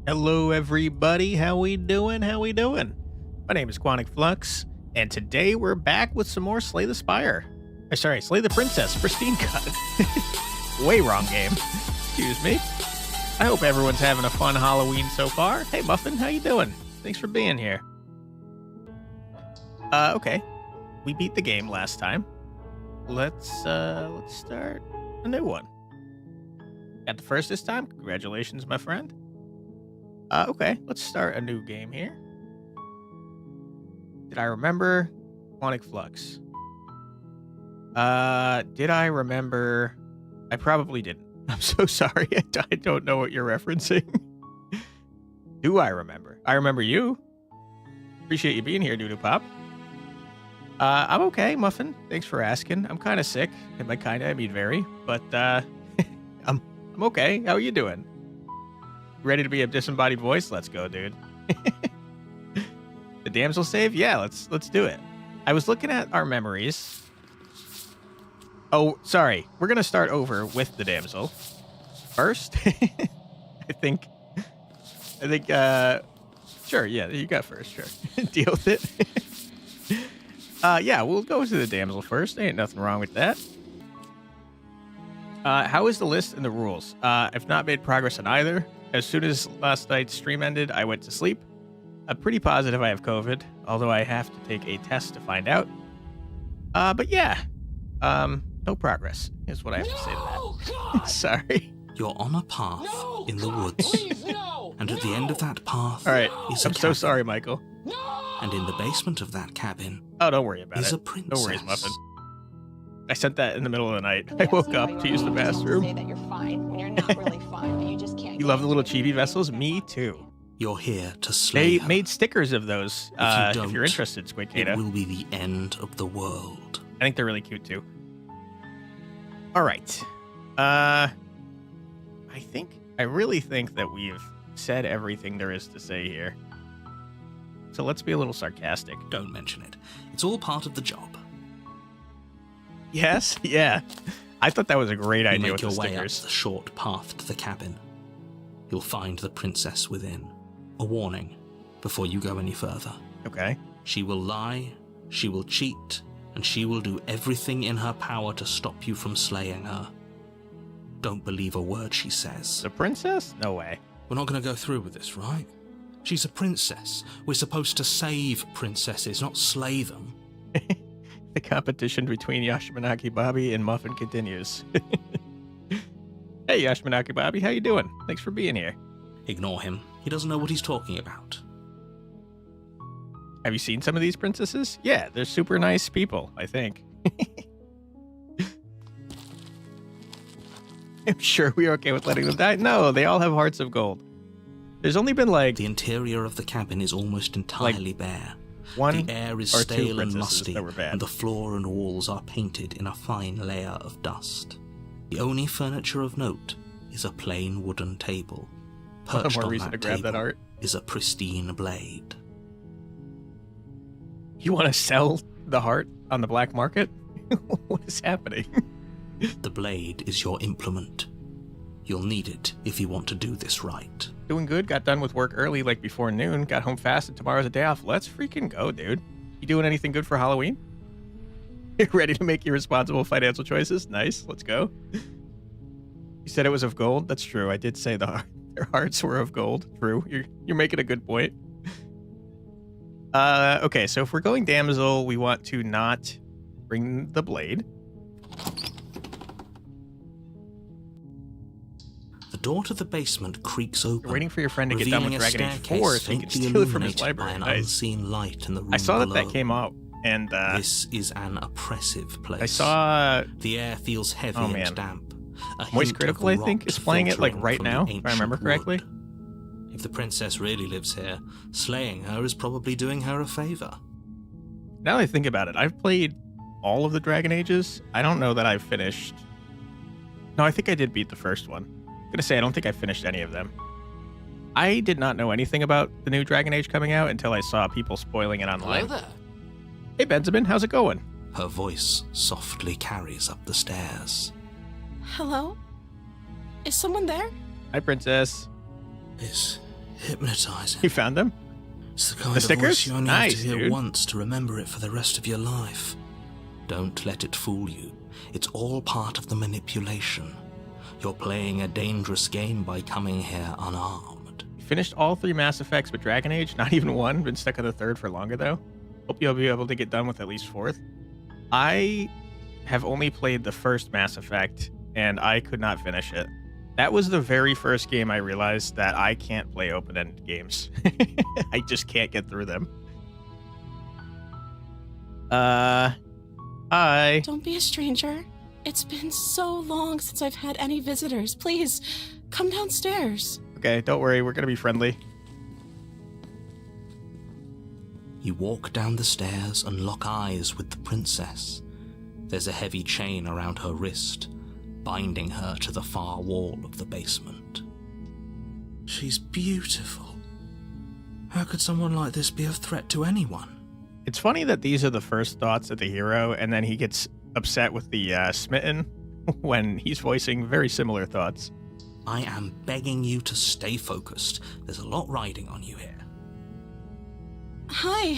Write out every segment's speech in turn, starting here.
Hello, everybody. How we doing? My name is Quantic Flux, and today we're back with some more Slay the Spire. Slay the Princess, Pristine cut. Way wrong game. Excuse me. I hope everyone's having a fun Halloween so far. Hey, Muffin, how you doing? Thanks for being here. Okay. We beat the game last time. Let's start a new one. Got the first this time. Congratulations, my friend. Okay, let's start a new game here. Did I remember Quantic Flux? Did I remember? I probably didn't. I'm so sorry. I don't know what you're referencing. Do I remember? I remember you. Appreciate you being here, Doodoo Pop. I'm okay, Muffin. Thanks for asking. I'm kind of sick. And by kind of, I mean very. But, I'm okay. How are you doing? Ready to be a disembodied voice? Let's go, dude. The damsel save? Yeah, let's do it. I was looking at our memories. Oh, sorry. We're gonna start over with the damsel first. I think. Sure. Yeah, you got first. Sure. Deal with it. Yeah, we'll go to the damsel first. Ain't nothing wrong with that. How is the list and the rules? I've not made progress on either. As soon as last night's stream ended, I went to sleep. I'm pretty positive I have COVID, although I have to take a test to find out. But yeah, no progress is what I have to say to that. Sorry. You're on a path in the woods. Please, no! And at the end of that path All right, is a I'm so cabin. sorry, Michael. And in the basement of that cabin Oh, don't worry about is it. a princess. No worries, Muffin. I sent that in the middle of the night. I woke up to use the bathroom. Say that you're fine when you're not really fine, but you just can't. You love the little chibi vessels? Me too. You're here to slay They her. made stickers of those. If you If you're don't, interested, Squid It Kata. will be the end of the world. I think they're really cute too. All right. I really think that we've said everything there is to say here. So let's be a little sarcastic. Don't mention it. It's all part of the job. Yes? Yeah. I thought that was a great You idea make with the your way up stickers. the short path to the cabin. You'll find the princess within. A warning before you go any further. Okay. She will lie, she will cheat, and she will do everything in her power to stop you from slaying her. Don't believe a word she says. The princess? No way. We're not going to go through with this, right? She's a princess. We're supposed to save princesses, not slay them. The competition between Yashimanaki Bobby and Muffin continues. Hey, Yashimanaki Bobby, how you doing? Thanks for being here. Ignore him. He doesn't know what he's talking about. Have you seen some of these princesses? Yeah, they're super nice people, I think. I'm sure we're okay with letting them die. No, they all have hearts of gold. There's only been like The interior of the cabin is almost entirely bare. one The air is or two stale and princesses musty, that were bad. and the floor and walls are painted in a fine layer of dust. The only furniture of note is a plain wooden table. What a Perched more on reason that to grab that table art. is a pristine blade. You want to sell the heart on the black market? What is happening? The blade is your implement. You'll need it if you want to do this right. Doing good. Got done with work early, like before noon. Got home fast, and tomorrow's a day off. Let's freaking go, dude. You doing anything good for Halloween? You're ready to make irresponsible financial choices? Nice. Let's go. You said it was of gold? That's true. I did say their hearts were of gold. True. You're making a good point. Okay, so if we're going damsel, we want to not bring the blade. The door to the basement creaks open. You're waiting for your friend to get done with revealing a Dragon Age staircase 4 so you can faintly steal it from his illuminated library. by an Nice. unseen light in the room I saw that below. that came out, and This is an oppressive place. I saw The air feels heavy Oh, man. and damp. A Moist hint of Critical, I think, rot is playing it like filtering right from the now, if I ancient remember correctly. wood. If the princess really lives here, slaying her is probably doing her a favor. Now that I think about it, I've played all of the Dragon Ages. I don't know that I've finished. No, I think I did beat the first one. I'm gonna say I don't think I finished any of them. I did not know anything about the new Dragon Age coming out until I saw people spoiling it online. Hello there. Hey, Benjamin, how's it going? Her voice softly carries up the stairs. Hello? Is someone there? Hi, Princess. Is Hypnotizing. You found them? It's the kind The of stickers? voice you only Nice, have to hear dude. once to remember it for the rest of your life. Don't let it fool you. It's all part of the manipulation. You're playing a dangerous game by coming here unarmed. You finished all 3 Mass Effects with Dragon Age? Not even one? Been stuck on the 3rd for longer, though? Hope you'll be able to get done with at least 4th. I have only played the first Mass Effect, and I could not finish it. That was the very first game I realized that I can't play open-ended games. I just can't get through them. Hi. Don't be a stranger. It's been so long since I've had any visitors. Please, come downstairs. Okay, don't worry, we're gonna be friendly. You walk down the stairs and lock eyes with the princess. There's a heavy chain around her wrist, binding her to the far wall of the basement. She's beautiful. How could someone like this be a threat to anyone? It's funny that these are the first thoughts of the hero, and then he gets upset with the smitten when he's voicing very similar thoughts. I am begging you to stay focused. There's a lot riding on you here. Hi.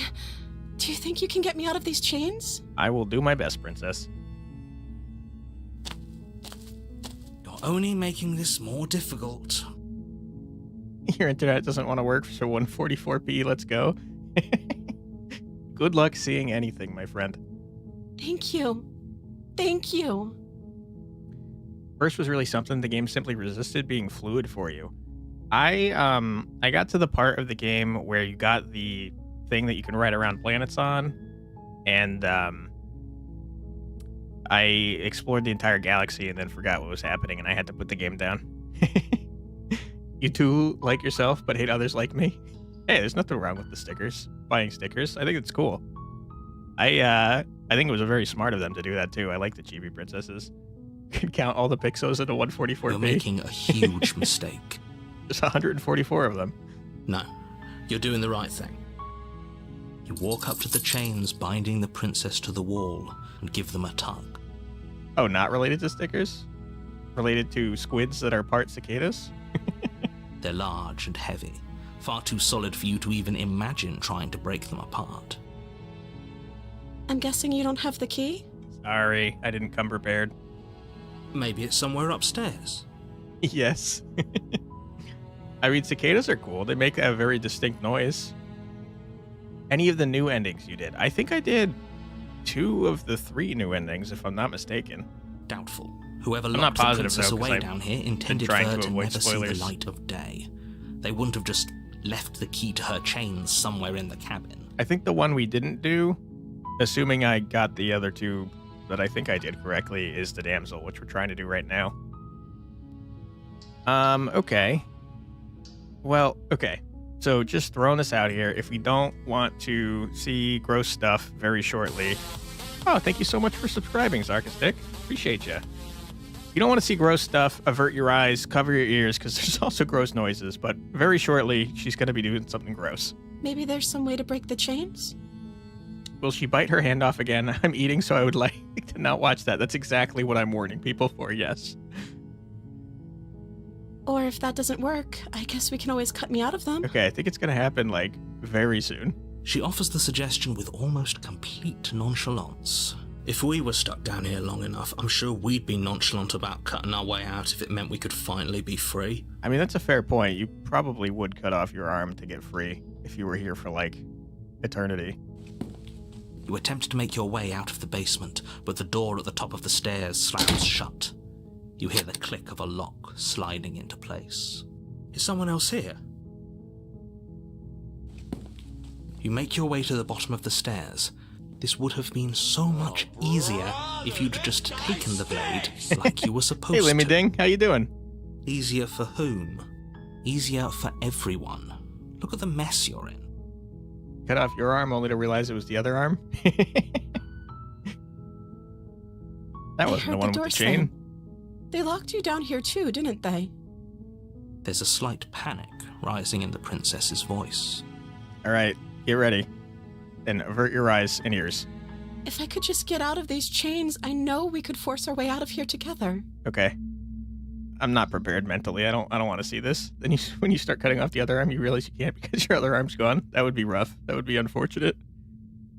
Do you think you can get me out of these chains? I will do my best, princess. You're only making this more difficult. Your internet doesn't want to work for 144p, let's go. Good luck seeing anything, my friend. Thank you. Thank you. First was really something. The game simply resisted being fluid for you. I got to the part of the game where you got the thing that you can ride around planets on, and I explored the entire galaxy and then forgot what was happening, and I had to put the game down. You too like yourself, but hate others like me? Hey, there's nothing wrong with the stickers. Buying stickers. I think it's cool. I think it was very smart of them to do that too. I like the chibi princesses. Can count all the pixels into 144p. You're making a huge mistake. There's 144 of them. No, you're doing the right thing. You walk up to the chains binding the princess to the wall and give them a tug. Oh, not related to stickers? Related to squids that are part cicadas? They're large and heavy, far too solid for you to even imagine trying to break them apart. I'm guessing you don't have the key? Sorry, I didn't come prepared. Maybe it's somewhere upstairs. Yes. I mean, cicadas are cool. They make a very distinct noise. Any of the new endings you did? I think I did 2 of the 3 new endings, if I'm not mistaken. Doubtful. Whoever I'm not locked the positive, princess though, 'cause away I've down here been intended for trying her to to avoid never see spoilers. the light of day. They wouldn't have just left the key to her chains somewhere in the cabin. I think the one we didn't do, assuming I got the other 2 that I think I did correctly, is the damsel, which we're trying to do right now. Okay. Well, okay. So just throwing this out here, if we don't want to see gross stuff very shortly... Oh, thank you so much for subscribing, Sarcastic. Appreciate you. If you don't want to see gross stuff, avert your eyes, cover your ears, because there's also gross noises, but very shortly, she's going to be doing something gross. Maybe there's some way to break the chains? Will she bite her hand off again? I'm eating, so I would like to not watch that. That's exactly what I'm warning people for, yes. Or if that doesn't work, I guess we can always cut me out of them. Okay, I think it's going to happen, like, very soon. She offers the suggestion with almost complete nonchalance. If we were stuck down here long enough, I'm sure we'd be nonchalant about cutting our way out if it meant we could finally be free. I mean, that's a fair point. You probably would cut off your arm to get free if you were here for, like, eternity. You attempt to make your way out of the basement, but the door at the top of the stairs slams shut. You hear the click of a lock sliding into place. Is someone else here? You make your way to the bottom of the stairs. This would have been so much easier if you'd just taken the blade like you were supposed Hey, Lemmy to. Ding, how you doing? Easier for whom? Easier for everyone. Look at the mess you're in. Cut off your arm only to realize it was the other arm? That I wasn't heard the one with door the chain. slam. They locked you down here too, didn't they? There's a slight panic rising in the princess's voice. All right, get ready. And avert your eyes and ears. If I could just get out of these chains, I know we could force our way out of here together. Okay. I'm not prepared mentally. I don't want to see this. Then when you start cutting off the other arm, you realize you can't because your other arm's gone. That would be rough. That would be unfortunate.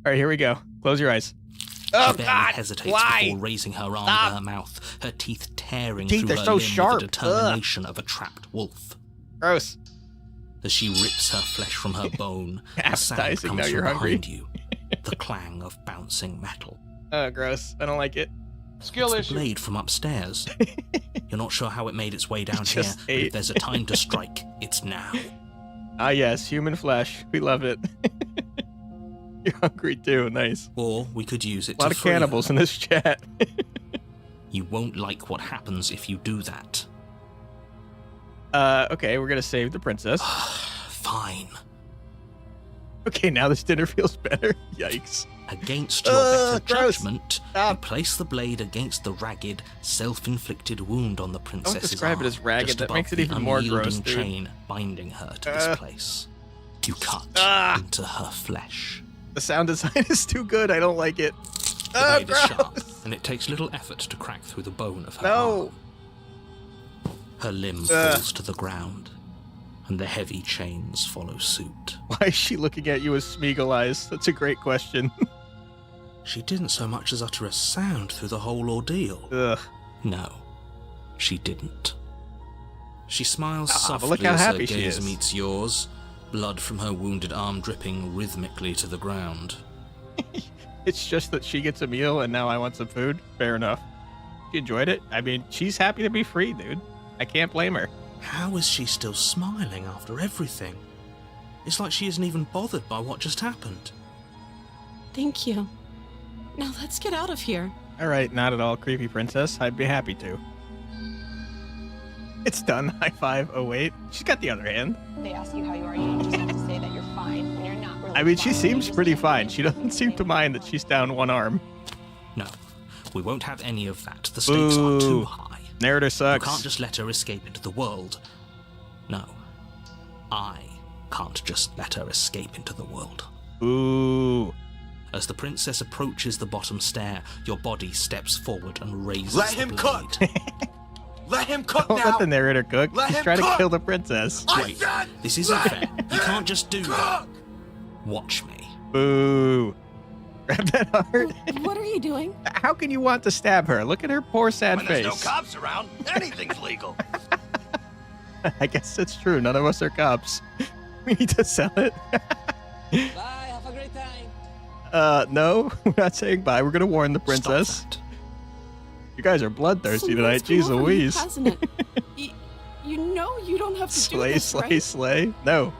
All right, here we go. Close your eyes. Oh, She barely God, hesitates why? before raising her arm Stop. to her mouth, her teeth tearing Teeth through are her so limb sharp. with the determination of a trapped wolf. Gross. As she rips her flesh from her bone, a sound Appetizing, comes now from you're hungry. behind you, the clang of bouncing metal. Oh, gross. I don't like it. Skill It's the blade from upstairs. You're not sure how it made its way down It here, just but ate. if there's a time to strike, it's now. Ah, yes, human flesh. We love it. You're hungry too. Nice. Or we could use it A lot to of free cannibals her. in this chat. You won't like what happens if you do that. Okay, we're gonna save the princess. Fine. Okay, now this dinner feels better. Yikes. Against your better gross. judgment, you Stop. place the blade against the ragged, self-inflicted wound on the princess's describe it arm, as ragged. just That above makes it the even more unyielding gross, dude. chain binding her to this place. You cut into her flesh. The sound design is too good. I don't like it. The Oh, blade is sharp, gross. and it takes little effort to crack through the bone of her No. arm. Her limb falls to the ground, and the heavy chains follow suit. Why is she looking at you with Smeagol eyes? That's a great question. She didn't so much as utter a sound through the whole ordeal. Ugh. No, she didn't. She smiles but softly look how as her happy she gaze is. meets yours, blood from her wounded arm dripping rhythmically to the ground. It's just that she gets a meal and now I want some food. Fair enough. She enjoyed it. I mean, she's happy to be free, dude. I can't blame her. How is she still smiling after everything? It's like she isn't even bothered by what just happened. Thank you. Now let's get out of here. All right, not at all, creepy princess. I'd be happy to. It's done. High five. Oh, wait. She's got the other hand. They ask you how you are, you just have to say that you're fine when you're not really I mean, she fine. seems You pretty just fine. can't She doesn't seem to mind that she's down one arm. No, we won't have any of that. The stakes are Boo. too high. Narrator You sucks. can't just let her escape into the world. No, I can't just let her escape into the world. Ooh. As the princess approaches the bottom stair, your body steps forward and raises Let the him blade. cook. Let him cook Don't now. let the narrator cook. Let He's him trying to cook. kill the princess. I Wait, said this isn't let fair. You can't just do that. cook. Watch me. Boo. Grab that heart. What are you doing? How can you want to stab her? Look at her poor sad When there's face. no cops around, anything's legal. I guess it's true. None of us are cops. We need to sell it. Bye, have a great time. No, we're not saying bye. We're gonna warn the Stop princess. that. You guys are bloodthirsty Something's tonight. come Jeez over you, Louise. hasn't it? You know you don't have to do Slay, this, slay, right? slay. No.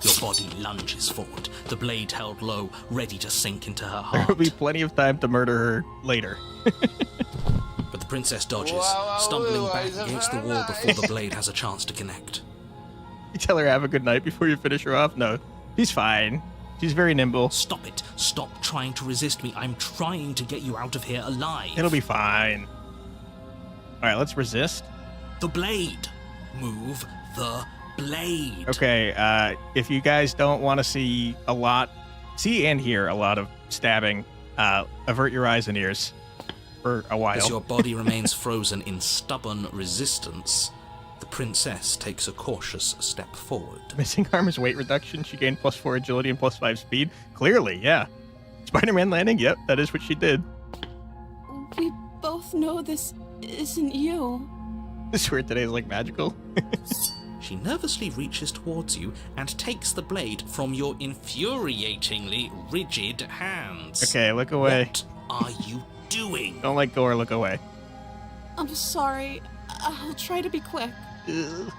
Your body lunges forward, the blade held low, ready to sink into her There will heart. be plenty of time to murder her later. But the princess dodges, Wow, stumbling wow, back is it against the very wall before the nice? blade has a chance to connect. You tell her have a good night before you finish her off? No. She's fine. She's very nimble. Stop it. Stop trying to resist me. I'm trying to get you out of here alive. It'll be fine. All right, let's resist. The blade. Move the blade. Okay, if you guys don't want to see and hear a lot of stabbing, avert your eyes and ears for a while. As your body remains frozen in stubborn resistance, the princess takes a cautious step forward. Missing arm is weight reduction. She gained +4 agility and +5 speed. Clearly, yeah. Spider-Man landing? Yep, that is what she did. We both know this isn't you. I swear today's like magical. She nervously reaches towards you and takes the blade from your infuriatingly rigid hands. Okay, look away. What are you doing? Don't let gore, look away. I'm sorry. I'll try to be quick. Ugh.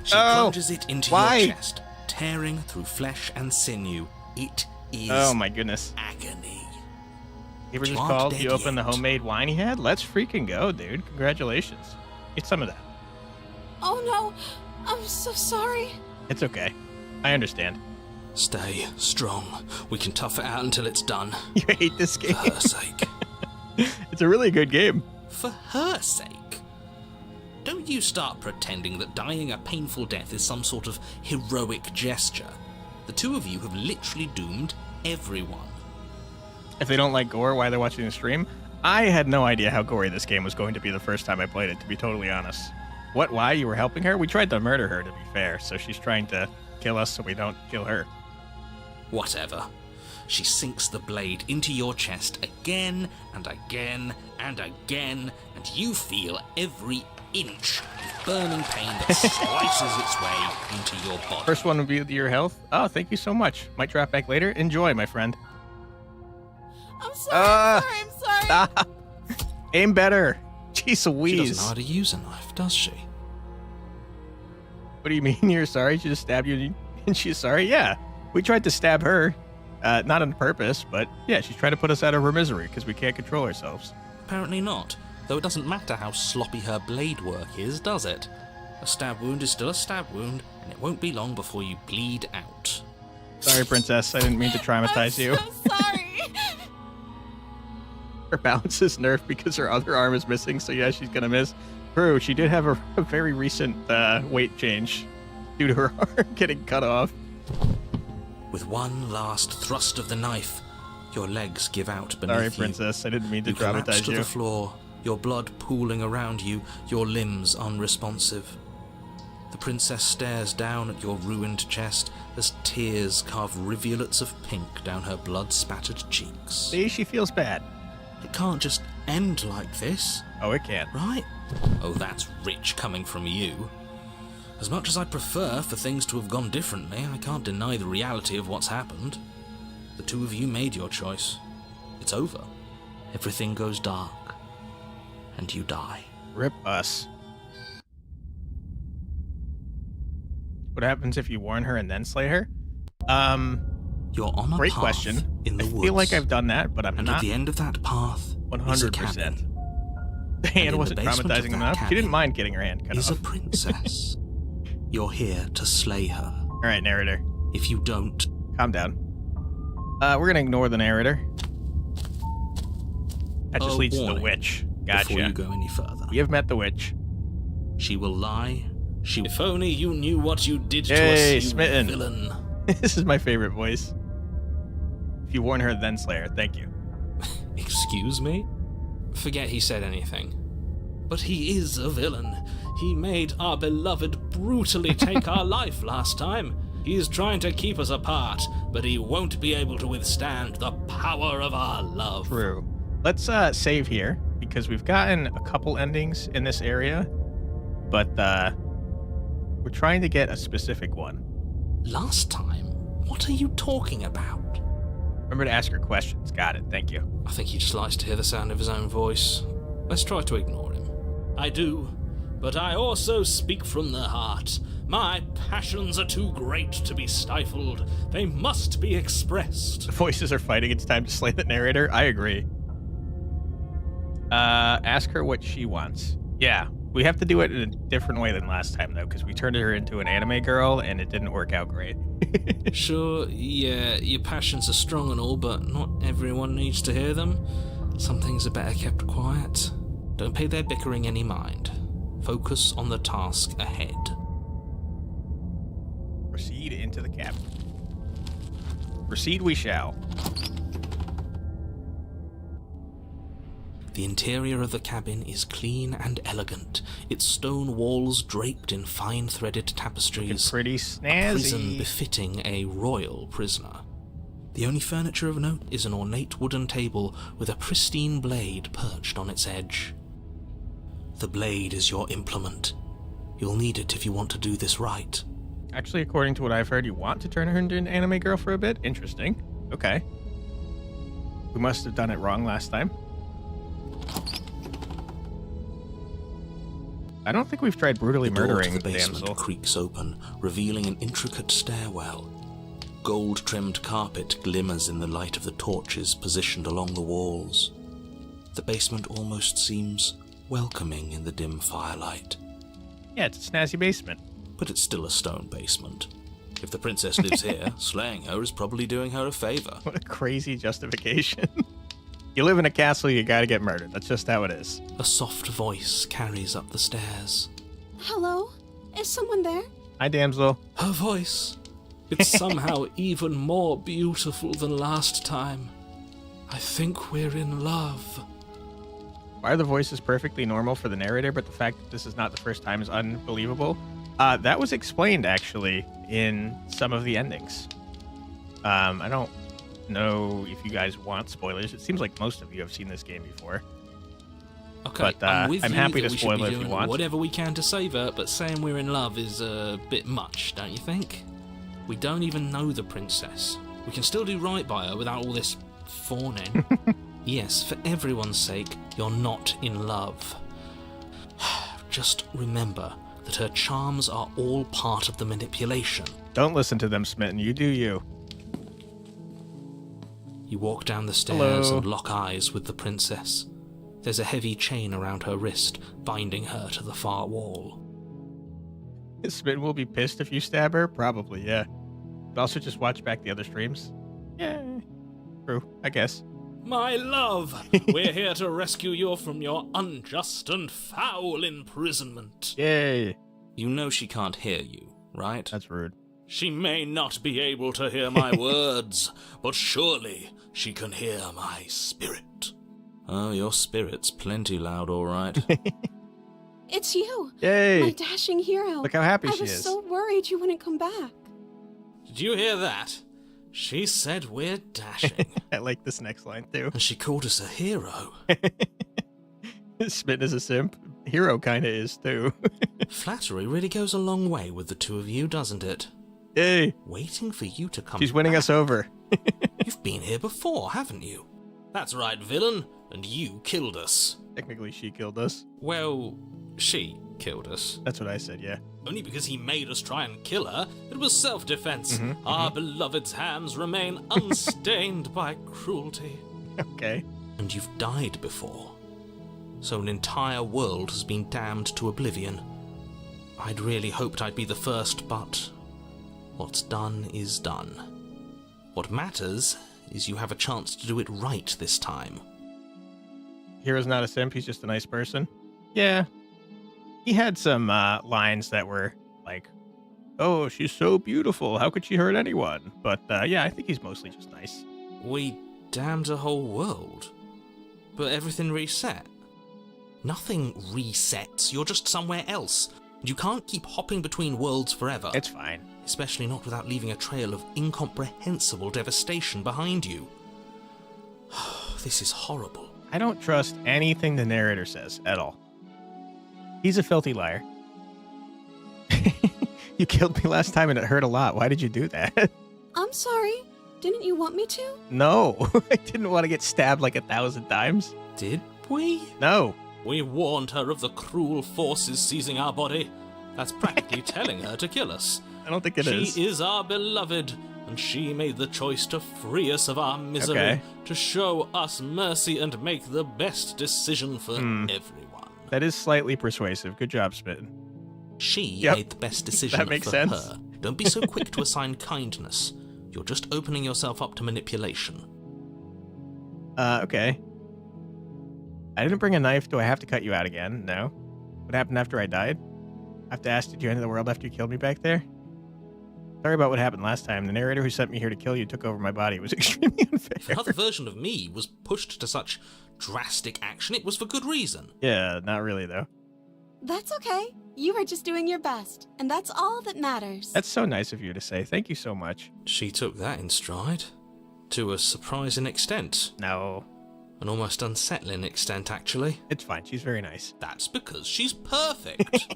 She Oh, plunges it into why? your chest, tearing through flesh and sinew. It is Oh my goodness. agony. You were You just aren't called? dead You opened the yet. homemade wine he had? Let's freaking go, dude. Congratulations. Get some of that. Oh no, I'm so sorry. It's okay. I understand. Stay strong. We can tough it out until it's done. You hate this For game. her sake. It's a really good game. For her sake. Don't you start pretending that dying a painful death is some sort of heroic gesture. The two of you have literally doomed everyone. If they don't like gore while they're watching the stream, I had no idea how gory this game was going to be the first time I played it, to be totally honest. What? Why you were helping her? We tried to murder her, to be fair, so she's trying to kill us so we don't kill her. Whatever. She sinks the blade into your chest again and again and again, and you feel every inch of burning pain that slices its way into your body. First one would be your health. Oh, thank you so much. Might drop back later. Enjoy, my friend. I'm sorry. I'm sorry. Stop. Aim better. Jeez Louise. She doesn't know how to use a knife, does she? What do you mean you're sorry? She just stabbed you and she's sorry? Yeah. We tried to stab her. Not on purpose, but yeah, she's trying to put us out of her misery because we can't control ourselves. Apparently not. Though it doesn't matter how sloppy her blade work is, does it? A stab wound is still a stab wound, and it won't be long before you bleed out. Sorry, princess. I didn't mean to traumatize you. I'm so sorry. Her balance is nerfed because her other arm is missing, so yeah, she's gonna miss. True, she did have a very recent weight change due to her arm getting cut off. With one last thrust of the knife, your legs give out beneath Sorry, you. princess. I didn't mean to You collapse traumatize to you. the floor, your blood pooling around you, your limbs unresponsive. The princess stares down at your ruined chest as tears carve rivulets of pink down her blood-spattered cheeks. See, she feels bad. It can't just end like this, Oh, it can. right? Oh, that's rich coming from you. As much as I'd prefer for things to have gone differently, I can't deny the reality of what's happened. The two of you made your choice. It's over. Everything goes dark. And you die. Rip us. What happens if you warn her and then slay her? You're on a Great path question. in the I woods. feel like I've done that, but I'm and not at the end of that path 100%. The in hand the wasn't basement of traumatizing that enough. She cabin didn't mind getting her hand cut is off. a princess. You're here to slay her. All right, narrator. If you don't, Calm down. We're gonna ignore the narrator. That just A leads to the warning witch. before you Gotcha. go any further, We have met the witch. she will lie. If only you knew what you did to Yay, us, you smitten. villain. This is my favorite voice. If you warn her, then slay her. Thank you. Excuse me? Forget he said anything. But he is a villain. He made our beloved brutally take our life last time. He is trying to keep us apart, but he won't be able to withstand the power of our love. True. Let's save here because we've gotten a couple endings in this area, but we're trying to get a specific one. Last time? What are you talking about? Remember to ask your questions. Got it. Thank you. I think he just likes to hear the sound of his own voice. Let's try to ignore him. I do, but I also speak from the heart. My passions are too great to be stifled. They must be expressed. The voices are fighting. It's time to slay the narrator. I agree. Ask her what she wants. Yeah, we have to do it in a different way than last time, though, because we turned her into an anime girl, and it didn't work out great. Sure, yeah, your passions are strong and all, but not everyone needs to hear them. Some things are better kept quiet. Don't pay their bickering any mind. Focus on the task ahead. Proceed into the cabin. Proceed we shall. The interior of the cabin is clean and elegant, its stone walls draped in fine threaded Looking tapestries. pretty A prison snazzy. befitting a royal prisoner. The only furniture of note is an ornate wooden table with a pristine blade perched on its edge. The blade is your implement. You'll need it if you want to do this right. Actually, according to what I've heard, you want to turn her into an anime girl for a bit? Interesting. Okay. We must have done it wrong last time. I don't think we've tried brutally The door to murdering the the basement damsel. creaks open, revealing an intricate stairwell. Gold-trimmed carpet glimmers in the light of the torches positioned along the walls. The basement almost seems welcoming in the dim firelight, Yeah, it's a snazzy basement. but it's still a stone basement. If the princess lives here, slaying her is probably doing her a favor. What a crazy justification. You live in a castle, you gotta get murdered. That's just how it is. A soft voice carries up the stairs. Hello? Is someone there? Hi, damsel. Her voice. It's somehow even more beautiful than last time. I think we're in love. Why are the voices perfectly normal for the narrator, but the fact that this is not the first time is unbelievable? That was explained, actually, in some of the endings. I don't know if you guys want spoilers. It seems like most of you have seen this game before. Okay, But I'm happy to that we should spoil be it if you doing want. whatever we can to save her, but saying we're in love is a bit much, don't you think? We don't even know the princess. We can still do right by her without all this fawning. Yes, for everyone's sake, you're not in love. Just remember that her charms are all part of the manipulation. Don't listen to them, Smitten. You do you. You walk down the stairs Hello. and lock eyes with the princess. There's a heavy chain around her wrist, binding her to the far wall. Smitten will be pissed if you stab her? Probably, yeah. But also just watch back the other streams. Yeah. True, I guess. My love, we're here to rescue you from your unjust and foul imprisonment. Yay. You know she can't hear you, right? That's rude. She may not be able to hear my words, but surely she can hear my spirit. Oh, your spirit's plenty loud, all right. It's you, Yay. my dashing hero. Look how happy I she was is. so worried you wouldn't come back. Did you hear that? She said we're dashing. I like this next line, too. And she called us a hero. Smitten is a simp. Hero kind of is, too. Flattery really goes a long way with the two of you, doesn't it? Yay. Waiting for you to come She's winning back. us over. You've been here before, haven't you? That's right, villain. And you killed us. Technically, she killed us. Well, she killed us. That's what I said, yeah. Only because he made us try and kill her. It was self-defense. Our beloved's hands remain unstained by cruelty. Okay. And you've died before. So an entire world has been damned to oblivion. I'd really hoped I'd be the first, but what's done is done. What matters is you have a chance to do it right this time. Hero's not a simp, he's just a nice person. Yeah. He had some lines that were like, oh, she's so beautiful, how could she hurt anyone? But yeah, I think he's mostly just nice. We damned a whole world. But everything reset. Nothing resets, you're just somewhere else. You can't keep hopping between worlds forever. It's fine. Especially not without leaving a trail of incomprehensible devastation behind you. This is horrible. I don't trust anything the narrator says at all. He's a filthy liar. You killed me last time and it hurt a lot. Why did you do that? I'm sorry. Didn't you want me to? No, I didn't want to get stabbed like 1,000 times. Did we? No. We warned her of the cruel forces seizing our body. That's practically telling her to kill us. I don't think it is. She is our beloved, and she made the choice to free us of our misery, Okay. to show us mercy and make the best decision for everyone. That is slightly persuasive. Good job, Smitten. She Yep. made the best decision That makes for sense. her. Don't be so quick to assign kindness. You're just opening yourself up to manipulation. Okay. I didn't bring a knife. Do I have to cut you out again? No. What happened after I died? I have to ask, did you enter the world after you killed me back there? Sorry about what happened last time. The narrator who sent me here to kill you took over my body. It was extremely unfair. Another version of me was pushed to such drastic action. It was for good reason. Yeah, not really, though. That's okay. You were just doing your best, and that's all that matters. That's so nice of you to say. Thank you so much. She took that in stride. To a surprising extent. No, An almost unsettling extent, actually. it's fine. She's very nice. That's because she's perfect.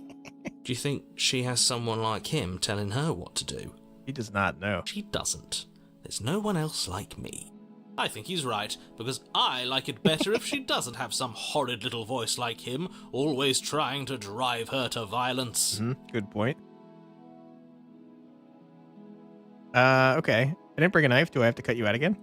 Do you think she has someone like him telling her what to do? He does not know. She doesn't. There's no one else like me. I think he's right, because I like it better if she doesn't have some horrid little voice like him, always trying to drive her to violence. Good point. Okay. I didn't bring a knife. Do I have to cut you out again?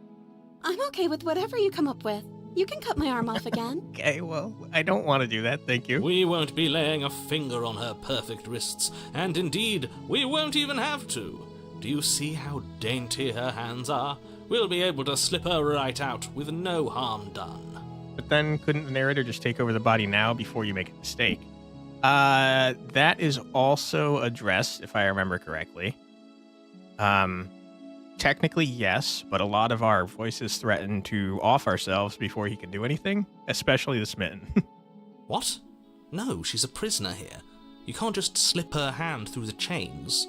I'm okay with whatever you come up with. You can cut my arm off again. Okay, well, I don't want to do that. Thank you. We won't be laying a finger on her perfect wrists, and indeed, we won't even have to. Do you see how dainty her hands are? We'll be able to slip her right out with no harm done. But then couldn't the narrator just take over the body now before you make a mistake? That is also addressed, if I remember correctly. Technically, yes, but a lot of our voices threaten to off ourselves before he can do anything, especially the Smitten. What? No, she's a prisoner here. You can't just slip her hand through the chains.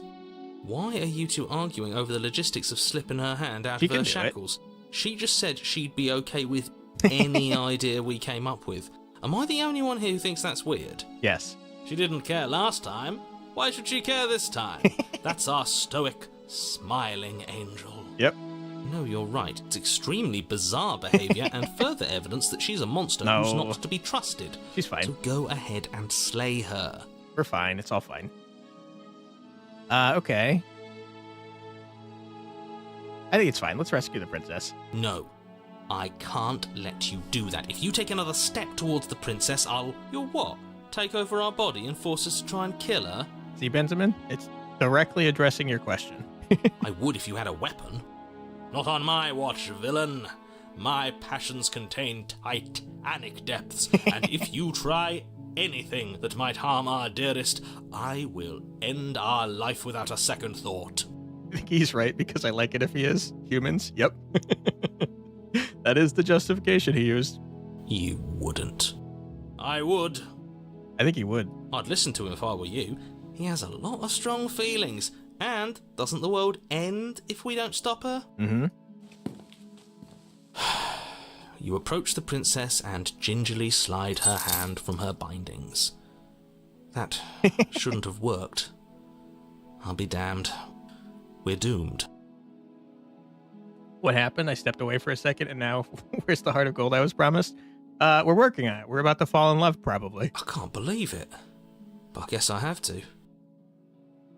Why are you two arguing over the logistics of slipping her hand out of her shackles? She just said she'd be okay with any idea we came up with. Am I the only one here who thinks that's weird? Yes. She didn't care last time. Why should she care this time? That's our stoic, smiling angel. Yep. No, you're right. It's extremely bizarre behaviour and further evidence that she's a monster who's not to be trusted. She's fine. So go ahead and slay her. We're fine. It's all fine. Okay. I think it's fine. Let's rescue the princess. No. I can't let you do that. If you take another step towards the princess, You'll what? Take over our body and force us to try and kill her? See, Benjamin? It's directly addressing your question. I would if you had a weapon. Not on my watch, villain. My passions contain titanic depths, and if you try anything that might harm our dearest, I will end our life without a second thought. I think he's right, because I like it if he is. Humans? Yep. That is the justification he used. You wouldn't. I would. I think he would. I'd listen to him if I were you. He has a lot of strong feelings. And doesn't the world end if we don't stop her? Mm-hmm. You approach the princess and gingerly slide her hand from her bindings. That shouldn't have worked. I'll be damned. We're doomed. What happened? I stepped away for a second, and now where's the heart of gold I was promised? We're working on it. We're about to fall in love, probably. I can't believe it. But I guess I have to.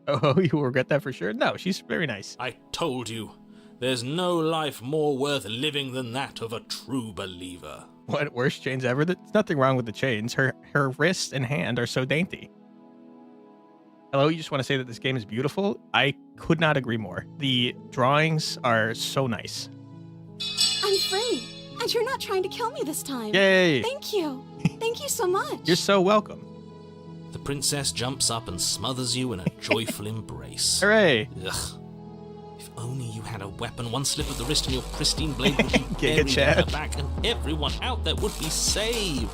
Oh, you will regret that for sure? No, she's very nice. I told you. There's no life more worth living than that of a true believer. What, worst chains ever? There's nothing wrong with the chains. Her wrist and hand are so dainty. Hello, you just want to say that this game is beautiful? I could not agree more. The drawings are so nice. I'm free, and you're not trying to kill me this time. Yay! Thank you. Thank you so much. You're so welcome. The princess jumps up and smothers you in a joyful embrace. Hooray! Ugh. If only you had a weapon, one slip of the wrist and your pristine blade would be buried in Chad. her back, and everyone out there would be saved.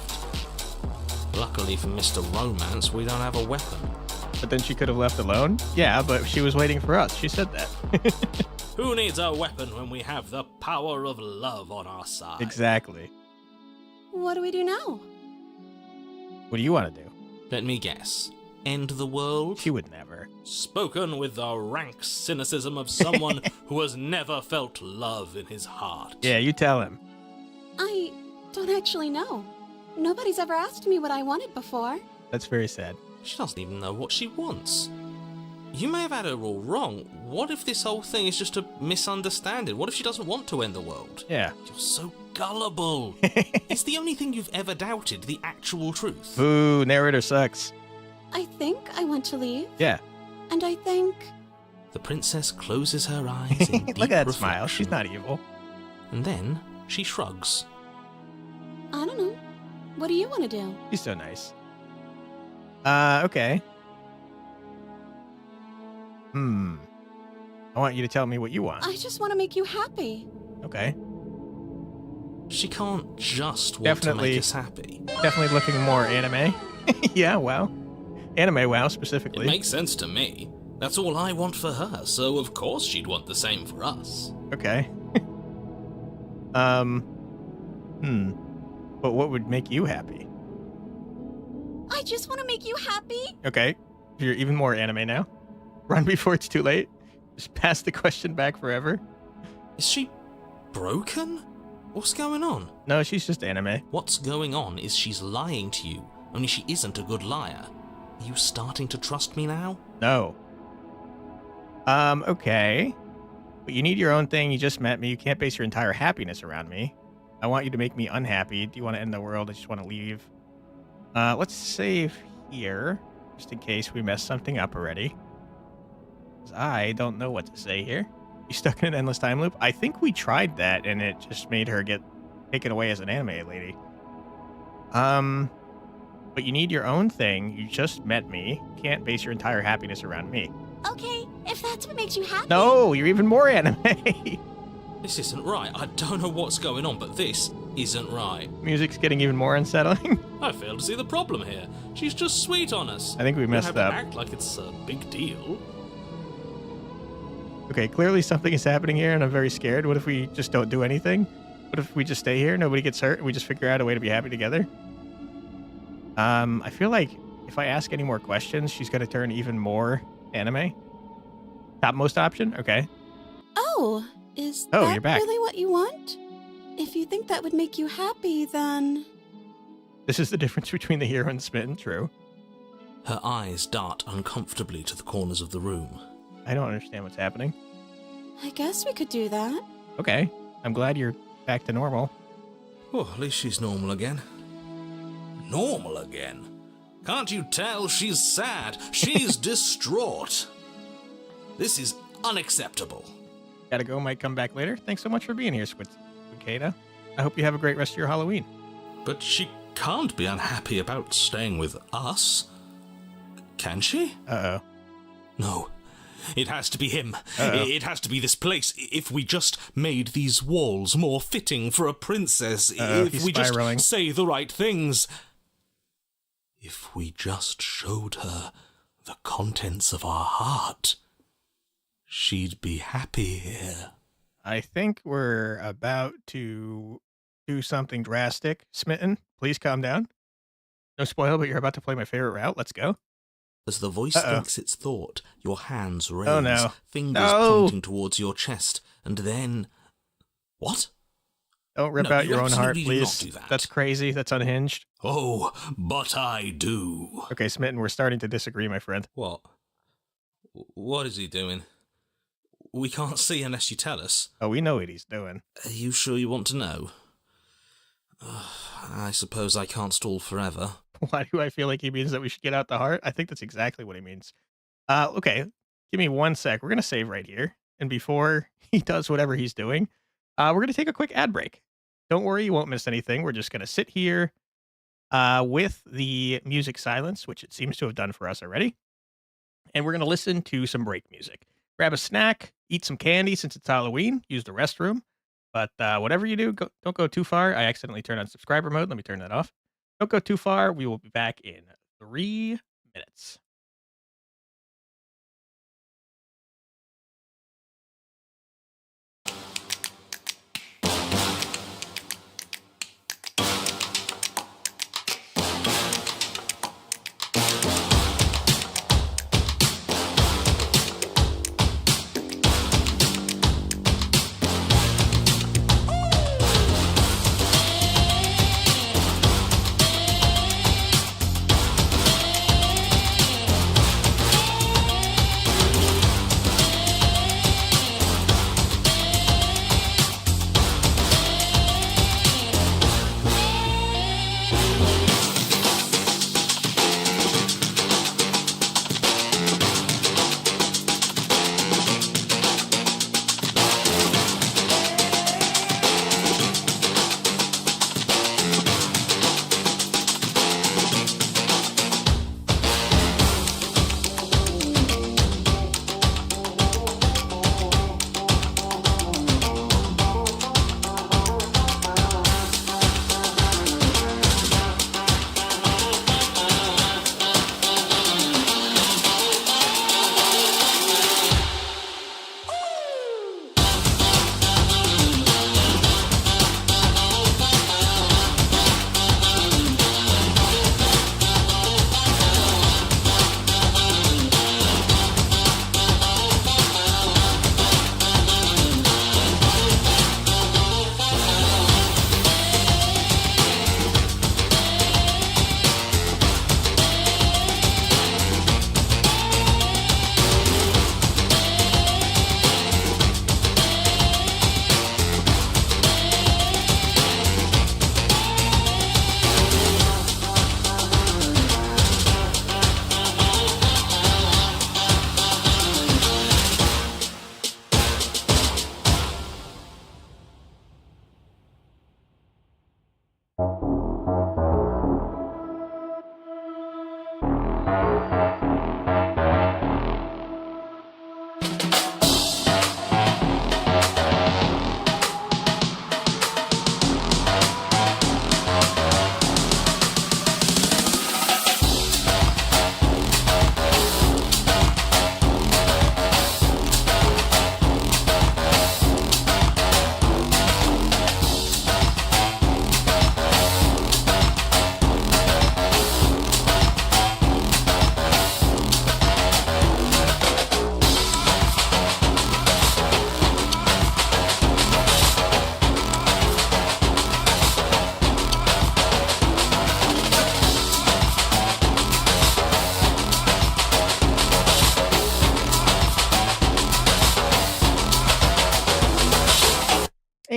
Luckily for Mr. Romance, we don't have a weapon. But then she could have left alone? Yeah, but she was waiting for us. She said that. Who needs a weapon when we have the power of love on our side? Exactly. What do we do now? What do you want to do? Let me guess. End the world? She would never. Spoken with the rank cynicism of someone who has never felt love in his heart. Yeah, you tell him. I don't actually know. Nobody's ever asked me what I wanted before. That's very sad. She doesn't even know what she wants. You may have had her all wrong. What if this whole thing is just a misunderstanding? What if she doesn't want to end the world? Yeah. You're so gullible. It's the only thing you've ever doubted, the actual truth. Boo, narrator sucks. I think I want to leave, Yeah. and I think... The princess closes her eyes in deep Look at that reflection, smile. She's not evil. And then she shrugs. I don't know. What do you want to do? She's so nice. Okay. I want you to tell me what you want. I just want to make you happy. Okay. She can't just want Definitely. to make us happy. Definitely looking more anime. Yeah, wow. Anime wow, It specifically. makes sense to me. That's all I want for her, so of course she'd want the same for us. Okay. But what would make you happy? I just want to make you happy. Okay. You're even more anime now. Run before it's too late. Just pass the question back forever. Is she broken? What's going on? No, she's just anime. What's going on is she's lying to you, only she isn't a good liar. Are you starting to trust me now? No. Okay. But you need your own thing. You just met me. You can't base your entire happiness around me. I want you to make me unhappy. Do you want to end the world? I just want to leave. Let's save here, just in case we mess something up already. 'Cause I don't know what to say here. You stuck in an endless time loop? I think we tried that, and it just made her get taken away as an anime lady. But you need your own thing. You just met me. You can't base your entire happiness around me. Okay, if that's what makes you happy. No, you're even more anime. This isn't right. I don't know what's going on, but this isn't right. Music's getting even more unsettling. I fail to see the problem here. She's just sweet on us. I think we messed You don't have up. to act like it's a big deal. Okay, clearly something is happening here, and I'm very scared. What if we just don't do anything? What if we just stay here, nobody gets hurt, and we just figure out a way to be happy together? I feel like if I ask any more questions, she's going to turn even more anime. Topmost option? Okay. Oh, is Oh, that you're back. really what you want? If you think that would make you happy, then... This is the difference between the hero and Smitten, true. Her eyes dart uncomfortably to the corners of the room. I don't understand what's happening. I guess we could do that. Okay. I'm glad you're back to normal. Oh, at least she's normal again. Normal again? Can't you tell she's sad? She's distraught. This is unacceptable. Gotta go, might come back later. Thanks so much for being here, Squidcada. I hope you have a great rest of your Halloween. But she can't be unhappy about staying with us. Can she? Uh-oh. No. It has to be him. Uh-oh. It has to be this place. If we just made these walls more fitting for a princess. Uh-oh, If he's we spiraling. just say the right things. If we just showed her the contents of our heart, she'd be happy here. I think we're about to do something drastic. Smitten, please calm down. No spoil, but you're about to play my favorite route. Let's go. As the voice Uh-oh. thinks its thought, your hands raise, Oh, no. fingers No. pointing towards your chest, and then... What? Don't rip No, out you your own heart, absolutely do not please. do that. That's crazy. That's unhinged. Oh, but I do. Okay, Smitten, we're starting to disagree, my friend. What? What is he doing? We can't see unless you tell us. Oh, we know what he's doing. Are you sure you want to know? I suppose I can't stall forever. Why do I feel like he means that we should get out the heart? I think that's exactly what he means. Okay, give me 1 sec. We're going to save right here. And before he does whatever he's doing, we're going to take a quick ad break. Don't worry, you won't miss anything. We're just going to sit here with the music silence, which it seems to have done for us already. And we're going to listen to some break music. Grab a snack, eat some candy since it's Halloween, use the restroom. But whatever you do, don't go too far. I accidentally turned on subscriber mode. Let me turn that off. Don't go too far. We will be back in 3 minutes.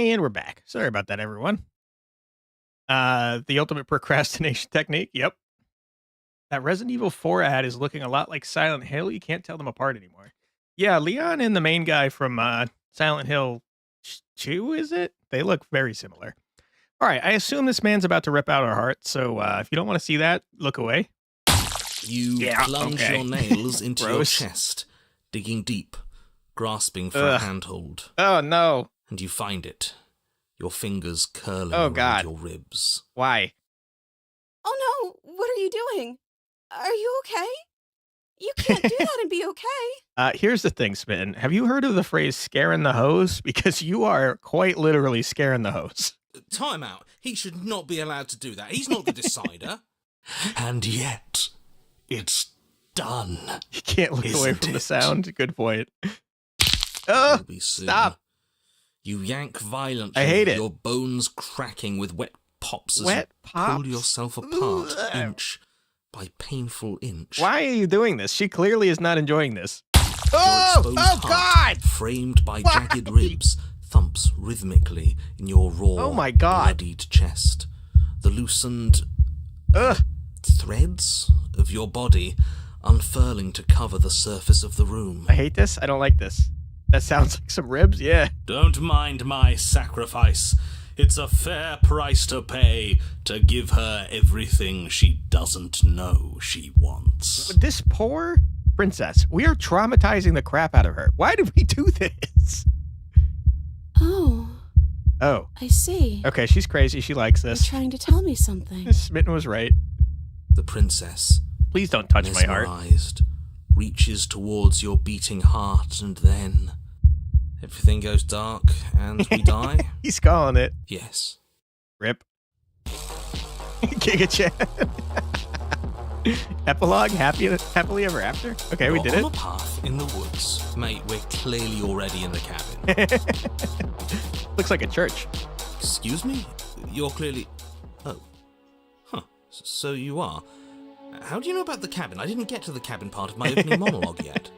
And we're back. Sorry about that, everyone. The ultimate procrastination technique. Yep. That Resident Evil 4 ad is looking a lot like Silent Hill. You can't tell them apart anymore. Yeah, Leon and the main guy from Silent Hill 2, is it? They look very similar. All right, I assume this man's about to rip out our heart, so if you don't want to see that, look away. You plunge your nails into your chest, digging deep, grasping for a handhold. Oh, no. And you find it. Your fingers curling around your ribs. Why? Oh no, what are you doing? Are you okay? You can't do that and be okay. Here's the thing, Smitten. Have you heard of the phrase scaring the hose? Because you are quite literally scaring the hose. Time out. He should not be allowed to do that. He's not the decider. And yet, it's done. You can't look away from the sound. Good point. Oh, stop. You yank violently. I hate it. Your bones cracking with wet pops as you pull yourself apart inch by painful inch. Why are you doing this? She clearly is not enjoying this. Oh God! Framed by jagged ribs, thumps rhythmically in your raw, bloodied chest. The loosened threads of your body unfurling to cover the surface of the room. I hate this. I don't like this. That sounds like some ribs, yeah. Don't mind my sacrifice. It's a fair price to pay to give her everything she doesn't know she wants. This poor princess, we are traumatizing the crap out of her. Why did we do this? Oh. I see. Okay, she's crazy. She likes this. You're trying to tell me something. Smitten was right. The princess, please don't touch my heart, reaches towards your beating heart, and then everything goes dark and we die. He's calling it. Yes. Rip. Giga Chan. Epilogue? Happily ever after? Okay, we did it. On a path in the woods. Mate, we're clearly already in the cabin. Looks like a church. Excuse me? You're clearly... Oh. Huh. So you are. How do you know about the cabin? I didn't get to the cabin part of my opening monologue yet.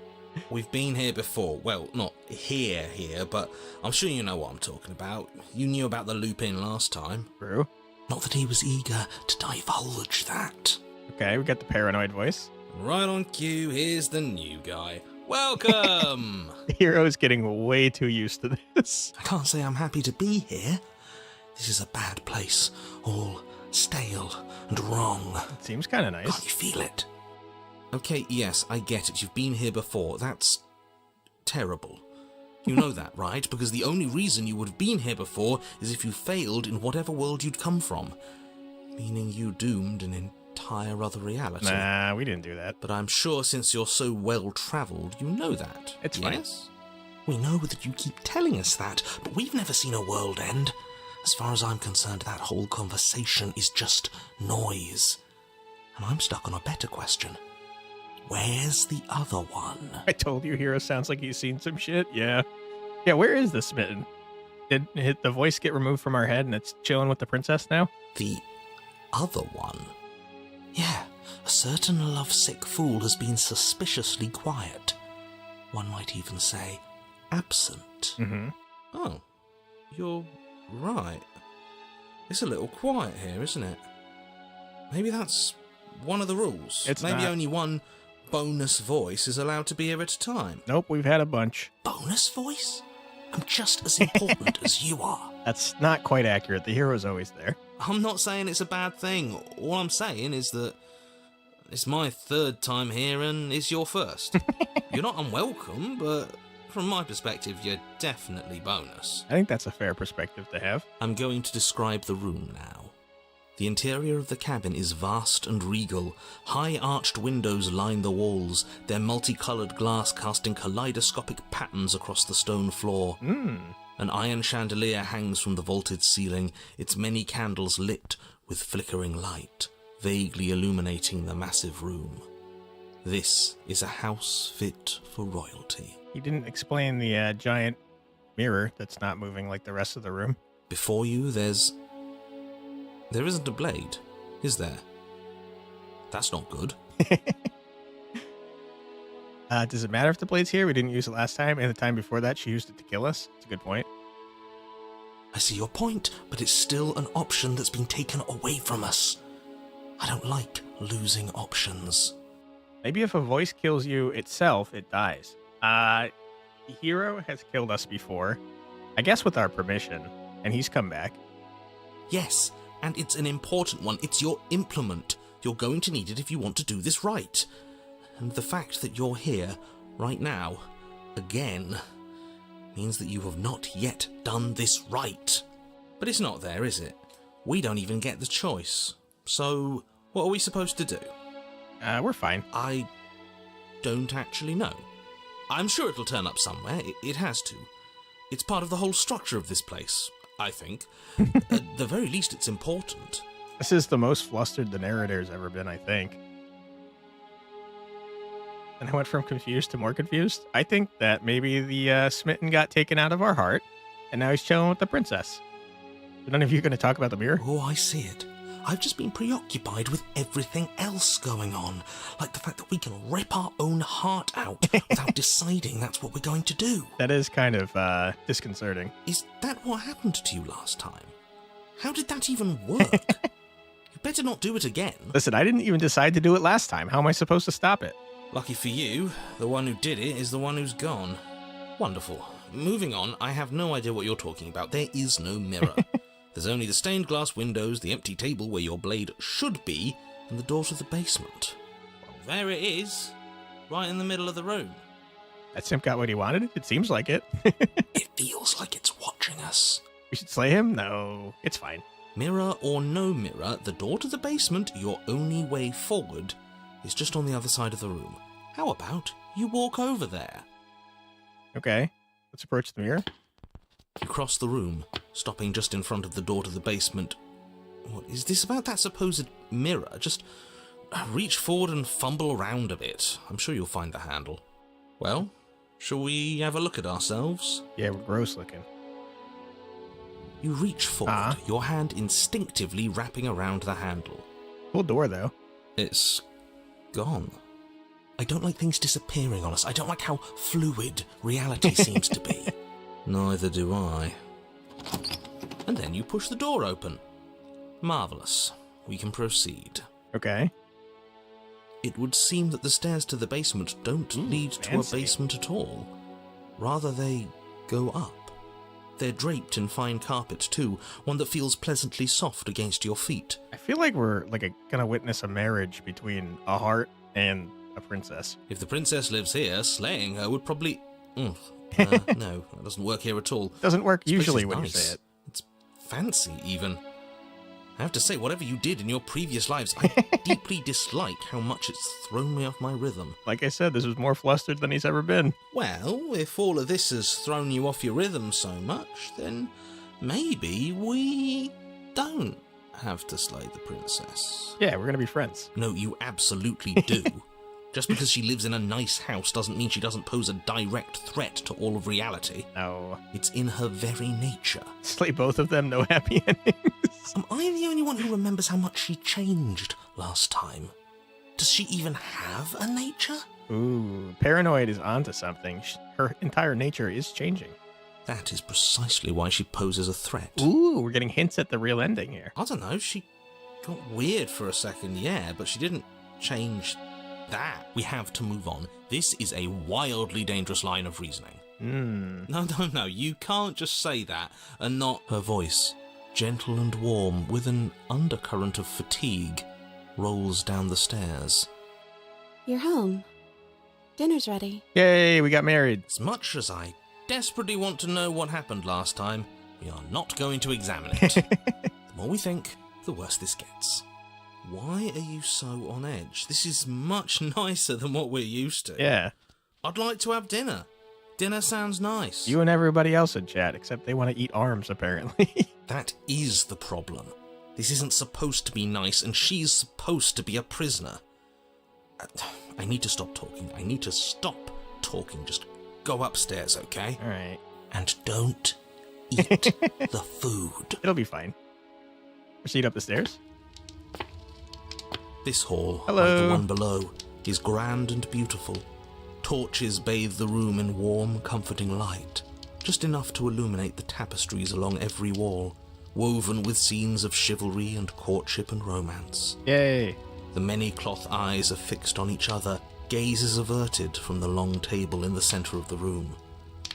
We've been here before. Well, not here, but I'm sure you know what I'm talking about. You knew about the loop-in last time. True. Not that he was eager to divulge that. Okay, we got the paranoid voice. Right on cue, here's the new guy. Welcome! The hero is getting way too used to this. I can't say I'm happy to be here. This is a bad place. All stale and wrong. It seems kind of nice. Can't you feel it? Okay, yes, I get it. You've been here before. That's terrible. You know that, right? Because the only reason you would have been here before is if you failed in whatever world you'd come from. Meaning you doomed an entire other reality. Nah, we didn't do that. But I'm sure since you're so well-travelled, you know that. It's yes? We know that you keep telling us that, but we've never seen a world end. As far as I'm concerned, that whole conversation is just noise. And I'm stuck on a better question. Where's the other one? I told you, hero sounds like he's seen some shit. Yeah. Yeah, where is the Smitten? Did the voice get removed from our head and it's chilling with the princess now? The other one? Yeah, a certain lovesick fool has been suspiciously quiet. One might even say absent. Mm-hmm. Oh, you're right. It's a little quiet here, isn't it? Maybe that's one of the rules. Maybe only one bonus voice is allowed to be here at a time. Nope, we've had a bunch. Bonus voice? I'm just as important as you are. That's not quite accurate. The hero's always there. I'm not saying it's a bad thing. All I'm saying is that it's my third time here and it's your first. You're not unwelcome, but from my perspective, you're definitely bonus. I think that's a fair perspective to have. I'm going to describe the room now. The interior of the cabin is vast and regal. High arched windows line the walls, their multicoloured glass casting kaleidoscopic patterns across the stone floor. An iron chandelier hangs from the vaulted ceiling, its many candles lit with flickering light, vaguely illuminating the massive room. This is a house fit for royalty. He didn't explain the giant mirror that's not moving like the rest of the room. Before you, there isn't a blade, is there? That's not good. Does it matter if the blade's here? We didn't use it last time, and the time before that she used it to kill us. It's a good point. I see your point, but it's still an option that's been taken away from us. I don't like losing options. Maybe if a voice kills you itself, it dies. The hero has killed us before. I guess with our permission. And he's come back. Yes, and it's an important one. It's your implement. You're going to need it if you want to do this right. And the fact that you're here, right now, again, means that you have not yet done this right. But it's not there, is it? We don't even get the choice. So, what are we supposed to do? We're fine. I don't actually know. I'm sure it'll turn up somewhere. It has to. It's part of the whole structure of this place, I think. At the very least, it's important. This is the most flustered the narrator's ever been, I think. And I went from confused to more confused. I think that maybe the smitten got taken out of our heart, and now he's chilling with the princess. Are none of you going to talk about the mirror? Oh, I see it. I've just been preoccupied with everything else going on, like the fact that we can rip our own heart out without deciding that's what we're going to do. That is kind of disconcerting. Is that what happened to you last time? How did that even work? You better not do it again. Listen, I didn't even decide to do it last time. How am I supposed to stop it? Lucky for you, the one who did it is the one who's gone. Wonderful. Moving on, I have no idea what you're talking about. There is no mirror. There's only the stained glass windows, the empty table where your blade should be, and the door to the basement. Well, there it is, right in the middle of the room. That simp got what he wanted? It seems like it. It feels like it's watching us. We should slay him? No, it's fine. Mirror or no mirror, the door to the basement, your only way forward, is just on the other side of the room. How about you walk over there? Okay, let's approach the mirror. You cross the room, stopping just in front of the door to the basement. What is this about that supposed mirror? Just reach forward and fumble around a bit. I'm sure you'll find the handle. Well, shall we have a look at ourselves? Yeah, we're gross looking. You reach forward, your hand instinctively wrapping around the handle. Cool door, though. It's gone. I don't like things disappearing on us. I don't like how fluid reality seems to be. Neither do I. And then you push the door open. Marvellous. We can proceed. Okay. It would seem that the stairs to the basement don't lead to a basement at all. Rather, they go up. They're draped in fine carpet, too, one that feels pleasantly soft against your feet. I feel like we're gonna witness a marriage between a heart and a princess. If the princess lives here, slaying her would probably... no, that doesn't work here at all. Doesn't work This place usually is when nice. you say it. It's fancy, even. I have to say, whatever you did in your previous lives, I deeply dislike how much it's thrown me off my rhythm. Like I said, this was more flustered than he's ever been. Well, if all of this has thrown you off your rhythm so much, then maybe we don't have to slay the princess. Yeah, we're gonna be friends. No, you absolutely do. Just because she lives in a nice house doesn't mean she doesn't pose a direct threat to all of reality. No. It's in her very nature. Slay both of them, no happy endings. Am I the only one who remembers how much she changed last time? Does she even have a nature? Ooh, Paranoid is onto something. Her entire nature is changing. That is precisely why she poses a threat. Ooh, we're getting hints at the real ending here. I don't know, she got weird for a second, yeah, but she didn't change that. We have to move on. This is a wildly dangerous line of reasoning. No, you can't just say that and not... Her voice, gentle and warm, with an undercurrent of fatigue, rolls down the stairs. You're home. Dinner's ready. Yay, we got married. As much as I desperately want to know what happened last time, we are not going to examine it. The more we think, the worse this gets. Why are you so on edge? This is much nicer than what we're used to. Yeah. I'd like to have dinner. Dinner sounds nice. You and everybody else in chat, except they want to eat arms, apparently. That is the problem. This isn't supposed to be nice, and she's supposed to be a prisoner. I need to stop talking. I need to stop talking. Just go upstairs, okay? All right. And don't eat the food. It'll be fine. Proceed up the stairs. This hall, Hello. like the one below, is grand and beautiful. Torches bathe the room in warm, comforting light. just enough to illuminate the tapestries along every wall, woven with scenes of chivalry and courtship and romance. Yay. The many cloth eyes are fixed on each other, gazes averted from the long table in the centre of the room,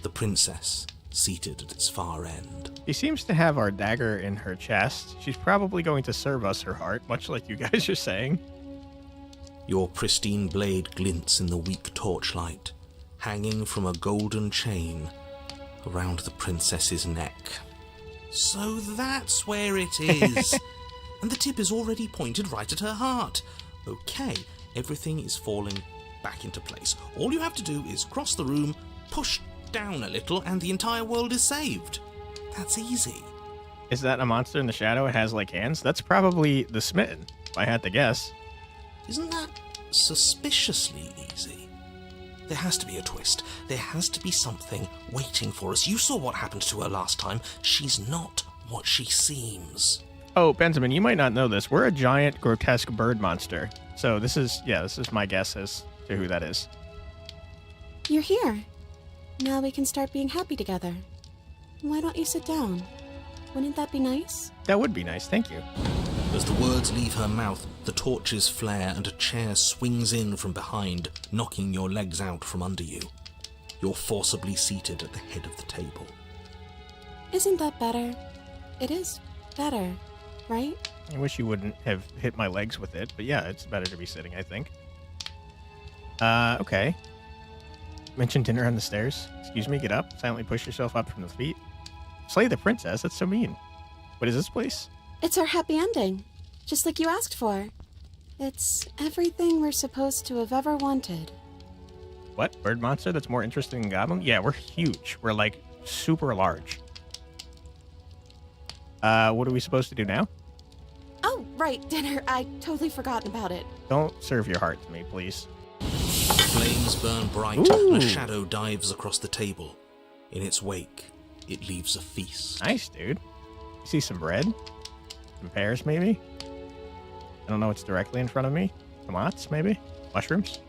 the princess seated at its far end. She seems to have our dagger in her chest. She's probably going to serve us her heart, much like you guys are saying. Your pristine blade glints in the weak torchlight, hanging from a golden chain around the princess's neck. So that's where it is. And the tip is already pointed right at her heart. Okay, everything is falling back into place. All you have to do is cross the room, push down a little, and the entire world is saved. That's easy. Is that a monster in the shadow? It has like hands? That's probably the Smitten, if I had to guess. Isn't that suspiciously easy? There has to be a twist. There has to be something waiting for us. You saw what happened to her last time. She's not what she seems. Oh, Benjamin, you might not know this. We're a giant, grotesque bird monster. So this is my guess as to who that is. You're here. Now we can start being happy together. Why don't you sit down? Wouldn't that be nice? That would be nice, thank you. As the words leave her mouth, the torches flare and a chair swings in from behind, knocking your legs out from under you. You're forcibly seated at the head of the table. Isn't that better? It is better, right? I wish you wouldn't have hit my legs with it, but yeah, it's better to be sitting, I think. Okay. Mentioned dinner on the stairs. Excuse me, get up. Silently push yourself up from the feet. Slay the princess? That's so mean. What is this place? It's our happy ending, just like you asked for. It's everything we're supposed to have ever wanted. What? Bird monster that's more interesting than goblin? Yeah, we're huge. We're like super large. What are we supposed to do now? Oh, right, dinner. I'd totally forgotten about it. Don't serve your heart to me, please. Flames burn bright Ooh. and a shadow dives across the table. In its wake, it leaves a feast. Nice, dude. You see some bread? Some pears, maybe? I don't know what's directly in front of me. Tomatoes, maybe? Mushrooms?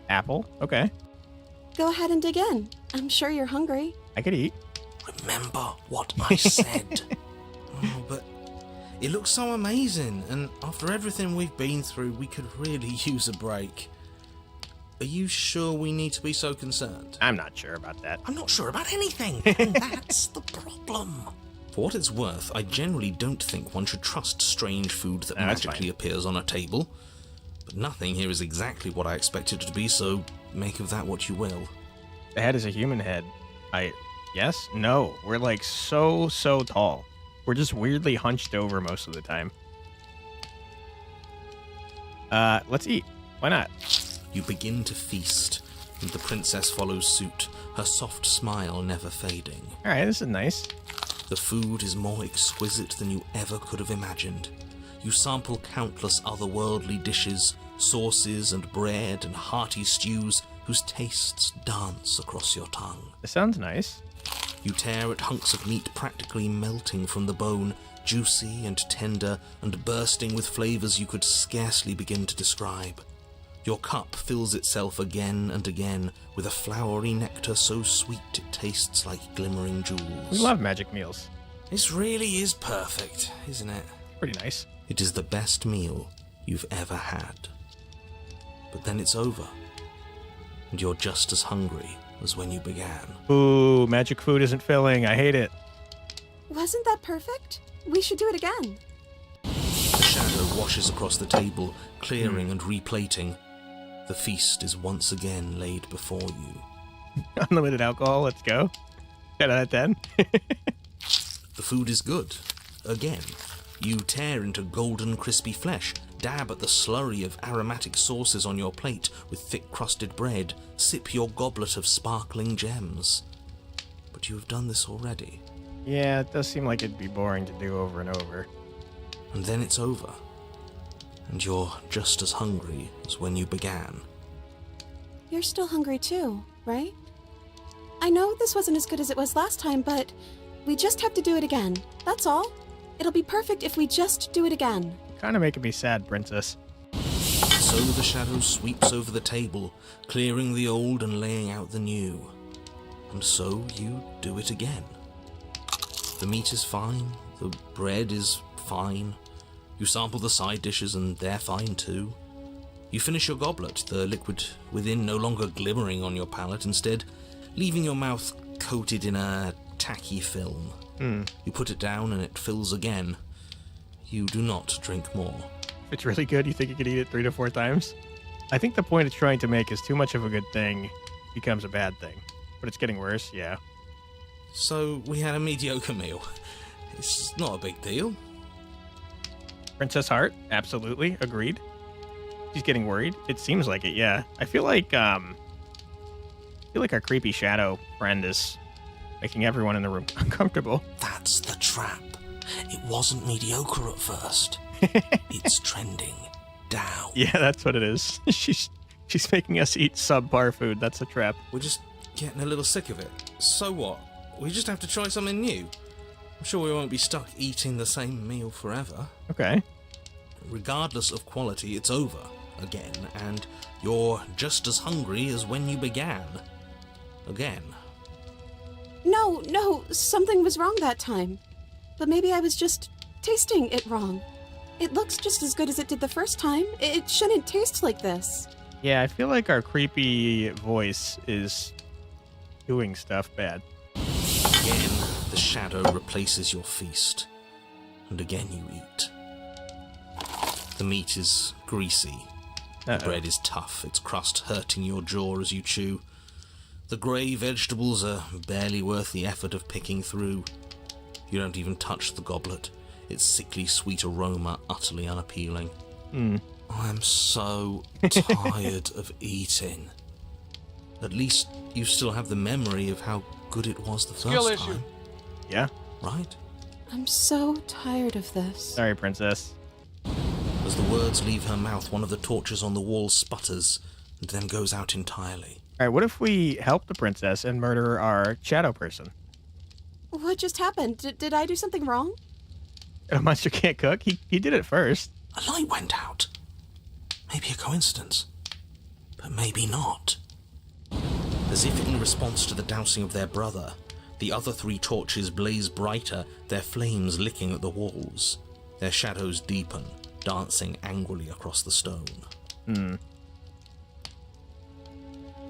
Apple? Okay. Go ahead and dig in. I'm sure you're hungry. I could eat. Remember what I said. Oh, but it looks so amazing, and after everything we've been through, we could really use a break. Are you sure we need to be so concerned? I'm not sure about that. I'm not sure about anything, and that's the problem. For what it's worth, I generally don't think one should trust strange food that That's magically fine. appears on a table. But nothing here is exactly what I expected it to be, so make of that what you will. The head is a human head. Yes? No. We're like so tall. We're just weirdly hunched over most of the time. Let's eat. Why not? You begin to feast, and the princess follows suit, her soft smile never fading. Alright, this is nice. The food is more exquisite than you ever could have imagined. You sample countless otherworldly dishes, sauces and bread and hearty stews whose tastes dance across your tongue. This sounds nice. You tear at hunks of meat practically melting from the bone, juicy and tender and bursting with flavors you could scarcely begin to describe. Your cup fills itself again and again with a flowery nectar so sweet it tastes like glimmering jewels. We love magic meals. This really is perfect, isn't it? Pretty nice. It is the best meal you've ever had. But then it's over, and you're just as hungry as when you began. Ooh, magic food isn't filling. I hate it. Wasn't that perfect? We should do it again. The shadow washes across the table, clearing and replating. The feast is once again laid before you. Unlimited alcohol, let's go. 10 out of 10. The food is good. Again, you tear into golden crispy flesh, dab at the slurry of aromatic sauces on your plate with thick-crusted bread, sip your goblet of sparkling gems. But you have done this already. Yeah, it does seem like it'd be boring to do over and over. And then it's over. And you're just as hungry as when you began. You're still hungry too, right? I know this wasn't as good as it was last time, but we just have to do it again. That's all. It'll be perfect if we just do it again. Kind of making me sad, princess. So the shadow sweeps over the table, clearing the old and laying out the new. and so you do it again. The meat is fine, the bread is fine, you sample the side dishes and they're fine too. You finish your goblet, the liquid within no longer glimmering on your palate, instead leaving your mouth coated in a tacky film. You put it down and it fills again. You do not drink more. If it's really good, you think you could eat it 3 to 4 times? I think the point it's trying to make is too much of a good thing becomes a bad thing. But it's getting worse, yeah. So we had a mediocre meal. It's not a big deal. Princess Heart, absolutely, agreed. She's getting worried. It seems like it, yeah. I feel like our creepy shadow friend is making everyone in the room uncomfortable. That's the trap. It wasn't mediocre at first. It's trending down. Yeah, that's what it is. She's making us eat subpar food. That's a trap. We're just getting a little sick of it. So what? We just have to try something new. I'm sure we won't be stuck eating the same meal forever. Okay. Regardless of quality, it's over again, and you're just as hungry as when you began. Again. No, something was wrong that time. But maybe I was just tasting it wrong. It looks just as good as it did the first time. It shouldn't taste like this. Yeah, I feel like our creepy voice is doing stuff bad. Again, the shadow replaces your feast, and again you eat. The meat is greasy. The bread is tough, its crust hurting your jaw as you chew. The grey vegetables are barely worth the effort of picking through. You don't even touch the goblet, its sickly sweet aroma utterly unappealing. I'm so tired of eating. At least you still have the memory of how good it was the first time. Yeah. Right? I'm so tired of this. Sorry, princess. As the words leave her mouth, one of the torches on the wall sputters and then goes out entirely. All right, what if we help the princess and murder our shadow person? What just happened? Did I do something wrong? A monster can't cook? He did it first. A light went out. Maybe a coincidence. But maybe not. As if in response to the dousing of their brother, the other 3 torches blaze brighter, their flames licking at the walls. Their shadows deepen, dancing angrily across the stone.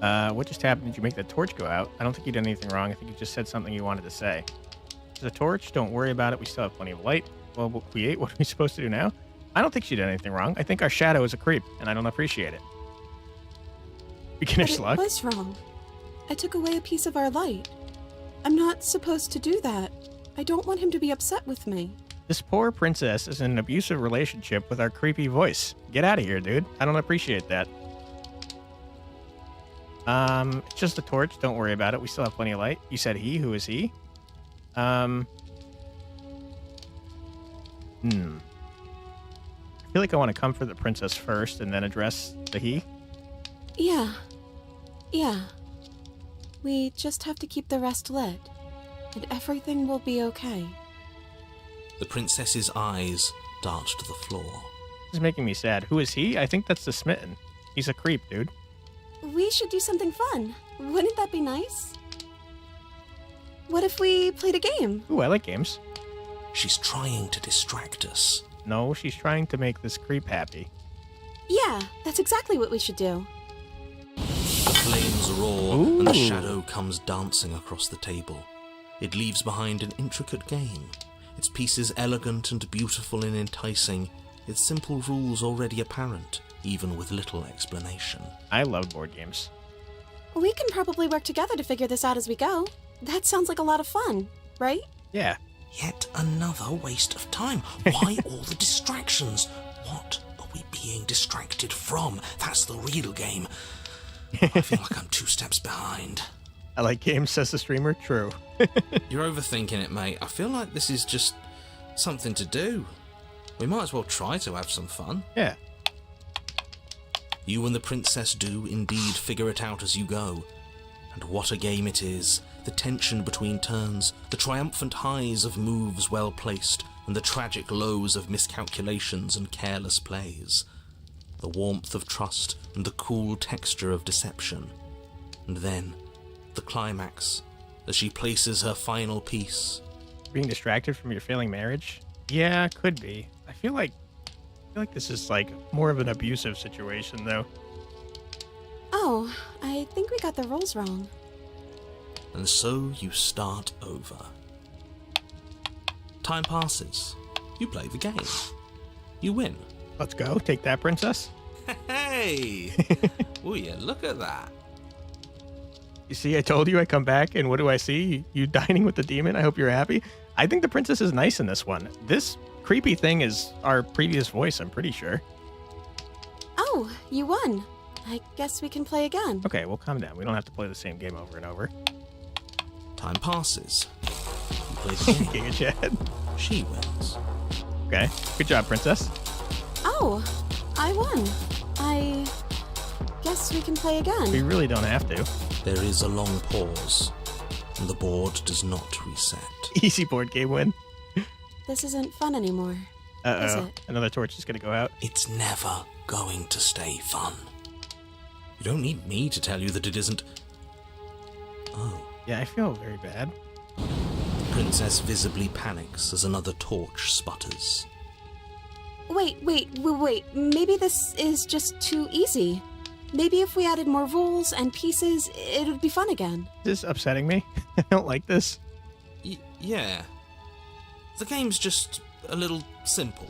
What just happened? Did you make the torch go out? I don't think you did anything wrong. I think you just said something you wanted to say. There's a torch. Don't worry about it. We still have plenty of light. Well, we ate. What are we supposed to do now? I don't think she did anything wrong. I think our shadow is a creep, and I don't appreciate it. Beginner's But luck. it was wrong. I took away a piece of our light. I'm not supposed to do that. I don't want him to be upset with me. This poor princess is in an abusive relationship with our creepy voice. Get out of here, dude. I don't appreciate that. It's just a torch. Don't worry about it. We still have plenty of light. You said he. Who is he? I feel like I want to comfort the princess first and then address the he. Yeah. We just have to keep the rest lit, and everything will be okay. The princess's eyes dart to the floor. This is making me sad. Who is he? I think that's the smitten. He's a creep, dude. We should do something fun. Wouldn't that be nice? What if we played a game? Ooh, I like games. She's trying to distract us. No, she's trying to make this creep happy. Yeah, that's exactly what we should do. The flames roar, and the shadow comes dancing across the table. It leaves behind an intricate game. Its pieces elegant and beautiful and enticing, its simple rules already apparent, even with little explanation. I love board games. We can probably work together to figure this out as we go. That sounds like a lot of fun, right? Yeah. Yet another waste of time. Why all the distractions? What are we being distracted from? That's the real game. I feel like I'm 2 steps behind. I like games, says the streamer. True. You're overthinking it, mate. I feel like this is just something to do. We might as well try to have some fun. Yeah. You and the princess do indeed figure it out as you go. And what a game it is. The tension between turns, the triumphant highs of moves well placed, and the tragic lows of miscalculations and careless plays. The warmth of trust and the cool texture of deception. And then, the climax as she places her final piece. Being distracted from your failing marriage? Yeah, could be. I feel like this is like more of an abusive situation, though. Oh, I think we got the rules wrong. And so you start over. Time passes. You play the game. You win. Let's go. Take that, princess. Hey! Oh yeah, look at that. You see, I told you I come back, and what do I see? You dining with the demon? I hope you're happy. I think the princess is nice in this one. This creepy thing is our previous voice, I'm pretty sure. Oh, you won. I guess we can play again. Okay, well, calm down. We don't have to play the same game over and over. Time passes. You play the game. Giga Chad. She wins. Okay, good job, princess. Oh, I won. I guess we can play again. We really don't have to. There is a long pause, and the board does not reset. Easy board game win. This isn't fun anymore. Is Uh-oh. it? Another torch is going to go out. It's never going to stay fun. You don't need me to tell you that it isn't. Oh. Yeah, I feel very bad. The princess visibly panics as another torch sputters. Wait. Maybe this is just too easy. Maybe if we added more rules and pieces, it would be fun again. Is this upsetting me? I don't like this. Yeah. The game's just a little simple.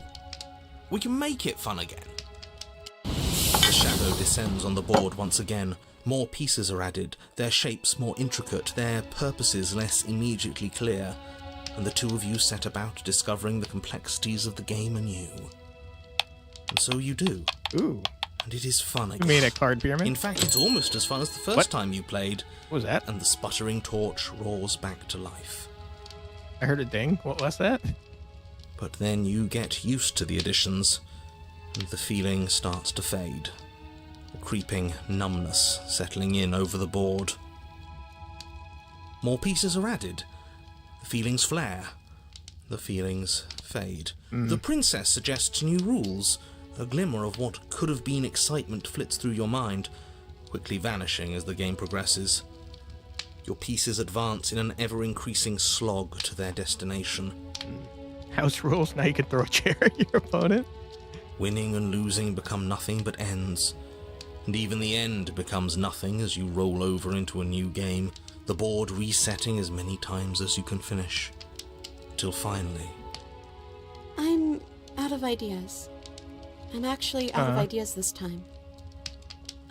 We can make it fun again. The shadow descends on the board once again. More pieces are added, their shapes more intricate, their purposes less immediately clear, and the two of you set about discovering the complexities of the game anew. And so you do. Ooh. And it is fun You again. made a card pyramid? In fact, it's almost as fun as the first What? time you played, What was that? and the sputtering torch roars back to life. I heard a ding. What was that? But then you get used to the additions, and the feeling starts to fade. A creeping numbness settling in over the board. More pieces are added. The feelings flare. The feelings fade. The princess suggests new rules. A glimmer of what could have been excitement flits through your mind, quickly vanishing as the game progresses. Your pieces advance in an ever-increasing slog to their destination. House rules. Now you can throw a chair at your opponent. Winning and losing become nothing but ends. And even the end becomes nothing as you roll over into a new game, the board resetting as many times as you can finish. Till finally... I'm out of ideas. I'm actually out of ideas this time.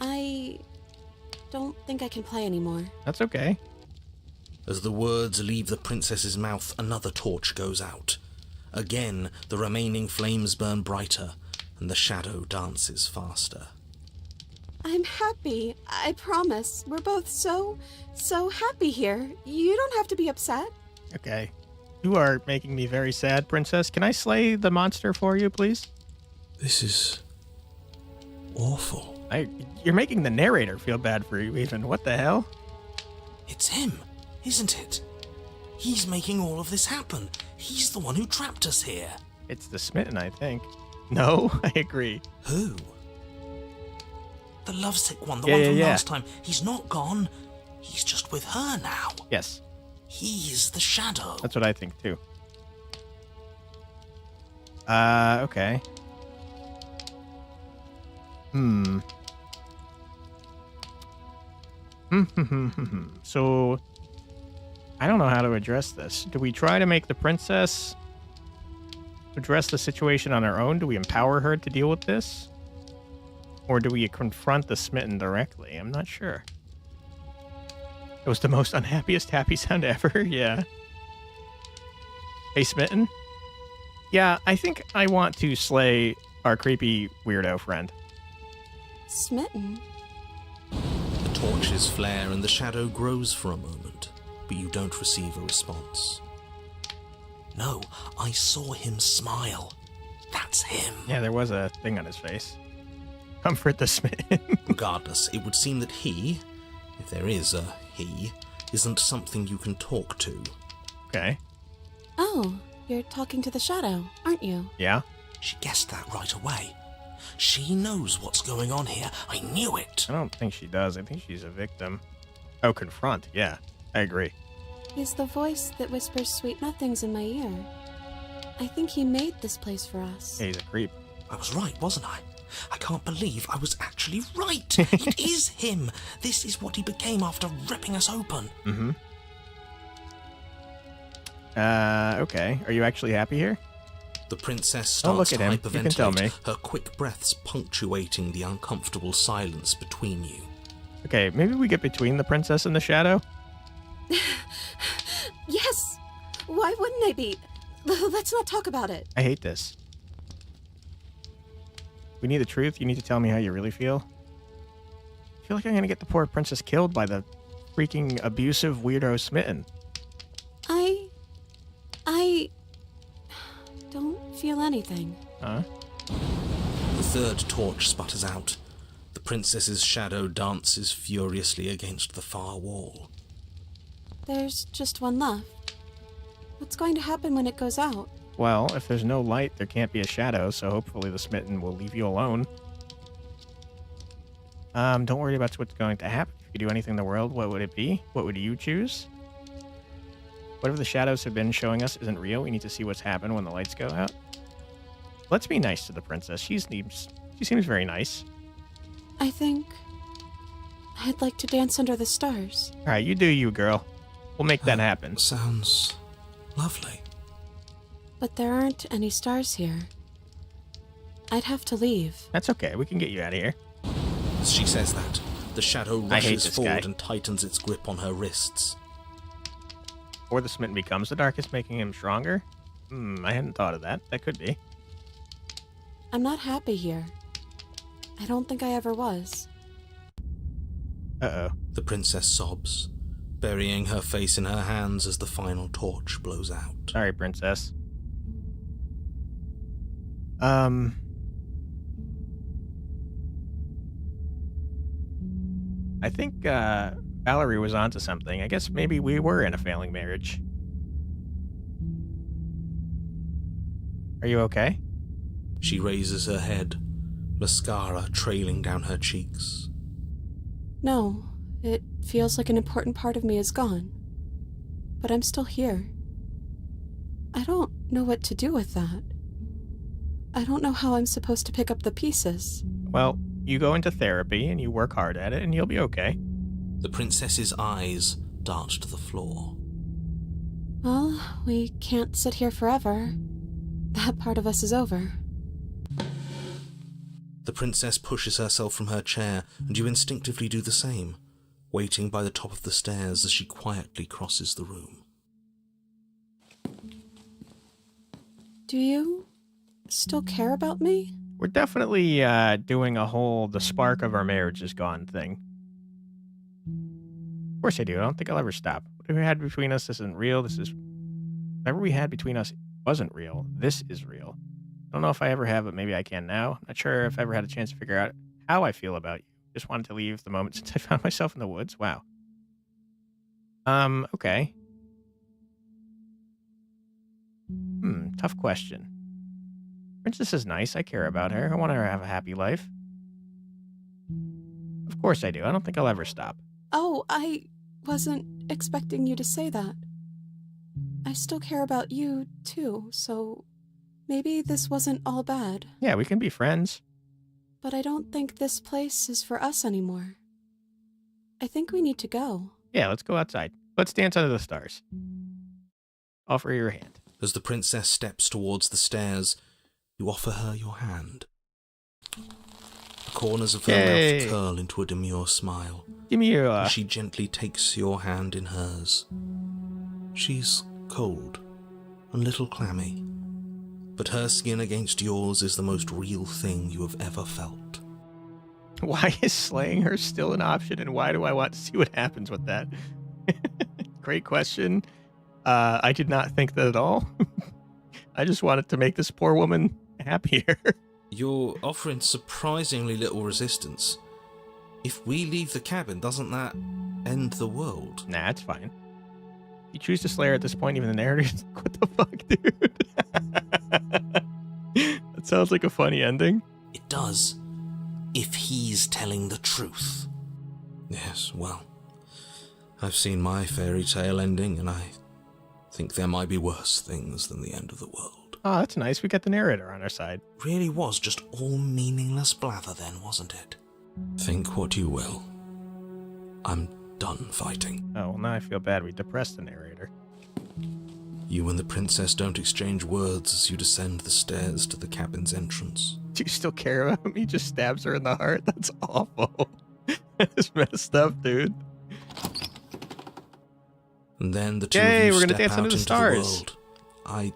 I don't think I can play anymore. That's okay. As the words leave the princess's mouth, another torch goes out. Again, the remaining flames burn brighter, and the shadow dances faster. I'm happy. I promise. We're both so happy here. You don't have to be upset. Okay. You are making me very sad, princess. Can I slay the monster for you, please? This is... awful. You're making the narrator feel bad for you, even. What the hell? It's him, isn't it? He's making all of this happen. He's the one who trapped us here. It's the smitten, I think. No, I agree. Who? The lovesick one, the Yeah, one yeah, from yeah. last time. He's not gone. He's just with her now. Yes, He's the shadow. that's what I think, too. Okay. So, I don't know how to address this. Do we try to make the princess address the situation on her own? Do we empower her to deal with this? Or do we confront the smitten directly? I'm not sure. It was the most unhappiest happy sound ever. Yeah. Hey, smitten? Yeah, I think I want to slay our creepy weirdo friend. Smitten? The torches flare and the shadow grows for a moment, but you don't receive a response. No, I saw him smile. That's him. Yeah, there was a thing on his face. Comfort the smitten. Regardless, it would seem that he, if there is a he, isn't something you can talk to. Okay. Oh, you're talking to the shadow, aren't you? Yeah. She guessed that right away. She knows what's going on here. I knew it. I don't think she does. I think she's a victim. Oh, confront. Yeah, I agree. He's the voice that whispers sweet nothings in my ear. I think he made this place for us. Yeah, he's a creep. I was right, wasn't I? I can't believe I was actually right. It is him. This is what he became after ripping us open. Mm-hmm. Okay. Are you actually happy here? The princess Oh, look starts at to him. You can tell me. hyperventilate, her quick breaths punctuating the uncomfortable silence between you. Okay, maybe we get between the princess and the shadow? Yes! Why wouldn't I be? Let's not talk about it. I hate this. We need the truth. You need to tell me how you really feel. I feel like I'm gonna get the poor princess killed by the freaking abusive weirdo Smitten. I don't feel anything. Huh? The third torch sputters out. The princess's shadow dances furiously against the far wall. There's just one left. What's going to happen when it goes out? Well, if there's no light, there can't be a shadow, so hopefully the Smitten will leave you alone. Don't worry about what's going to happen. If you could do anything in the world, what would it be? What would you choose? Whatever the shadows have been showing us isn't real. We need to see what's happened when the lights go out. Let's be nice to the princess. She seems very nice. I think I'd like to dance under the stars. All right, you do you, girl. We'll make that happen. Sounds lovely. But there aren't any stars here. I'd have to leave. That's okay. We can get you out of here. As she says that, the shadow I hate rushes this forward guy. and tightens its grip on her wrists. Or the Smitten becomes the darkest, making him stronger? I hadn't thought of that. That could be. I'm not happy here. I don't think I ever was. Uh-oh. The princess sobs, burying her face in her hands as the final torch blows out. Sorry, princess. I think, Valerie was onto something. I guess maybe we were in a failing marriage. Are you okay? She raises her head, mascara trailing down her cheeks. No, it feels like an important part of me is gone. But I'm still here. I don't know what to do with that. I don't know how I'm supposed to pick up the pieces. Well, you go into therapy and you work hard at it and you'll be okay. The princess's eyes dart to the floor. Well, we can't sit here forever. That part of us is over. The princess pushes herself from her chair, and you instinctively do the same, waiting by the top of the stairs as she quietly crosses the room. Do you still care about me? We're definitely doing a whole the spark of our marriage is gone thing. Of course I do. I don't think I'll ever stop. Whatever we had between us isn't real. Whatever we had between us wasn't real. This is real. I don't know if I ever have, but maybe I can now. I'm not sure if I ever had a chance to figure out how I feel about you. Just wanted to leave the moment since I found myself in the woods. Wow. Okay. Tough question. Princess is nice. I care about her. I want her to have a happy life. Of course I do. I don't think I'll ever stop. Oh, I wasn't expecting you to say that. I still care about you, too, so maybe this wasn't all bad. Yeah, we can be friends. But I don't think this place is for us anymore. I think we need to go. Yeah, let's go outside. Let's dance under the stars. Offer your hand. As the princess steps towards the stairs, you offer her your hand. The corners of her Yay. mouth curl into a demure smile. Give me your... as she gently takes your hand in hers. She's cold and little clammy, but her skin against yours is the most real thing you have ever felt. Why is slaying her still an option, and why do I want to see what happens with that? Great question. I did not think that at all. I just wanted to make this poor woman happier. You're offering surprisingly little resistance. If we leave the cabin, doesn't that end the world? Nah, it's fine. You choose to slay her at this point, even the narrator's like, what the fuck, dude? That sounds like a funny ending. It does, if he's telling the truth. Yes, well, I've seen my fairy tale ending, and I think there might be worse things than the end of the world. Oh, that's nice. We got the narrator on our side. Really was just all meaningless blather then, wasn't it? Think what you will. I'm done fighting. Oh, well, now I feel bad. We depressed the narrator. You and the princess don't exchange words as you descend the stairs to the cabin's entrance. Do you still care about him? He just stabs her in the heart. That's awful. That's messed up, dude. And then the two Yay, of you we're gonna step dance out under the into stars. the world. I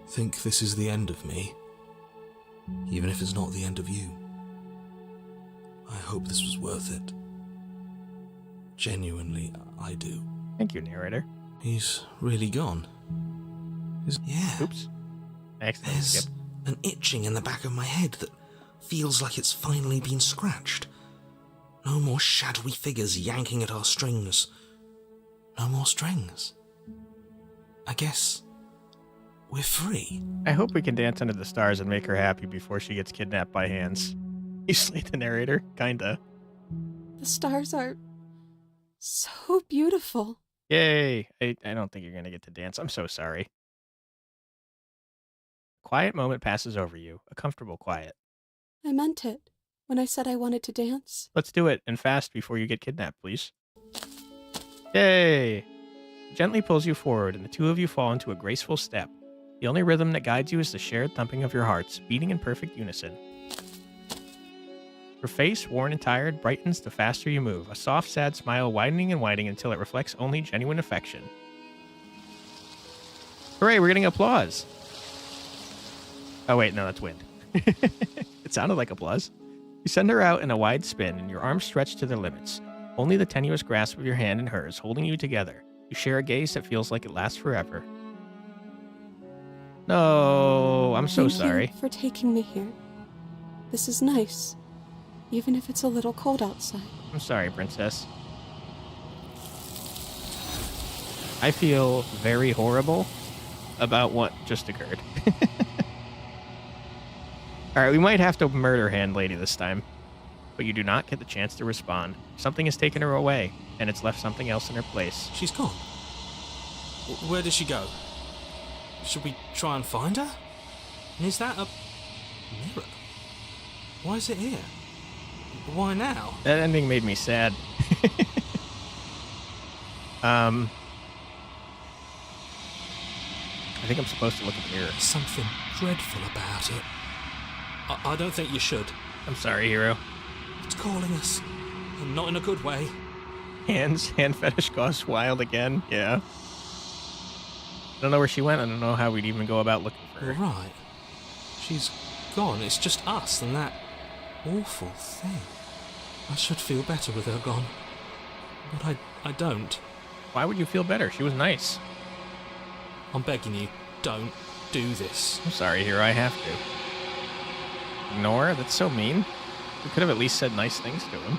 think this is the end of me. Even if it's not the end of you. I hope this was worth it. Genuinely, I do. Thank you, narrator. He's really gone. Yeah. Oops. Excellent. There's Skip. an itching in the back of my head that feels like it's finally been scratched. No more shadowy figures yanking at our strings. No more strings. I guess we're free. I hope we can dance under the stars and make her happy before she gets kidnapped by hands. You slayed the narrator? Kinda. The stars are so beautiful. Yay! I don't think you're gonna get to dance. I'm so sorry. Quiet moment passes over you. A comfortable quiet. I meant it when I said I wanted to dance. Let's do it, and fast before you get kidnapped, please. Yay! Gently pulls you forward, and the two of you fall into a graceful step. The only rhythm that guides you is the shared thumping of your hearts, beating in perfect unison. Her face, worn and tired, brightens the faster you move, a soft, sad smile widening and widening until it reflects only genuine affection. Hooray, we're getting applause! Oh wait, no, that's wind. It sounded like applause. You send her out in a wide spin, and your arms stretch to their limits. Only the tenuous grasp of your hand in hers, holding you together. You share a gaze that feels like it lasts forever. No, I'm so sorry. Thank you for taking me here. This is nice, even if it's a little cold outside. I'm sorry, princess. I feel very horrible about what just occurred. Alright, we might have to murder Hand Lady this time. But you do not get the chance to respond. Something has taken her away, and it's left something else in her place. She's gone. Where did she go? Should we try and find her? And is that a mirror? Why is it here? Why now? That ending made me sad. I think I'm supposed to look at the mirror. There's something dreadful about it. I don't think you should. I'm sorry, hero. It's calling us. And not in a good way. Hand fetish goes wild again. Yeah. I don't know where she went. I don't know how we'd even go about looking for her. You're right. She's gone. It's just us and that awful thing. I should feel better with her gone. But I don't. Why would you feel better? She was nice. I'm begging you, don't do this. I'm sorry, hero. I have to. Ignore? That's so mean. We could have at least said nice things to him.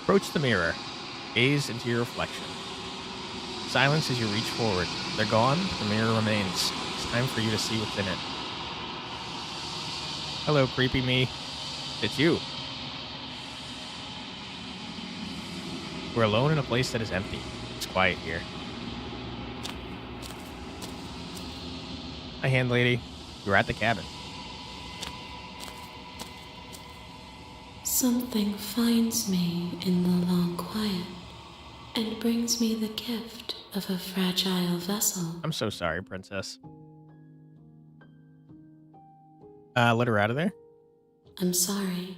Approach the mirror. Gaze into your reflection. Silence as you reach forward. They're gone, the mirror remains. It's time for you to see what's in it. Hello, creepy me. It's you. We're alone in a place that is empty. It's quiet here. Hi, Hand Lady. You're at the cabin. Something finds me in the long quiet and brings me the gift of a fragile vessel. I'm so sorry, princess. Let her out of there? I'm sorry.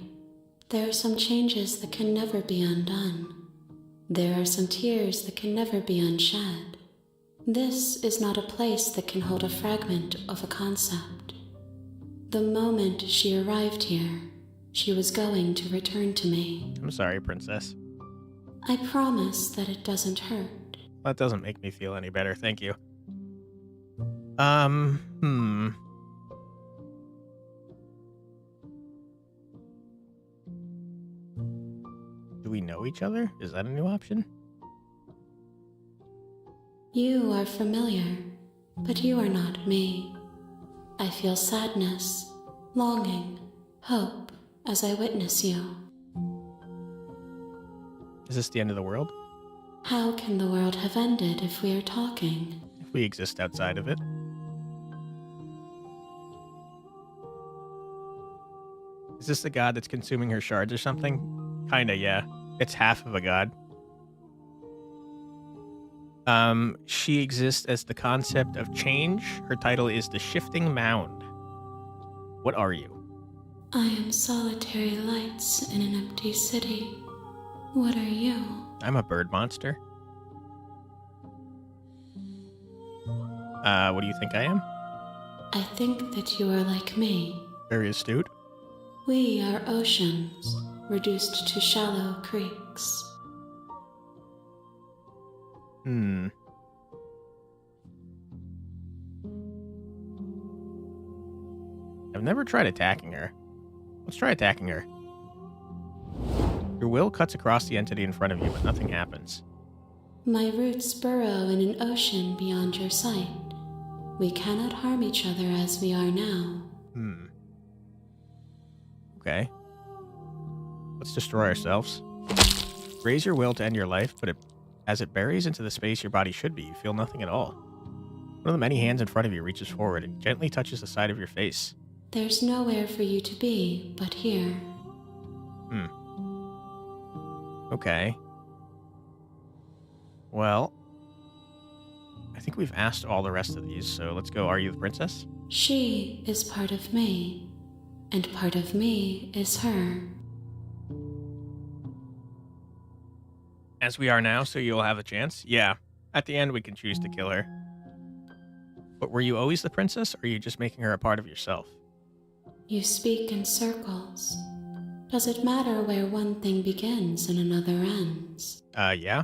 There are some changes that can never be undone. There are some tears that can never be unshed. This is not a place that can hold a fragment of a concept. The moment she arrived here, she was going to return to me. I'm sorry, princess. I promise that it doesn't hurt. That doesn't make me feel any better, thank you. Do we know each other? Is that a new option? You are familiar, but you are not me. I feel sadness, longing, hope as I witness you. Is this the end of the world? How can the world have ended if we are talking? If we exist outside of it. Is this the god that's consuming her shards or something? Kinda, yeah. It's half of a god. She exists as the concept of change. Her title is the Shifting Mound. What are you? I am solitary lights in an empty city. What are you? I'm a bird monster. What do you think I am? I think that you are like me. Very astute. We are oceans, reduced to shallow creeks. I've never tried attacking her. Let's try attacking her. Your will cuts across the entity in front of you, but nothing happens. My roots burrow in an ocean beyond your sight. We cannot harm each other as we are now. Okay. Let's destroy ourselves. Raise your will to end your life, but as it buries into the space your body should be, you feel nothing at all. One of the many hands in front of you reaches forward and gently touches the side of your face. There's nowhere for you to be but here. Okay. Well, I think we've asked all the rest of these, so let's go. Are you the princess? She is part of me, and part of me is her. As we are now, so you'll have a chance? Yeah. At the end, we can choose to kill her. But were you always the princess, or are you just making her a part of yourself? You speak in circles. Does it matter where one thing begins and another ends? Yeah.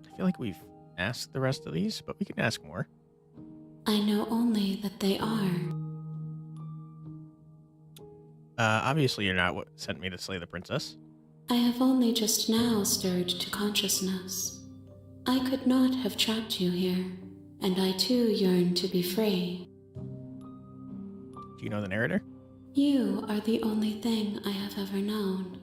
I feel like we've asked the rest of these, but we can ask more. I know only that they are. Obviously you're not what sent me to slay the princess. I have only just now stirred to consciousness. I could not have trapped you here, and I too yearn to be free. Do you know the narrator? You are the only thing I have ever known.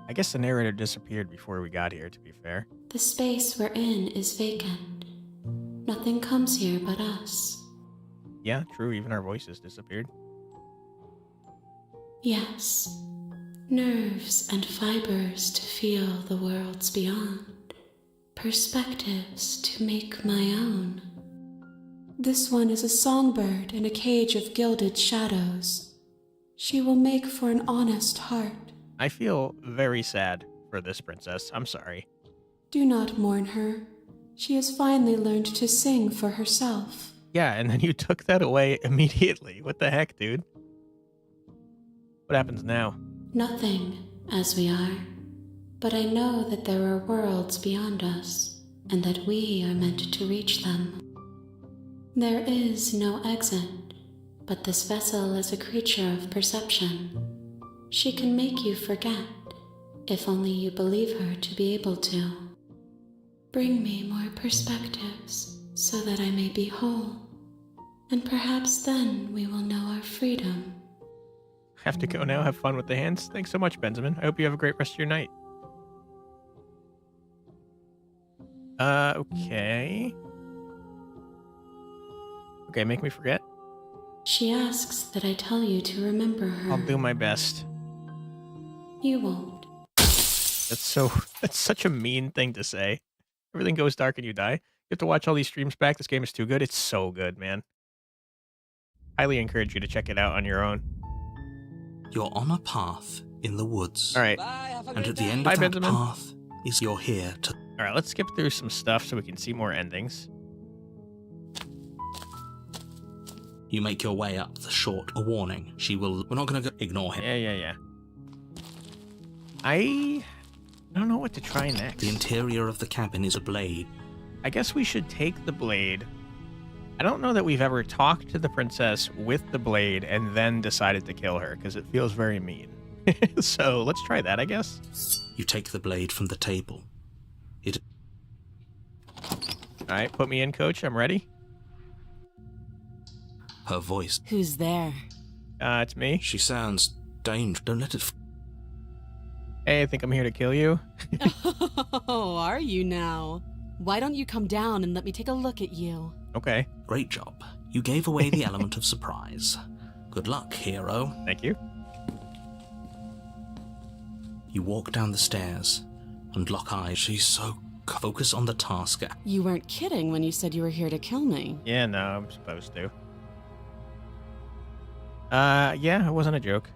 I guess the narrator disappeared before we got here, to be fair. The space we're in is vacant. Nothing comes here but us. Yeah, true, even our voices disappeared. Yes. Nerves and fibers to feel the worlds beyond. Perspectives to make my own. This one is a songbird in a cage of gilded shadows. She will make for an honest heart. I feel very sad for this princess. I'm sorry. Do not mourn her. She has finally learned to sing for herself. Yeah, and then you took that away immediately. What the heck, dude? What happens now? Nothing, as we are. But I know that there are worlds beyond us, and that we are meant to reach them. There is no exit, but this vessel is a creature of perception. She can make you forget, if only you believe her to be able to. Bring me more perspectives, so that I may be whole, and perhaps then we will know our freedom. Have to go now. Have fun with the hands. Thanks so much, Benjamin. I hope you have a great rest of your night. Okay. Okay, make me forget. She asks that I tell you to remember her. I'll do my best. You won't. That's such a mean thing to say. Everything goes dark and you die. You have to watch all these streams back. This game is too good. It's so good, man. Highly encourage you to check it out on your own. You're on a path in the woods. All right. Bye, have a And great at the time. end Bye, of that Benjamin. path is you're here to... All right, let's skip through some stuff so we can see more endings. You make your way up the short. A warning. She will... We're not going to ignore him. Yeah. I don't know what to try next. The interior of the cabin is a blade. I guess we should take the blade. I don't know that we've ever talked to the princess with the blade and then decided to kill her, because it feels very mean. So let's try that, I guess. You take the blade from the table. All right, put me in, coach. I'm ready. her voice. Who's there? It's me. She sounds dangerous. Don't let it... Hey, I think I'm here to kill you. Oh, are you now? Why don't you come down and let me take a look at you? Okay, Great job. You gave away the element of surprise. Good luck, hero. thank you. You walk down the stairs and lock eyes. She's so... Focus on the task. You weren't kidding when you said you were here to kill me. Yeah, no, I'm supposed to. Yeah, it wasn't a joke.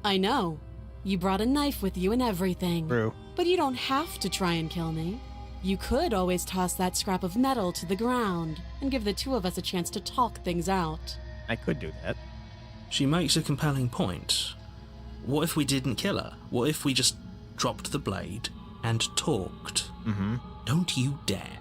I know. You brought a knife with you and everything. True. But you don't have to try and kill me. You could always toss that scrap of metal to the ground and give the two of us a chance to talk things out. I could do that. She makes a compelling point. What if we didn't kill her? What if we just dropped the blade and talked? Mm-hmm. Don't you dare.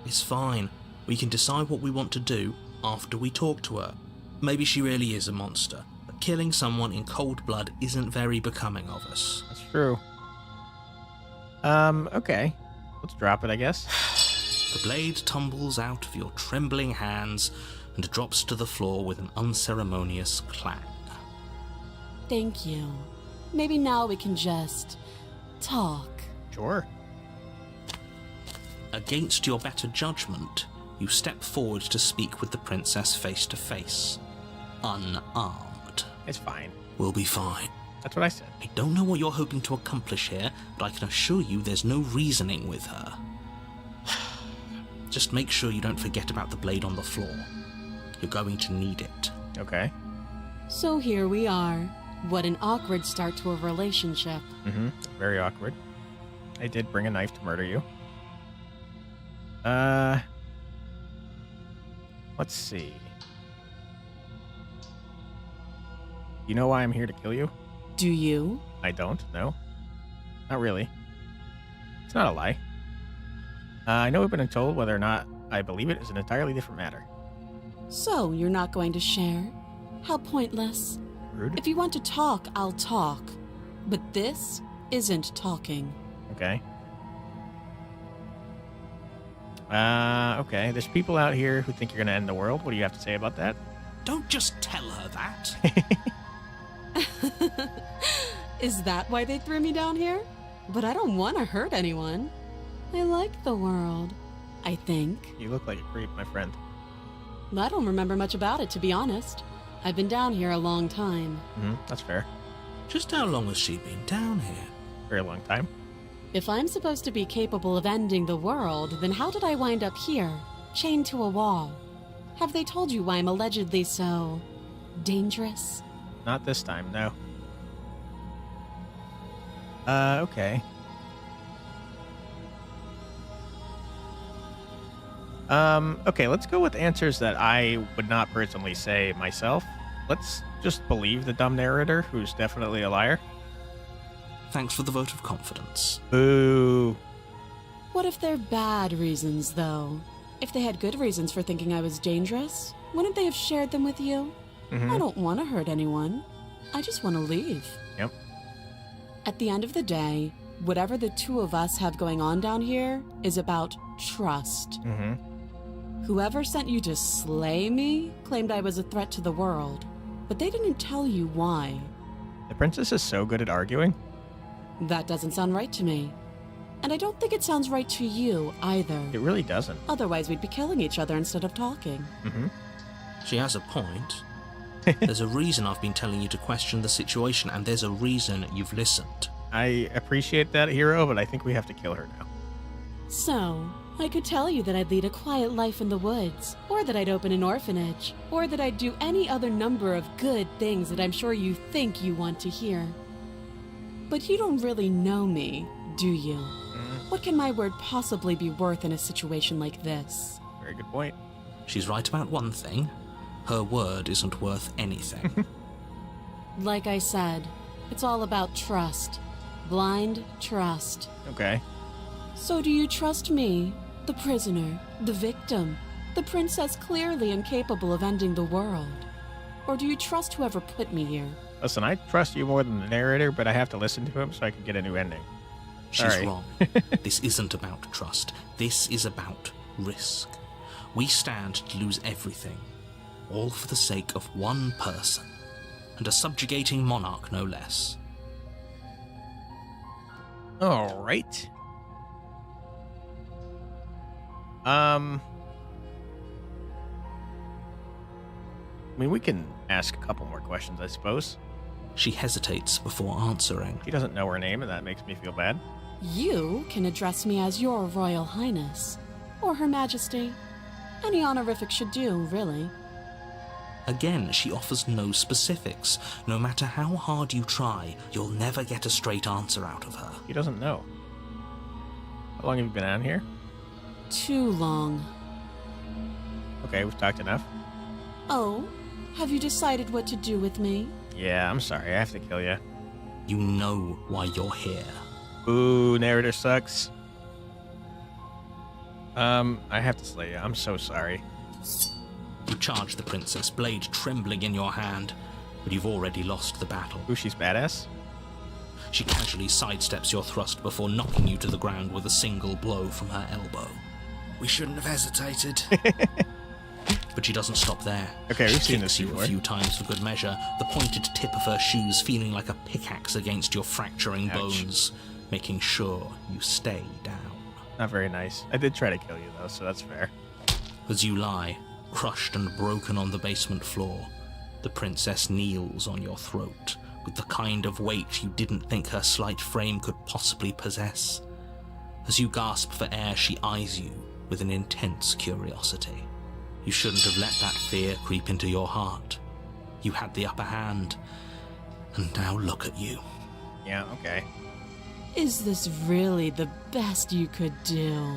It's fine. We can decide what we want to do after we talk to her. Maybe she really is a monster, but killing someone in cold blood isn't very becoming of us. That's true. Okay. Let's drop it, I guess. The blade tumbles out of your trembling hands and drops to the floor with an unceremonious clang. Thank you. Maybe now we can just talk. Sure. Against your better judgment, you step forward to speak with the princess face to face. Unarmed. It's fine. We'll be fine. That's what I said. I don't know what you're hoping to accomplish here, but I can assure you there's no reasoning with her. Just make sure you don't forget about the blade on the floor. You're going to need it. Okay. So here we are. What an awkward start to a relationship. Mm-hmm. Very awkward. I did bring a knife to murder you. Let's see. You know why I'm here to kill you? Do you? I don't, no. Not really. It's not a lie. I know we've been told whether or not I believe it is an entirely different matter. So you're not going to share? How pointless. Rude. If you want to talk, I'll talk. But this isn't talking. Okay. Okay. There's people out here who think you're going to end the world. What do you have to say about that? Don't just tell her that. Is that why they threw me down here? But I don't want to hurt anyone. I like the world, I think. You look like a creep, my friend. I don't remember much about it, to be honest. I've been down here a long time. Mm-hmm. That's fair. Just how long has she been down here? Very long time. If I'm supposed to be capable of ending the world, then how did I wind up here, chained to a wall? Have they told you why I'm allegedly so dangerous? Not this time, no. Okay. Okay, let's go with answers that I would not personally say myself. Let's just believe the dumb narrator, who's definitely a liar. Thanks for the vote of confidence. Boo. What if they're bad reasons, though? If they had good reasons for thinking I was dangerous, wouldn't they have shared them with you? Mm-hmm. I don't want to hurt anyone. I just want to leave. Yep. At the end of the day, whatever the two of us have going on down here is about trust. Mm-hmm. Whoever sent you to slay me claimed I was a threat to the world, but they didn't tell you why. The princess is so good at arguing. That doesn't sound right to me. And I don't think it sounds right to you either. It really doesn't. Otherwise, we'd be killing each other instead of talking. Mm-hmm. She has a point. There's a reason I've been telling you to question the situation, and there's a reason you've listened. I appreciate that, hero, but I think we have to kill her now. So, I could tell you that I'd lead a quiet life in the woods, or that I'd open an orphanage, or that I'd do any other number of good things that I'm sure you think you want to hear. But you don't really know me, do you? What can my word possibly be worth in a situation like this? Very good point. She's right about one thing. Her word isn't worth anything. Like I said, it's all about trust. Blind trust. Okay. So do you trust me, the prisoner, the victim, the princess clearly incapable of ending the world? Or do you trust whoever put me here? Listen, I trust you more than the narrator, but I have to listen to him so I can get a new ending. She's Sorry. wrong. This isn't about trust. This is about risk. We stand to lose everything. all for the sake of one person, and a subjugating monarch no less. All right. I mean, we can ask a couple more questions, I suppose. She hesitates before answering. She doesn't know her name, and that makes me feel bad. You can address me as Your Royal Highness, or Her Majesty. Any honorific should do, really. Again, she offers no specifics. No matter how hard you try, you'll never get a straight answer out of her. He doesn't know. How long have you been on here? Too long. Okay, we've talked enough. Oh, have you decided what to do with me? Yeah, I'm sorry. I have to kill you. You know why you're here. Ooh, narrator sucks. I have to slay you. I'm so sorry. You charge the princess, blade trembling in your hand, but you've already lost the battle. Ooh, she's badass. She casually sidesteps your thrust before knocking you to the ground with a single blow from her elbow. We shouldn't have hesitated. But she doesn't stop there. Okay, we've she seen kicks this you before. a few times for good measure, the pointed tip of her shoes feeling like a pickaxe against your fracturing Ouch. bones, making sure you stay down. Not very nice. I did try to kill you, though, so that's fair. As you lie, crushed and broken on the basement floor, the princess kneels on your throat with the kind of weight you didn't think her slight frame could possibly possess. As you gasp for air, she eyes you with an intense curiosity. You shouldn't have let that fear creep into your heart. You had the upper hand, and now look at you. Yeah, okay. Is this really the best you could do?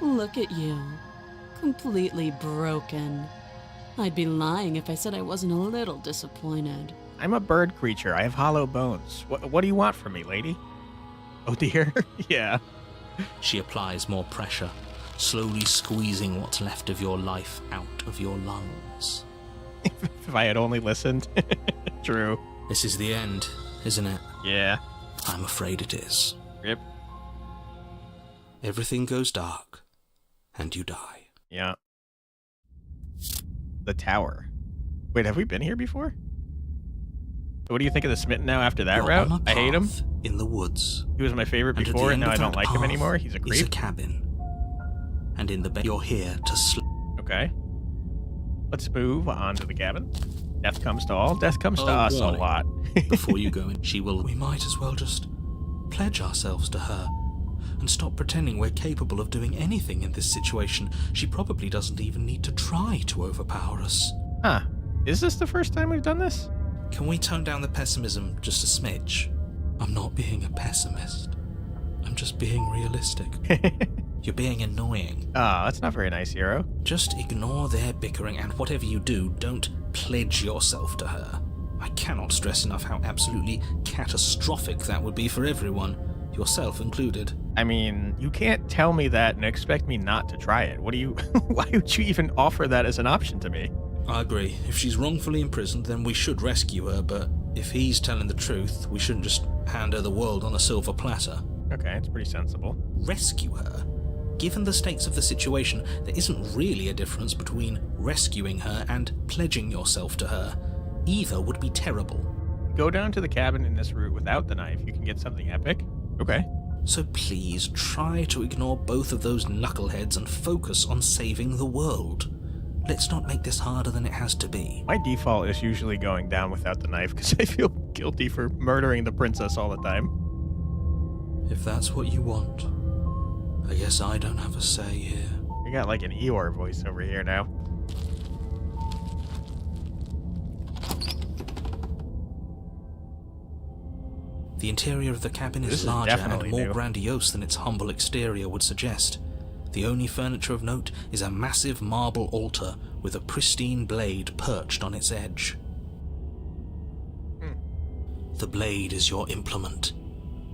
Look at you. Completely broken. I'd be lying if I said I wasn't a little disappointed. I'm a bird creature. I have hollow bones. What do you want from me, lady? Oh, dear. Yeah. She applies more pressure, slowly squeezing what's left of your life out of your lungs. If I had only listened. True. This is the end, isn't it? Yeah. I'm afraid it is. Rip. Everything goes dark, and you die. Yeah. The tower. Wait, have we been here before? What do you think of the Smitten now after that You're route? on a I hate him. path in the woods. He was my favorite And at the before, and end now of I don't that like him path anymore. He's a is a creep. cabin. And in the bed, you're here to sleep. Okay. Let's move on to the cabin. Death comes to all. Death comes to Oh, us warning. a lot. Before you go in, she will. We might as well just pledge ourselves to her and stop pretending we're capable of doing anything in this situation. She probably doesn't even need to try to overpower us. Huh. Is this the first time we've done this? Can we tone down the pessimism just a smidge? I'm not being a pessimist. I'm just being realistic. You're being annoying. Ah, that's not very nice, Hero. Just ignore their bickering, and whatever you do, don't pledge yourself to her. I cannot stress enough how absolutely catastrophic that would be for everyone, yourself included. I mean, you can't tell me that and expect me not to try it. What do you... Why would you even offer that as an option to me? I agree. If she's wrongfully imprisoned, then we should rescue her, but if he's telling the truth, we shouldn't just hand her the world on a silver platter. Okay, it's pretty sensible. Rescue her? Given the stakes of the situation, there isn't really a difference between rescuing her and pledging yourself to her. Either would be terrible. Go down to the cabin in this route without the knife. You can get something epic. Okay. So please try to ignore both of those knuckleheads and focus on saving the world. Let's not make this harder than it has to be. My default is usually going down without the knife because I feel guilty for murdering the princess all the time. If that's what you want, I guess I don't have a say here. I got like an Eeyore voice over here now. The interior of the cabin This is is larger and definitely more new. grandiose than its humble exterior would suggest. The only furniture of note is a massive marble altar with a pristine blade perched on its edge. The blade is your implement.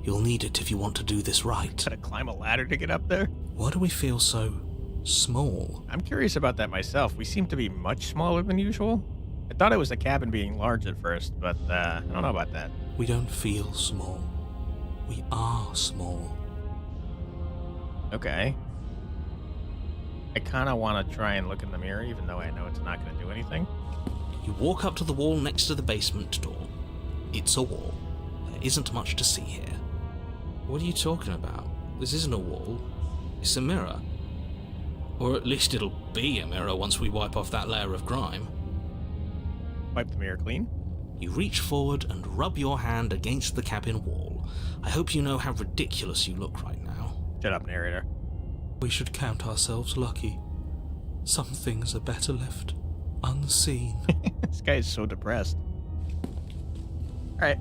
You'll need it if you want to do this right. Gotta climb a ladder to get up there? Why do we feel so small? I'm curious about that myself. We seem to be much smaller than usual. I thought it was the cabin being large at first, but I don't know about that. We don't feel small. We are small. Okay. I kind of want to try and look in the mirror, even though I know it's not going to do anything. You walk up to the wall next to the basement door. It's a wall. There isn't much to see here. What are you talking about? This isn't a wall. It's a mirror. Or at least it'll be a mirror once we wipe off that layer of grime. Wipe the mirror clean. You reach forward and rub your hand against the cabin wall. I hope you know how ridiculous you look right now. Shut up, narrator. We should count ourselves lucky. Some things are better left unseen. This guy is so depressed. Alright.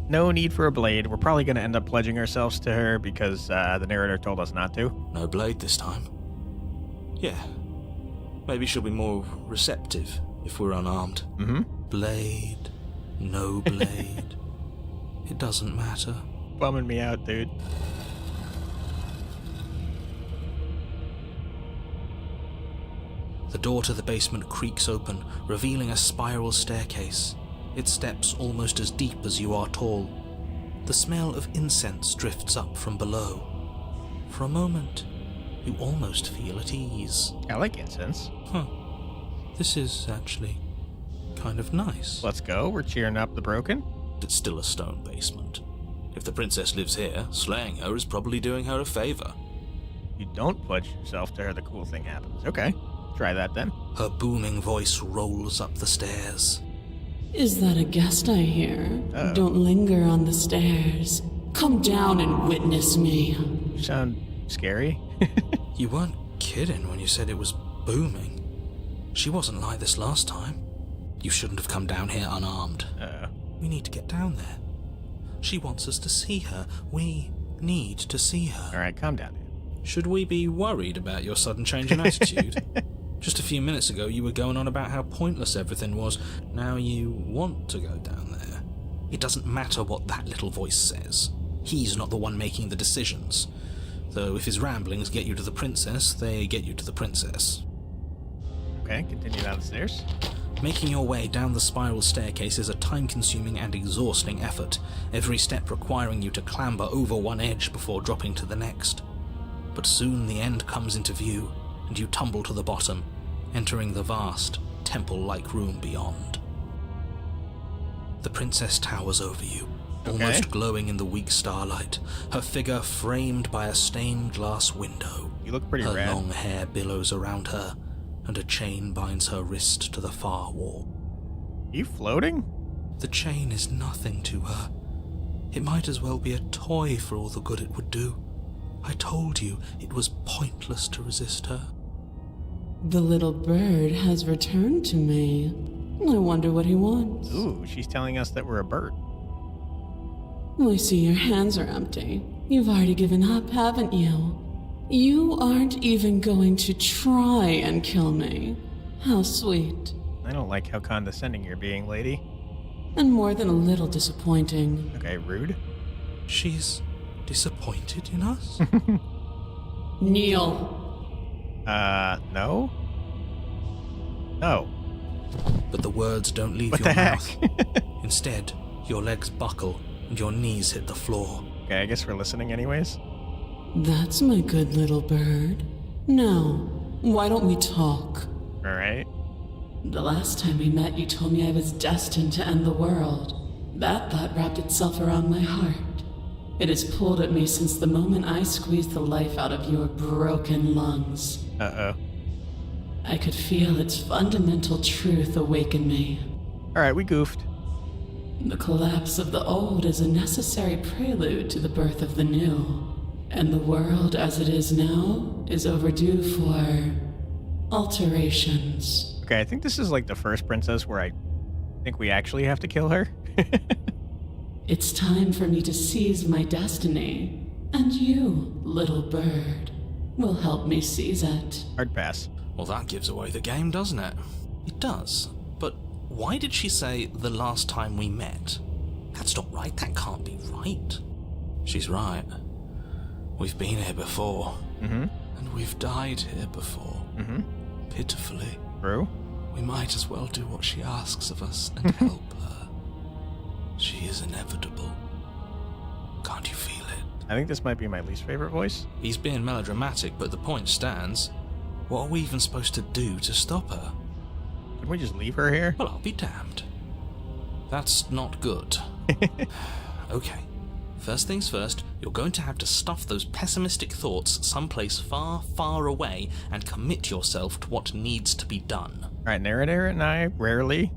No need for a blade. We're probably going to end up pledging ourselves to her because the narrator told us not to. No blade this time. Yeah. Maybe she'll be more receptive if we're unarmed. Mm-hmm. Blade. No blade. It doesn't matter. Bumming me out, dude. The door to the basement creaks open, revealing a spiral staircase. Its steps almost as deep as you are tall. The smell of incense drifts up from below. For a moment, you almost feel at ease. I like incense. Huh. This is actually kind of nice. Let's go. We're cheering up the broken. It's still a stone basement. If the princess lives here, slaying her is probably doing her a favor. You don't pledge yourself to her, the cool thing happens. Okay. Try that then. Her booming voice rolls up the stairs. Is that a guest I hear? Uh-oh. Don't linger on the stairs. Come down and witness me. You sound scary. You weren't kidding when you said it was booming. She wasn't like this last time. You shouldn't have come down here unarmed. We need to get down there. She wants us to see her. We need to see her. Alright, calm down. Should we be worried about your sudden change in attitude? Just a few minutes ago you were going on about how pointless everything was. Now you want to go down there. It doesn't matter what that little voice says. He's not the one making the decisions. Though if his ramblings get you to the princess, they get you to the princess. Okay, continue down the stairs. Making your way down the spiral staircase is a time-consuming and exhausting effort, every step requiring you to clamber over one edge before dropping to the next. But soon the end comes into view, and you tumble to the bottom, entering the vast, temple-like room beyond. The princess towers over you, almost glowing in the weak starlight, her figure framed by a stained glass window. You look pretty Her rad. long hair billows around her, and a chain binds her wrist to the far wall. Are you floating? The chain is nothing to her. It might as well be a toy for all the good it would do. I told you it was pointless to resist her. The little bird has returned to me. I wonder what he wants. Ooh, she's telling us that we're a bird. I see your hands are empty. You've already given up, haven't you? You aren't even going to try and kill me. How sweet. I don't like how condescending you're being, lady. And more than a little disappointing. Okay, rude. She's disappointed in us? Kneel. No? No. But the words don't leave What your the heck? mouth. Instead, your legs buckle and your knees hit the floor. Okay, I guess we're listening anyways. That's my good little bird. Now, why don't we talk? Alright. The last time we met, you told me I was destined to end the world. That thought wrapped itself around my heart. It has pulled at me since the moment I squeezed the life out of your broken lungs. Uh-oh. I could feel its fundamental truth awaken me. Alright, we goofed. The collapse of the old is a necessary prelude to the birth of the new. And the world as it is now is overdue for alterations. Okay, I think this is like the first princess where I think we actually have to kill her. It's time for me to seize my destiny. And you, little bird, will help me seize it. Hard pass. Well, that gives away the game, doesn't it? It does. But why did she say the last time we met? That's not right. That can't be right. She's right. We've been here before. Mm-hmm. And we've died here before. Mm-hmm. Pitifully. True. We might as well do what she asks of us and help her. She is inevitable. Can't you feel it? I think this might be my least favorite voice. He's being melodramatic, but the point stands. What are we even supposed to do to stop her? Can we just leave her here? Well, I'll be damned. That's not good. Okay. First things first, you're going to have to stuff those pessimistic thoughts someplace far, far away and commit yourself to what needs to be done. All right, narrator and I rarely.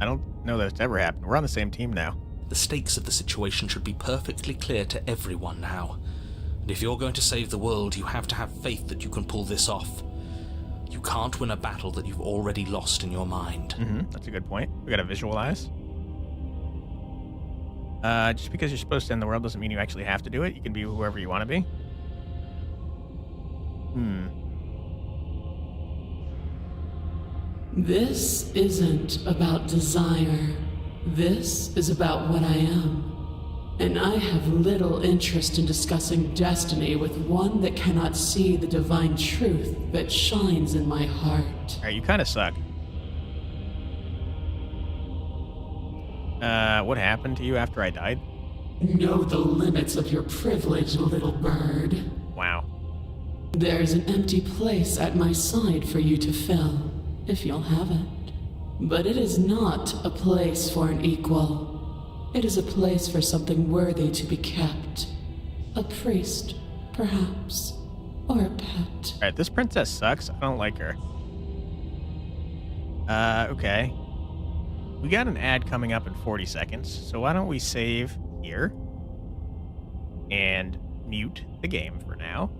I don't know that it's ever happened. We're on the same team now. The stakes of the situation should be perfectly clear to everyone now. And if you're going to save the world, you have to have faith that you can pull this off. You can't win a battle that you've already lost in your mind. That's a good point. We gotta visualize. Just because you're supposed to end the world doesn't mean you actually have to do it. You can be whoever you want to be. This isn't about desire. This is about what I am. And I have little interest in discussing destiny with one that cannot see the divine truth that shines in my heart. All right, you kind of suck. What happened to you after I died? Know the limits of your privilege, little bird. Wow. There's an empty place at my side for you to fill, if you'll have it. But it is not a place for an equal. It is a place for something worthy to be kept. A priest, perhaps, or a pet. All right, this princess sucks. I don't like her. Okay. We got an ad coming up in 40 seconds, so why don't we save here and mute the game for now.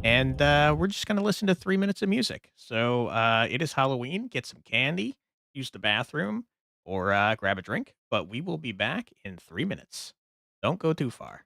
And we're just going to listen to 3 minutes of music. So it is Halloween. Get some candy, use the bathroom, or grab a drink. But we will be back in 3 minutes. Don't go too far.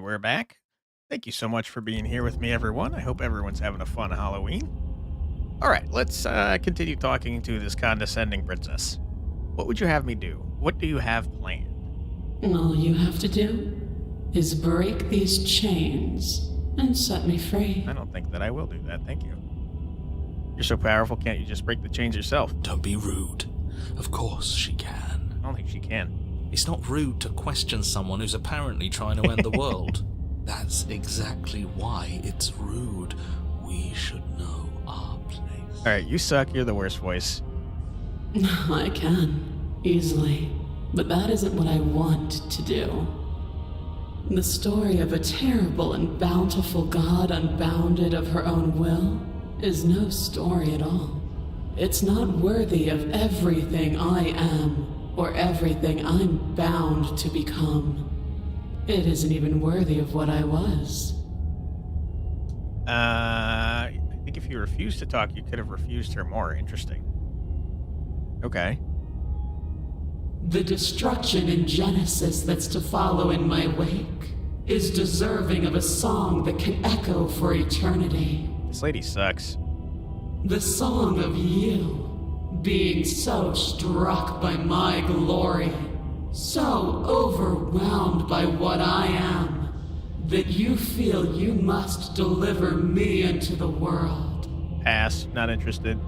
We're back. Thank you so much for being here with me, everyone. I hope everyone's having a fun Halloween. All right, let's continue talking to this condescending princess. What would you have me do? What do you have planned? All you have to do is break these chains and set me free. I don't think that I will do that, thank you. You're so powerful, can't you just break the chains yourself? Don't be rude. Of course she can. I don't think she can. It's not rude to question someone who's apparently trying to end the world. That's exactly why it's rude. We should know our place. Alright, you suck, you're the worst voice. I can, easily. But that isn't what I want to do. The story of a terrible and bountiful god unbounded of her own will is no story at all. It's not worthy of everything I am, or everything I'm bound to become. It isn't even worthy of what I was. I think if you refused to talk, you could have refused her more. Interesting. Okay. The destruction in Genesis that's to follow in my wake is deserving of a song that can echo for eternity. This lady sucks. The song of you, being so struck by my glory, so overwhelmed by what I am, that you feel you must deliver me into the world. Pass. Not interested.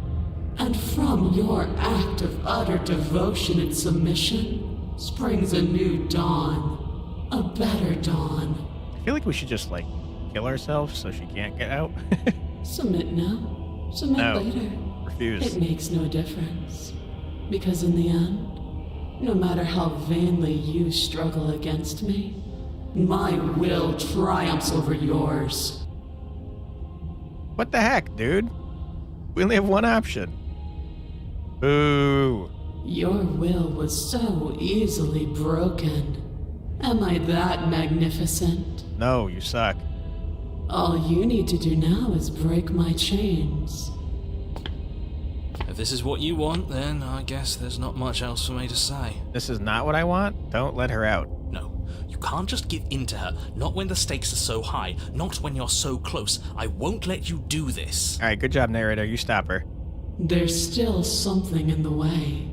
And from your act of utter devotion and submission springs a new dawn, a better dawn. I feel like we should just, like, kill ourselves so she can't get out. Submit now, submit No. later. Refuse. It makes no difference. Because in the end, no matter how vainly you struggle against me, my will triumphs over yours. What the heck, dude? We only have one option. Boo. Your will was so easily broken. Am I that magnificent? No, you suck. All you need to do now is break my chains. If this is what you want, then I guess there's not much else for me to say. This is not what I want. Don't let her out. No, you can't just give in to her. Not when the stakes are so high. Not when you're so close. I won't let you do this. All right, good job, narrator. You stop her. There's still something in the way.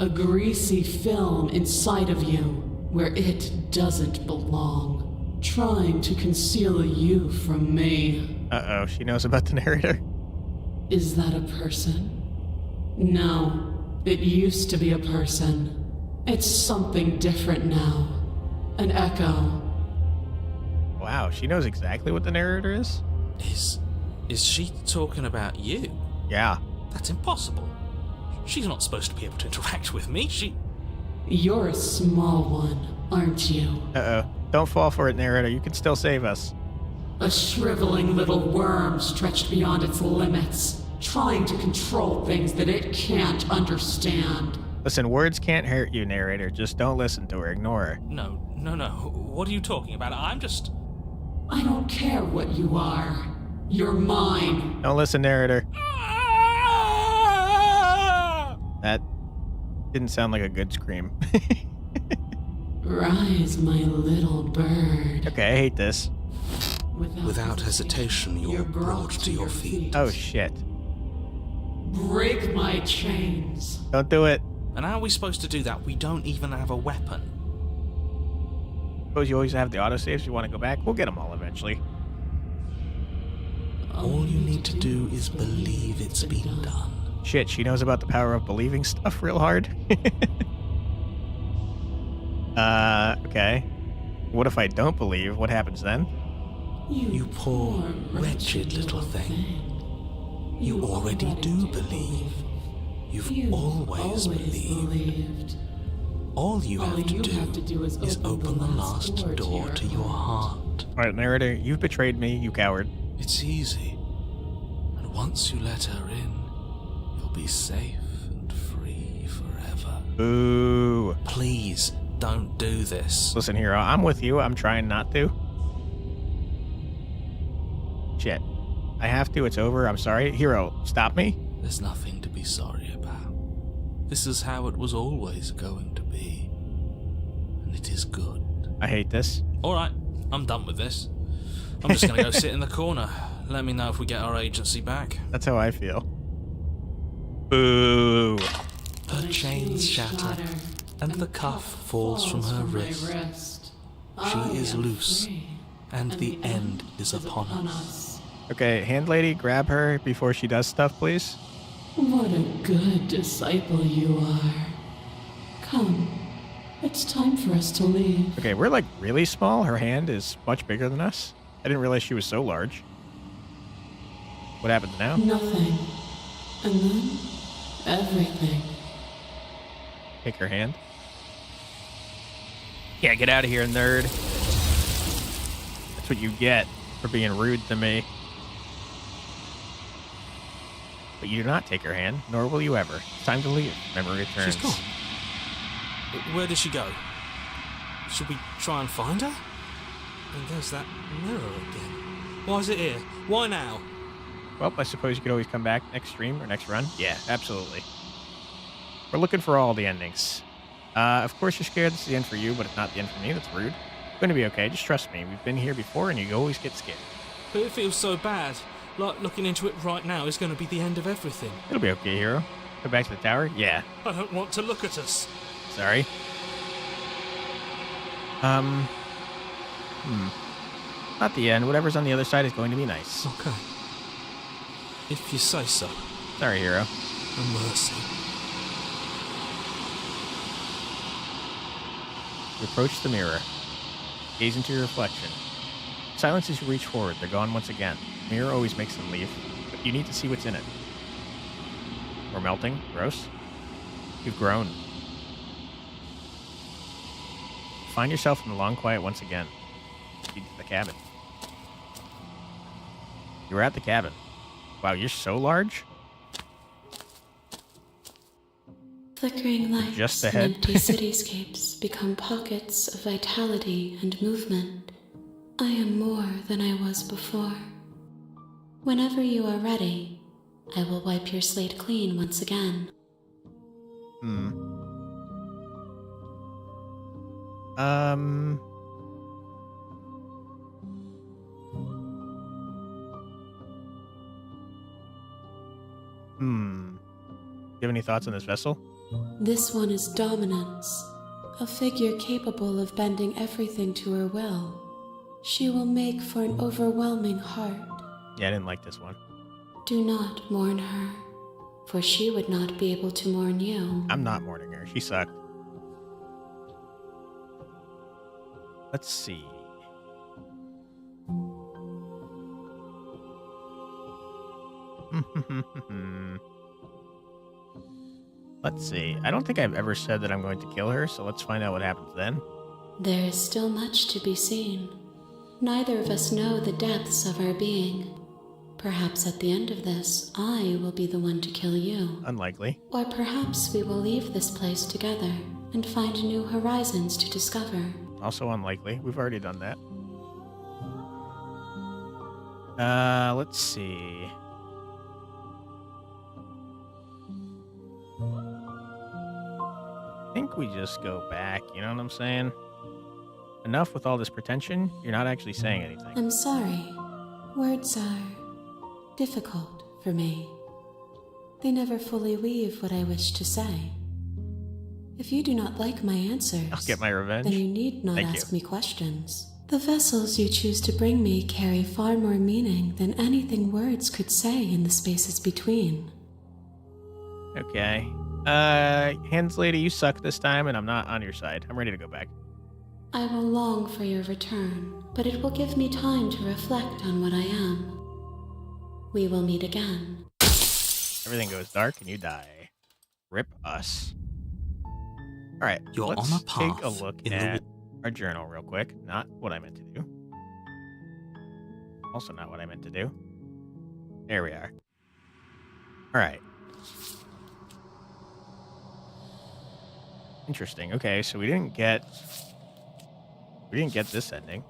A greasy film inside of you where it doesn't belong. Trying to conceal you from me. Uh-oh, she knows about the narrator. Is that a person? No, it used to be a person. It's something different now. An echo. Wow, she knows exactly what the narrator is? Is she talking about you? Yeah. That's impossible. She's not supposed to be able to interact with me. You're a small one, aren't you? Uh-oh. Don't fall for it, narrator. You can still save us. A shriveling little worm stretched beyond its limits, trying to control things that it can't understand. Listen, words can't hurt you, narrator. Just don't listen to her. Ignore her. No. What are you talking about? I don't care what you are. You're mine. Don't listen, narrator. That didn't sound like a good scream. Rise, my little bird. Okay, I hate this. Without hesitation, you're brought to your feet. Oh, shit. Break my chains. Don't do it. And how are we supposed to do that? We don't even have a weapon. Suppose you always have the autosaves. You want to go back? We'll get them all eventually. All you need to do is believe it's been done. Shit, she knows about the power of believing stuff real hard. Okay. What if I don't believe? What happens then? You poor, wretched little thing. You already do believe. You've always believed. All you have to do is open the last door to your heart. Alright, narrator, you've betrayed me, you coward. It's easy. And once you let her in, you'll be safe and free forever. Boo. Please, don't do this. Listen, Hero, I'm with you. I'm trying not to. Shit. I have to. It's over. I'm sorry. Hero, stop me. There's nothing to be sorry about. This is how it was always going to be. And it is good. I hate this. Alright, I'm done with this. I'm just going to go sit in the corner. Let me know if we get our agency back. That's how I feel. Boo. Her chains shatter, and the cuff falls from her wrist. She is loose, and the end is upon us. Okay, hand lady, grab her before she does stuff, please. What a good disciple you are. Come, it's time for us to leave. Okay, we're like really small. Her hand is much bigger than us. I didn't realize she was so large. What happens now? Nothing. And then, everything. Take her hand. Yeah, get out of here, nerd. That's what you get for being rude to me. But you do not take her hand, nor will you ever. It's time to leave. Memory returns. She's gone. Where did she go? Should we try and find her? And there's that mirror again. Why is it here? Why now? Well, I suppose you could always come back next stream or next run. Yeah, absolutely. We're looking for all the endings. Of course you're scared this is the end for you, but it's not the end for me. That's rude. It's going to be okay. Just trust me. We've been here before, and you always get scared. But it feels so bad. Like looking into it right now is going to be the end of everything. It'll be okay, hero. Go back to the tower? Yeah. I don't want to look at us. Sorry. Not the end. Whatever's on the other side is going to be nice. Okay. If you say so. Sorry, hero. A mercy. You approach the mirror. Gaze into your reflection. Silence as you reach forward. They're gone once again. The mirror always makes them leave, but you need to see what's in it. We're melting. Gross. You've grown. Find yourself in the long quiet once again. Speed to the cabin. You're at the cabin. Wow, you're so large. Flickering lights Just and ahead. empty cityscapes become pockets of vitality and movement. I am more than I was before. Whenever you are ready, I will wipe your slate clean once again. You have any thoughts on this vessel? This one is dominance, a figure capable of bending everything to her will. She will make for an overwhelming heart. Yeah, I didn't like this one. Do not mourn her, for she would not be able to mourn you. I'm not mourning her. She sucked. Let's see. Let's see. I don't think I've ever said that I'm going to kill her, so let's find out what happens then. There is still much to be seen. Neither of us know the depths of our being. Perhaps at the end of this, I will be the one to kill you. Unlikely. Or perhaps we will leave this place together and find new horizons to discover. Also unlikely. We've already done that. Let's see. I think we just go back, you know what I'm saying? Enough with all this pretension, you're not actually saying anything. I'm sorry. Words are difficult for me. They never fully weave what I wish to say. If you do not like my answers, I'll get my revenge. then you need not Thank ask you. me questions. The vessels you choose to bring me carry far more meaning than anything words could say in the spaces between. Okay. Hands lady, you suck this time, and I'm not on your side. I'm ready to go back. I will long for your return, but it will give me time to reflect on what I am. We will meet again. Everything goes dark and you die. Rip us. Alright, You're let's on a path take a look in the at our journal real quick. Not what I meant to do. Also not what I meant to do. There we are. Alright. Interesting. Okay, so we didn't get this ending.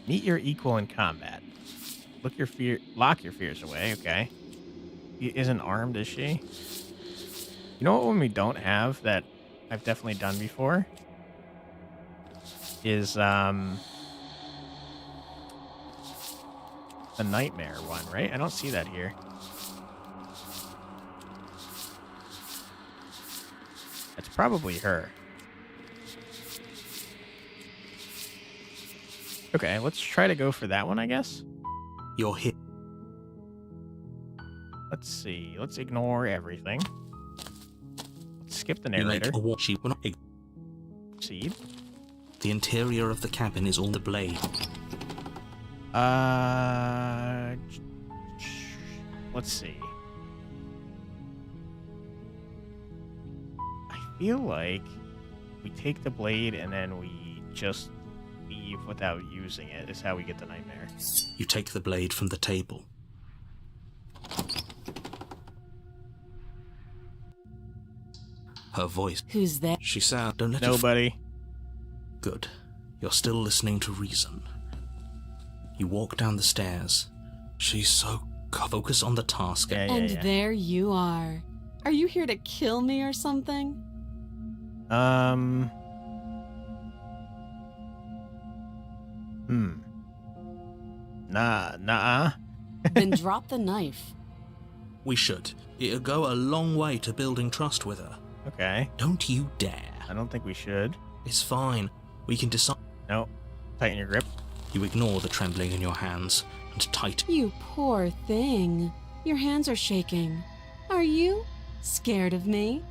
Meet your equal in combat. Lock your fears away. Okay. She isn't armed, is she? You know what one we don't have that I've definitely done before? Is the nightmare one, right? I don't see that here. That's probably her. Okay, let's try to go for that one, I guess. You're here. Let's see. Let's ignore everything. Let's skip the You narrator. make a watch. You will not Proceed. The interior of the cabin is all the blade. Let's see. I feel like we take the blade and then we just leave without using it is how we get the nightmare. You take the blade from the table. Her voice. Who's there? She said, don't let it Nobody. Good. You're still listening to reason. You walk down the stairs. She's so focus on the task. Yeah, And yeah. there you are. Are you here to kill me or something? Nah. Then drop the knife. We should. It'll go a long way to building trust with her. Okay. Don't you dare. I don't think we should. It's fine. We can decide. No. Tighten your grip. You ignore the trembling in your hands and tighten. You poor thing. Your hands are shaking. Are you scared of me?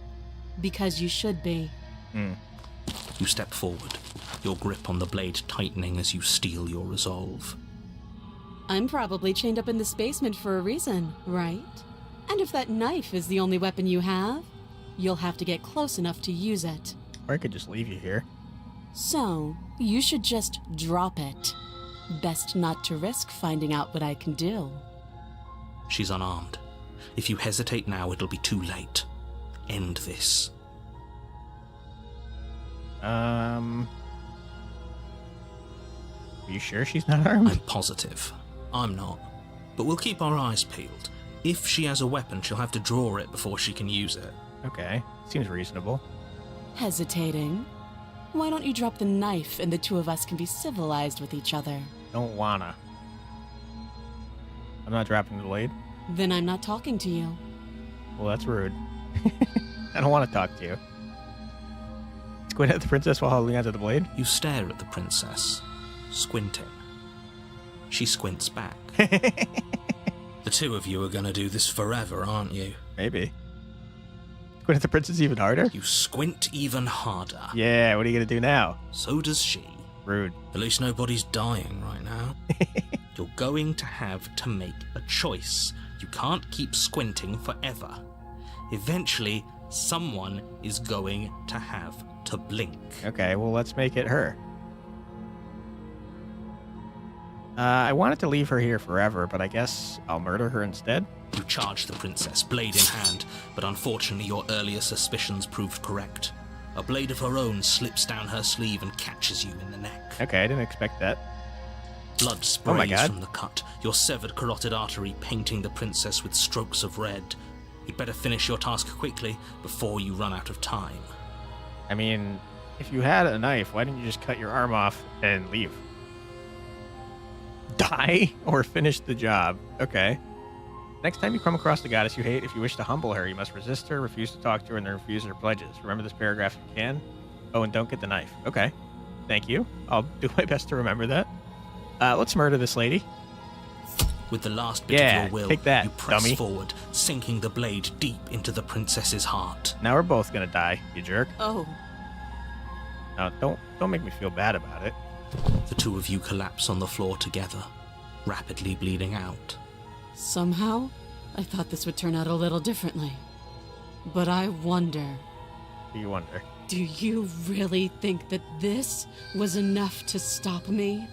Because you should be. You step forward, your grip on the blade tightening as you steel your resolve. I'm probably chained up in this basement for a reason, right? And if that knife is the only weapon you have, you'll have to get close enough to use it. Or I could just leave you here. So, you should just drop it. Best not to risk finding out what I can do. She's unarmed. If you hesitate now, it'll be too late. End this. Are you sure she's not armed? I'm positive. I'm not. But we'll keep our eyes peeled. If she has a weapon, she'll have to draw it before she can use it. Okay. Seems reasonable. Hesitating? Why don't you drop the knife and the two of us can be civilized with each other? Don't wanna. I'm not dropping the blade. Then I'm not talking to you. Well, that's rude. I don't want to talk to you. Squint at the princess while holding onto the blade. You stare at the princess, squinting. She squints back. The two of you are gonna do this forever, aren't you? Maybe. Squint at the princess even harder? You squint even harder. Yeah, what are you gonna do now? So does she. Rude. At least nobody's dying right now. You're going to have to make a choice. You can't keep squinting forever. Eventually, someone is going to have to blink. Okay, well, let's make it her. I wanted to leave her here forever, but I guess I'll murder her instead. You charge the princess, blade in hand, but unfortunately your earlier suspicions proved correct. A blade of her own slips down her sleeve and catches you in the neck. Okay, I didn't expect that. Blood Oh my sprays God. from the cut, your severed carotid artery painting the princess with strokes of red. You'd better finish your task quickly before you run out of time. I mean, if you had a knife, why didn't you just cut your arm off and leave? Die or finish the job. Okay. Next time you come across the goddess you hate, if you wish to humble her, you must resist her, refuse to talk to her, and then refuse her pledges. Remember this paragraph if you can. Oh, and don't get the knife. Okay. Thank you. I'll do my best to remember that. Let's murder this lady. With the last bit Yeah, of your will, take that, you press dummy. forward, sinking the blade deep into the princess's heart. Now we're both gonna die, you jerk. Oh, Now, don't make me feel bad about it. The two of you collapse on the floor together, rapidly bleeding out. somehow, I thought this would turn out a little differently. But I wonder, Do you wonder? do you really think that this was enough to stop me?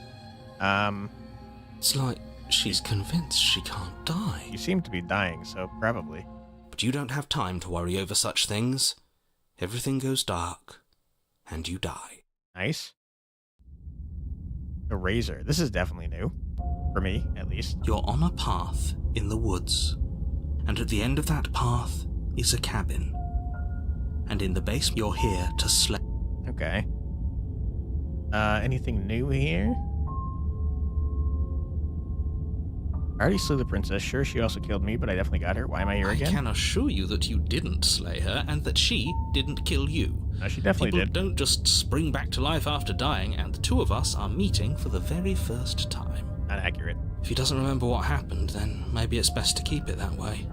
It's like she's convinced she can't die. You seem to be dying, so probably. But you don't have time to worry over such things. Everything goes dark, and you die. Nice. The razor. This is definitely new. For me, at least. You're on a path in the woods, and at the end of that path is a cabin. And in the basement, you're here to slay. Okay. Anything new here? already slew the princess. Sure, she also killed me, but I definitely got her. Why am I here I again? can assure you that you didn't slay her and that she didn't kill you. No, she definitely People did. don't just spring back to life after dying, and the two of us are meeting for the very first time. Not accurate. If he doesn't remember what happened, then maybe it's best to keep it that way.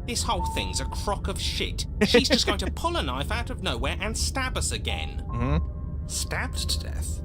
This whole thing's a crock of shit. She's just going to pull a knife out of nowhere and stab us again. Mm-hmm. Stabbed to death?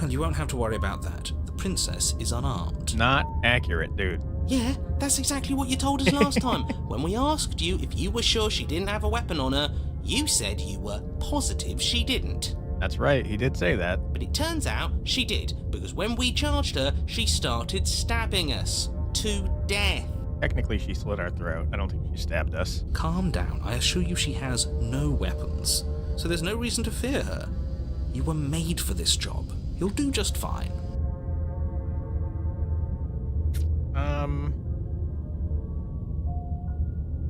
Well, you won't have to worry about that. The princess is unarmed. Not accurate, dude. Yeah, that's exactly what you told us last time. When we asked you if you were sure she didn't have a weapon on her, you said you were positive she didn't. That's right, he did say that. But it turns out she did, because when we charged her, she started stabbing us. To death. Technically, she slit our throat. I don't think she stabbed us. Calm down. I assure you she has no weapons. So there's no reason to fear her. You were made for this job. You'll do just fine.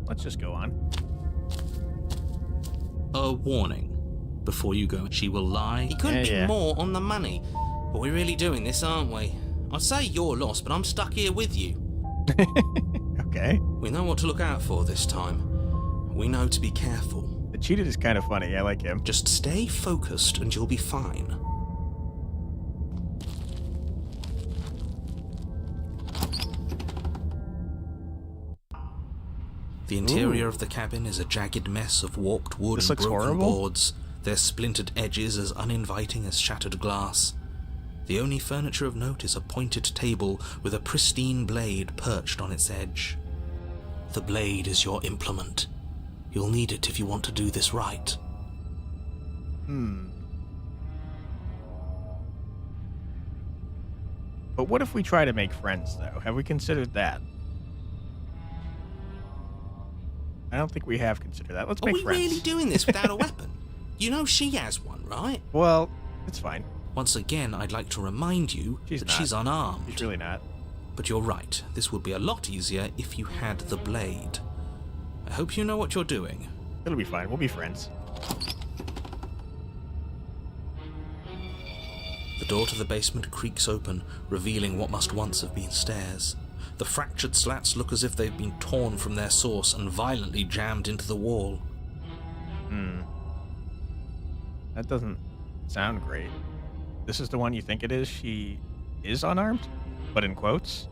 Let's just go on. A warning. Before you go, she will lie. He couldn't Yeah. be more on the money. But we're really doing this, aren't we? I'd say you're lost, but I'm stuck here with you. Okay. We know what to look out for this time. We know to be careful. The cheated is kind of funny. I like him. Just stay focused and you'll be fine. The interior of the cabin is a jagged mess of warped wood This and looks broken horrible. boards, their splintered edges as uninviting as shattered glass. The only furniture of note is a pointed table with a pristine blade perched on its edge. The blade is your implement. You'll need it if you want to do this right. But what if we try to make friends, though? Have we considered that? I don't think we have considered that. Let's Are make we friends. really doing this without a weapon? You know she has one, right? Well, it's fine. Once again, I'd like to remind you She's that not. she's unarmed. She's really not. But you're right, this would be a lot easier if you had the blade. I hope you know what you're doing. It'll be fine. We'll be friends. The door to the basement creaks open, revealing what must once have been stairs. The fractured slats look as if they've been torn from their source and violently jammed into the wall. That doesn't sound great. This is the one you think it is? She is unarmed? But in quotes?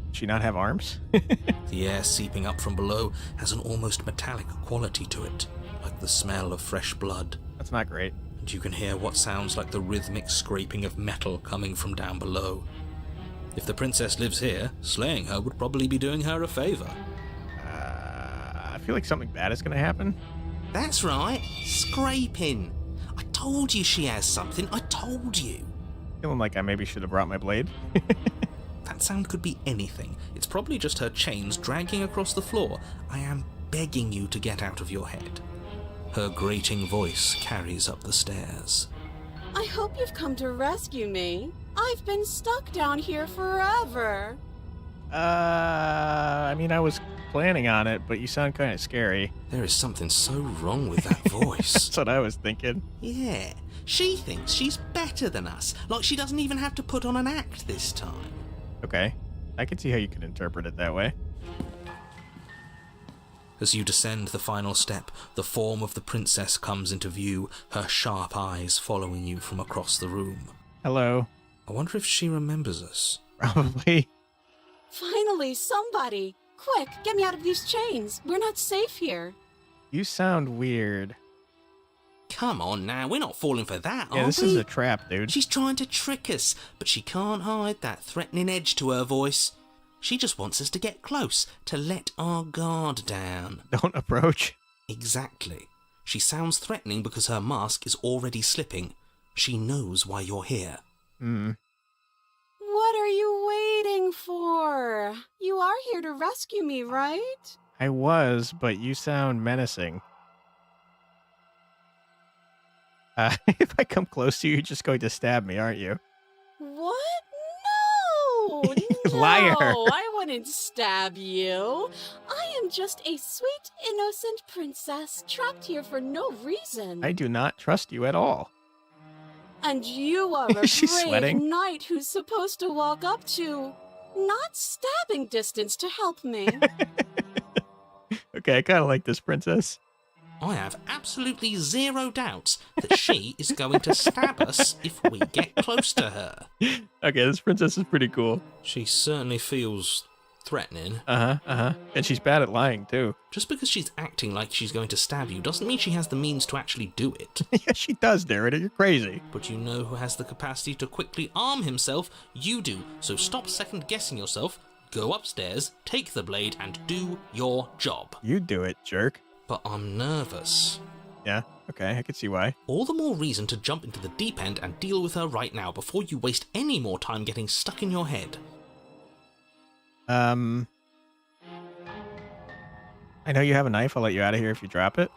Does she not have arms? The air seeping up from below has an almost metallic quality to it, like the smell of fresh blood. That's not great. And you can hear what sounds like the rhythmic scraping of metal coming from down below. If the princess lives here, slaying her would probably be doing her a favor. I feel like something bad is going to happen. That's right. Scraping. I told you she has something. I told you. Feeling like I maybe should have brought my blade. That sound could be anything. It's probably just her chains dragging across the floor. I am begging you to get out of your head. Her grating voice carries up the stairs. I hope you've come to rescue me. I've been stuck down here forever. I mean, I was planning on it, but you sound kind of scary. There is something so wrong with that voice. That's what I was thinking. Yeah. She thinks she's better than us. Like she doesn't even have to put on an act this time. Okay. I can see how you could interpret it that way. As you descend the final step, the form of the princess comes into view, her sharp eyes following you from across the room. Hello. I wonder if she remembers us. Probably. Finally, somebody! Quick, get me out of these chains. We're not safe here. You sound weird. Come on now, we're not falling for that, Yeah, are this we? is a trap, dude. She's trying to trick us, but she can't hide that threatening edge to her voice. She just wants us to get close, to let our guard down. Don't approach. Exactly. She sounds threatening because her mask is already slipping. She knows why you're here. What are you waiting for? You are here to rescue me, right? I was, but you sound menacing. If I come close to you, you're just going to stab me, aren't you? What? No! No! Liar. I wouldn't stab you. I am just a sweet, innocent princess trapped here for no reason. I do not trust you at all. And you are a She's brave sweating. knight who's supposed to walk up to not stabbing distance to help me. Okay, I kind of like this princess. I have absolutely zero doubts that she is going to stab us if we get close to her. Okay, this princess is pretty cool. She certainly feels threatening. And she's bad at lying, too. Just because she's acting like she's going to stab you doesn't mean she has the means to actually do it. Yeah, she does, Narrator. You're crazy. But you know who has the capacity to quickly arm himself? You do. So stop second-guessing yourself, go upstairs, take the blade, and do your job. You do it, jerk. But I'm nervous. Yeah, okay, I can see why. All the more reason to jump into the deep end and deal with her right now before you waste any more time getting stuck in your head. I know you have a knife. I'll let you out of here if you drop it.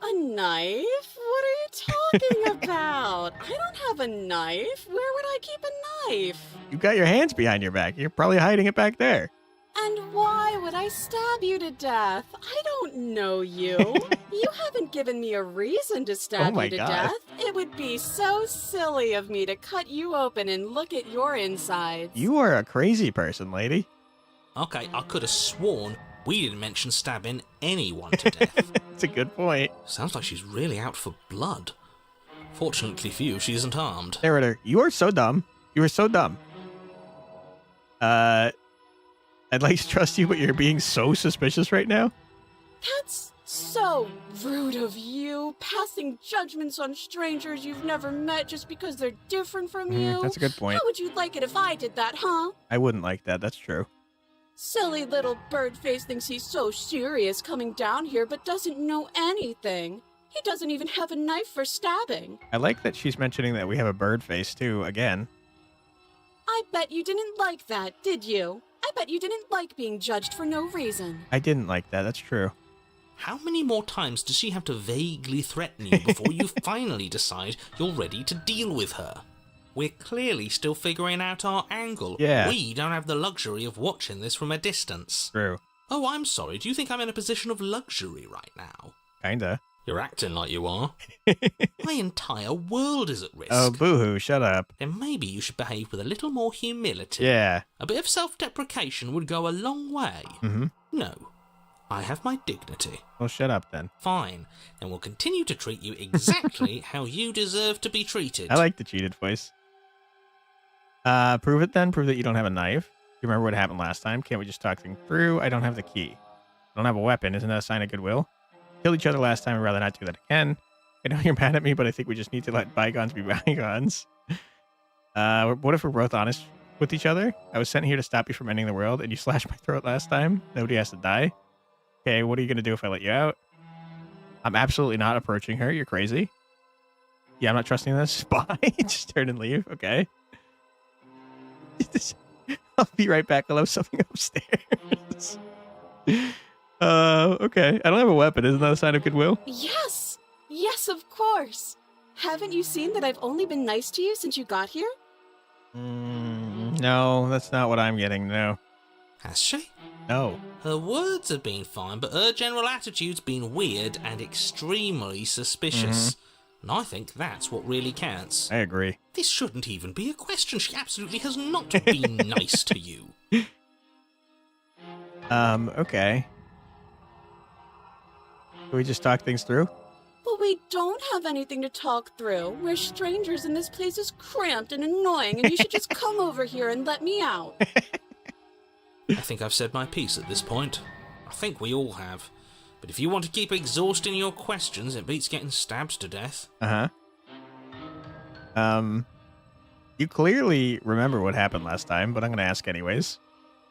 A knife? What are you talking about? I don't have a knife. Where would I keep a knife? You got your hands behind your back. You're probably hiding it back there. And why would I stab you to death? I don't know you. You haven't given me a reason to stab my you to God. death. It would be so silly of me to cut you open and look at your insides. You are a crazy person, lady. Okay, I could have sworn we didn't mention stabbing anyone to death. That's a good point. Sounds like she's really out for blood. Fortunately for you, she isn't armed. Narrator, you are so dumb. You are so dumb. I'd like to trust you, but you're being so suspicious right now. That's so rude of you, passing judgments on strangers you've never met just because they're different from you. That's a good point. How would you like it if I did that, huh? I wouldn't like that. That's true. Silly little bird face thinks he's so serious coming down here but doesn't know anything. He doesn't even have a knife for stabbing. I like that she's mentioning that we have a bird face, too, again. I bet you didn't like that, did you? I bet you didn't like being judged for no reason. I didn't like that. That's true. How many more times does she have to vaguely threaten you before you finally decide you're ready to deal with her? We're clearly still figuring out our angle. Yeah. We don't have the luxury of watching this from a distance. True. Oh, I'm sorry. Do you think I'm in a position of luxury right now? Kinda. You're acting like you are. My entire world is at risk. Oh, boo-hoo. Shut up. Then maybe you should behave with a little more humility. Yeah. A bit of self-deprecation would go a long way. Mm-hmm. No. I have my dignity. Well, shut up, then. Fine. Then we'll continue to treat you exactly how you deserve to be treated. I like the cheated voice. Prove it, then. Prove that you don't have a knife. You remember what happened last time? Can't we just talk things through? I don't have the key. I don't have a weapon. Isn't that a sign of goodwill? Killed each other last time. I'd rather not do that again. I know you're mad at me, but I think we just need to let bygones be bygones. What if we're both honest with each other? I was sent here to stop you from ending the world, and you slashed my throat last time. Nobody has to die. Okay, what are you going to do if I let you out? I'm absolutely not approaching her. You're crazy. Yeah, I'm not trusting this. Bye. Just turn and leave. Okay. I'll be right back. I'll have something upstairs. Okay. I don't have a weapon. Isn't that a sign of goodwill? Yes! Yes, of course! Haven't you seen that I've only been nice to you since you got here? No, that's not what I'm getting. No. Has she? No. Her words have been fine, but her general attitude's been weird and extremely suspicious. And I think that's what really counts. I agree. This shouldn't even be a question. She absolutely has not been nice to you. Okay. Can we just talk things through? But we don't have anything to talk through. We're strangers and this place is cramped and annoying and you should just come over here and let me out. I think I've said my piece at this point. I think we all have. But if you want to keep exhausting your questions, it beats getting stabbed to death. Uh-huh. You clearly remember what happened last time, but I'm going to ask anyways.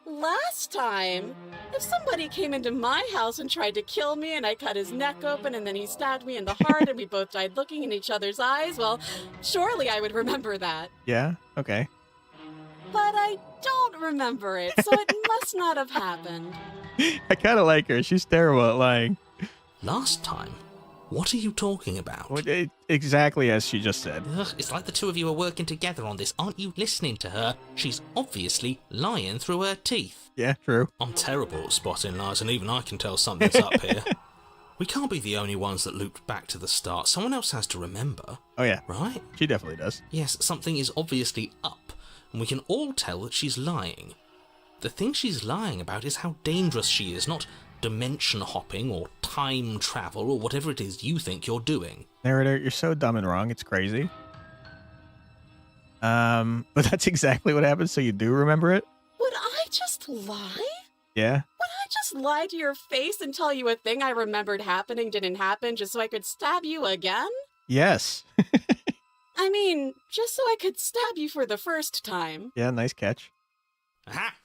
Last time? If somebody came into my house and tried to kill me and I cut his neck open and then he stabbed me in the heart and we both died looking in each other's eyes, well, surely I would remember that. Yeah? Okay. But I don't remember it, so it must not have happened. I kind of like her. She's terrible at lying. Last time? What are you talking about? Exactly as she just said. Ugh, it's like the two of you are working together on this. Aren't you listening to her? She's obviously lying through her teeth. Yeah, true. I'm terrible at spotting lies, and even I can tell something's up here. We can't be the only ones that looped back to the start. Someone else has to remember. Oh, yeah. Right? She definitely does. Yes, something is obviously up. and we can all tell that she's lying. The thing she's lying about is how dangerous she is, not dimension hopping or time travel or whatever it is you think you're doing. Narrator, you're so dumb and wrong. It's crazy. But that's exactly what happened, so you do remember it? Would I just lie? Yeah? Would I just lie to your face and tell you a thing I remembered happening didn't happen just so I could stab you again? Yes. I mean, just so I could stab you for the first time. Yeah, nice catch. Aha!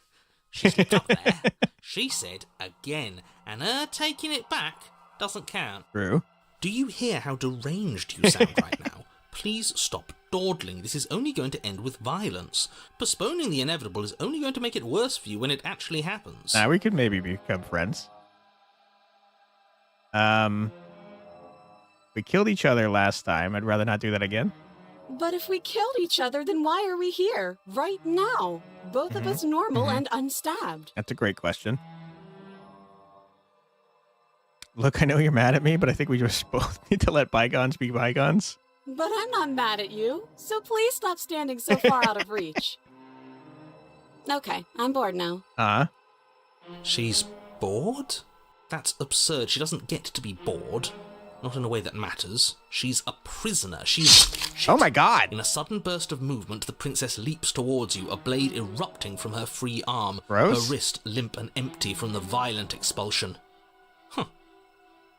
She slipped up there. She said again, and her taking it back doesn't count. True. Do you hear how deranged you sound right now? Please stop dawdling. This is only going to end with violence. Postponing the inevitable is only going to make it worse for you when it actually happens. Now we could maybe become friends. We killed each other last time. I'd rather not do that again. But if we killed each other, then why are we here, right now? Both of us normal and unstabbed. That's a great question. Look, I know you're mad at me, but I think we just both need to let bygones be bygones. But I'm not mad at you, so please stop standing so far out of reach. Okay, I'm bored now. She's bored? That's absurd. She doesn't get to be bored. Not in a way that matters. She's a prisoner. She's... Oh my god! In a sudden burst of movement, the princess leaps towards you, a blade erupting from her free arm, Gross. her wrist limp and empty from the violent expulsion. Huh.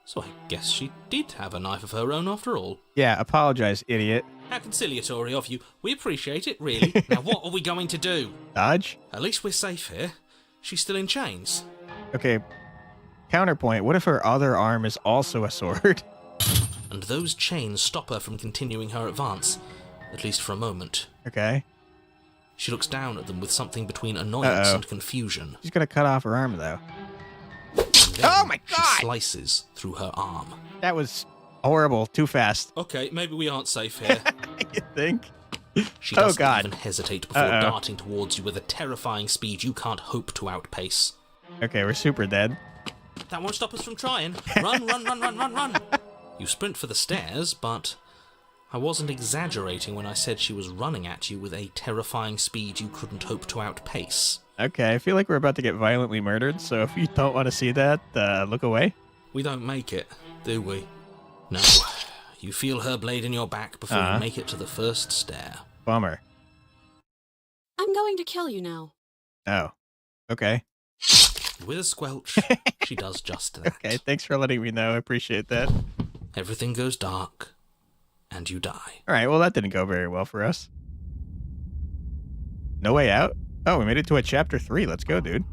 So I guess she did have a knife of her own after all. Yeah, apologize, idiot. How conciliatory of you. We appreciate it, really. Now what are we going to do? Dodge? At least we're safe here. She's still in chains. Okay, counterpoint, what if her other arm is also a sword? And those chains stop her from continuing her advance, at least for a moment. Okay. She looks down at them with something between annoyance and confusion. She's gonna cut off her arm, though. Then Oh my God! She slices through her arm. That was horrible. Too fast. Okay, maybe we aren't safe here. You think? She doesn't God. even hesitate before darting towards you with a terrifying speed you can't hope to outpace. Okay, we're super dead. That won't stop us from trying. Run, run, run, run, run, run. You sprint for the stairs, but I wasn't exaggerating when I said she was running at you with a terrifying speed you couldn't hope to outpace. Okay, I feel like we're about to get violently murdered, so if you don't want to see that, look away. We don't make it, do we? No. You feel her blade in your back before you make it to the first stair. Bummer. I'm going to kill you now. Oh. Okay. With a squelch, she does just that. Okay, thanks for letting me know. I appreciate that. Everything goes dark, and you die. Alright, well that didn't go very well for us. No way out? Oh, we made it to a chapter 3. Let's go, dude.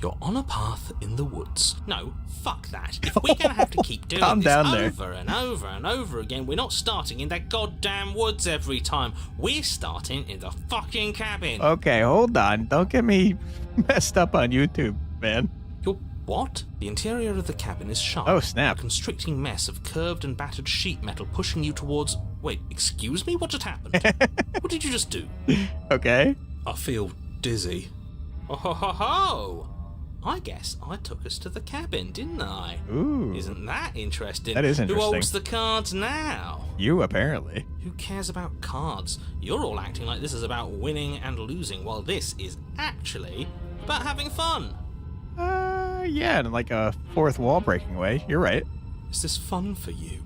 You're on a path in the woods. No, fuck that. If we're gonna have to keep doing Calm this down there. over and over and over again, we're not starting in that goddamn woods every time. We're starting in the fucking cabin. Okay, hold on. Don't get me messed up on YouTube, man. You're what? The interior of the cabin is sharp. Oh, snap. A constricting mess of curved and battered sheet metal pushing you towards... Wait, excuse me? What just happened? What did you just do? Okay. I feel dizzy. Oh ho ho ho! I guess I took us to the cabin, didn't I? Ooh. Isn't that interesting? That is Who interesting. holds the cards now? You, apparently. Who cares about cards? You're all acting like this is about winning and losing, while this is actually about having fun. Yeah, in like a fourth wall breaking way. You're right. Is this fun for you?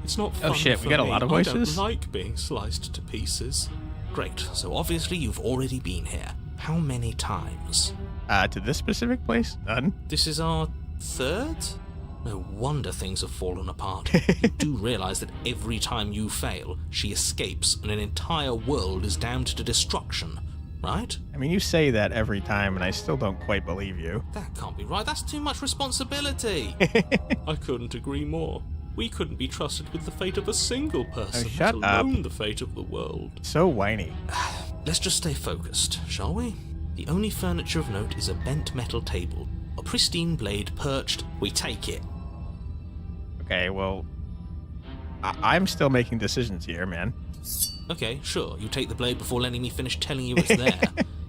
It's not fun. Oh shit, we for got a me. lot of I voices? don't like being sliced to pieces. Great, so obviously you've already been here. How many times? To this specific place? None. This is our third? No wonder things have fallen apart. You do realize that every time you fail, she escapes and an entire world is damned to destruction, right? I mean, you say that every time, and I still don't quite believe you. That can't be right. That's too much responsibility. I couldn't agree more. We couldn't be trusted with the fate of a single person, shut let alone up. the fate of the world. So whiny. Let's just stay focused, shall we? The only furniture of note is a bent metal table. A pristine blade perched. We take it. Okay, well, I'm still making decisions here, man. Okay, sure. You take the blade before letting me finish telling you it's there.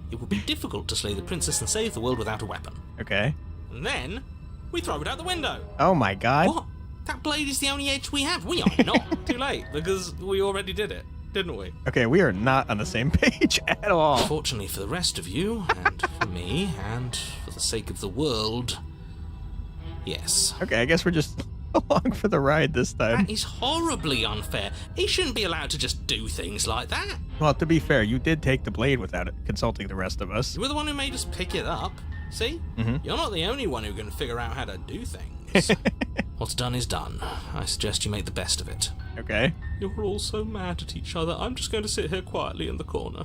It would be difficult to slay the princess and save the world without a weapon. Okay. And then, we throw it out the window. Oh my god. What? That blade is the only edge we have. We are not. Too late, because we already did it, didn't we? Okay, we are not on the same page at all. Fortunately for the rest of you, and for me, and for the sake of the world, yes. Okay, I guess we're just along for the ride this time. That is horribly unfair. He shouldn't be allowed to just do things like that. Well, to be fair, you did take the blade without consulting the rest of us. You were the one who made us pick it up. See? Mhm. You're not the only one who can figure out how to do things. What's done is done. I suggest you make the best of it. Okay. You're all so mad at each other. I'm just going to sit here quietly in the corner.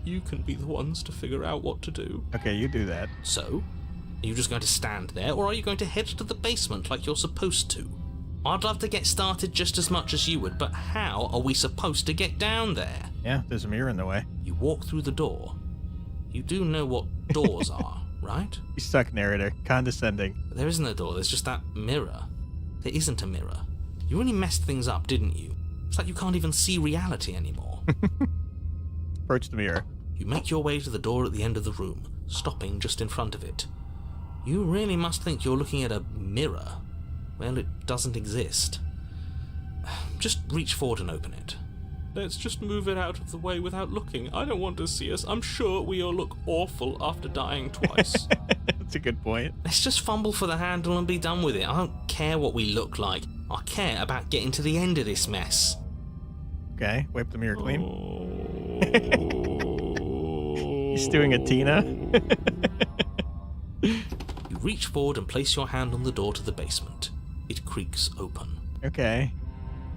You can be the ones to figure out what to do. Okay, you do that. So, are you just going to stand there, or are you going to head to the basement like you're supposed to? I'd love to get started just as much as you would, but how are we supposed to get down there? Yeah, there's a mirror in the way. You walk through the door. You do know what doors are, right? You suck, narrator. Condescending. There isn't a door, there's just that mirror. There isn't a mirror. You really messed things up, didn't you? It's like you can't even see reality anymore. Approach the mirror. You make your way to the door at the end of the room, stopping just in front of it. You really must think you're looking at a mirror. Well, it doesn't exist. Just reach forward and open it. Let's just move it out of the way without looking. I don't want to see us. I'm sure we all look awful after dying twice. That's a good point. Let's just fumble for the handle and be done with it. I don't care what we look like. I care about getting to the end of this mess. Okay, wipe the mirror clean. He's doing a Tina. You reach forward and place your hand on the door to the basement. It creaks open. Okay.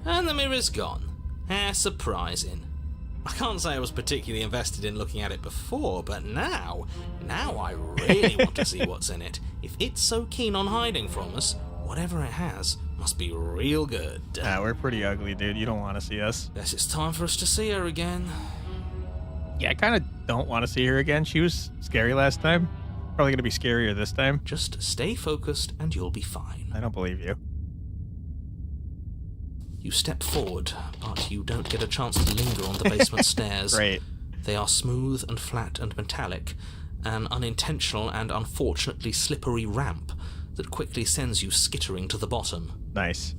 And the mirror's gone. How surprising. I can't say I was particularly invested in looking at it before, but now I really want to see what's in it. If it's so keen on hiding from us, whatever it has must be real good. We're pretty ugly, dude. You don't want to see us. Guess it's time for us to see her again. Yeah, I kind of don't want to see her again. She was scary last time. Probably going to be scarier this time. Just stay focused and you'll be fine. I don't believe you. You step forward, but you don't get a chance to linger on the basement stairs. Great. They are smooth and flat and metallic, an unintentional and unfortunately slippery ramp that quickly sends you skittering to the bottom. Nice.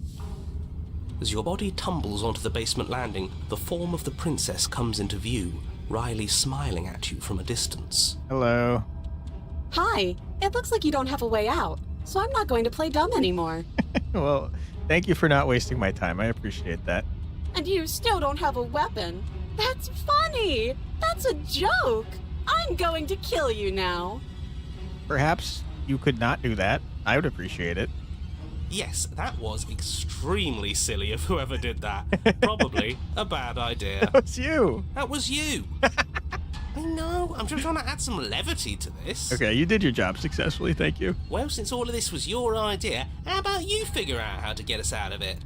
As your body tumbles onto the basement landing, the form of the princess comes into view, Riley smiling at you from a distance. Hello. Hi. It looks like you don't have a way out, so I'm not going to play dumb anymore. Well, thank you for not wasting my time. I appreciate that. And you still don't have a weapon. That's funny. That's a joke. I'm going to kill you now. Perhaps you could not do that. I would appreciate it. Yes, that was extremely silly of whoever did that. Probably a bad idea. That was you. That was you. I know, I'm just trying to add some levity to this. Okay, you did your job successfully. Thank you. Well, since all of this was your idea, how about you figure out how to get us out of it?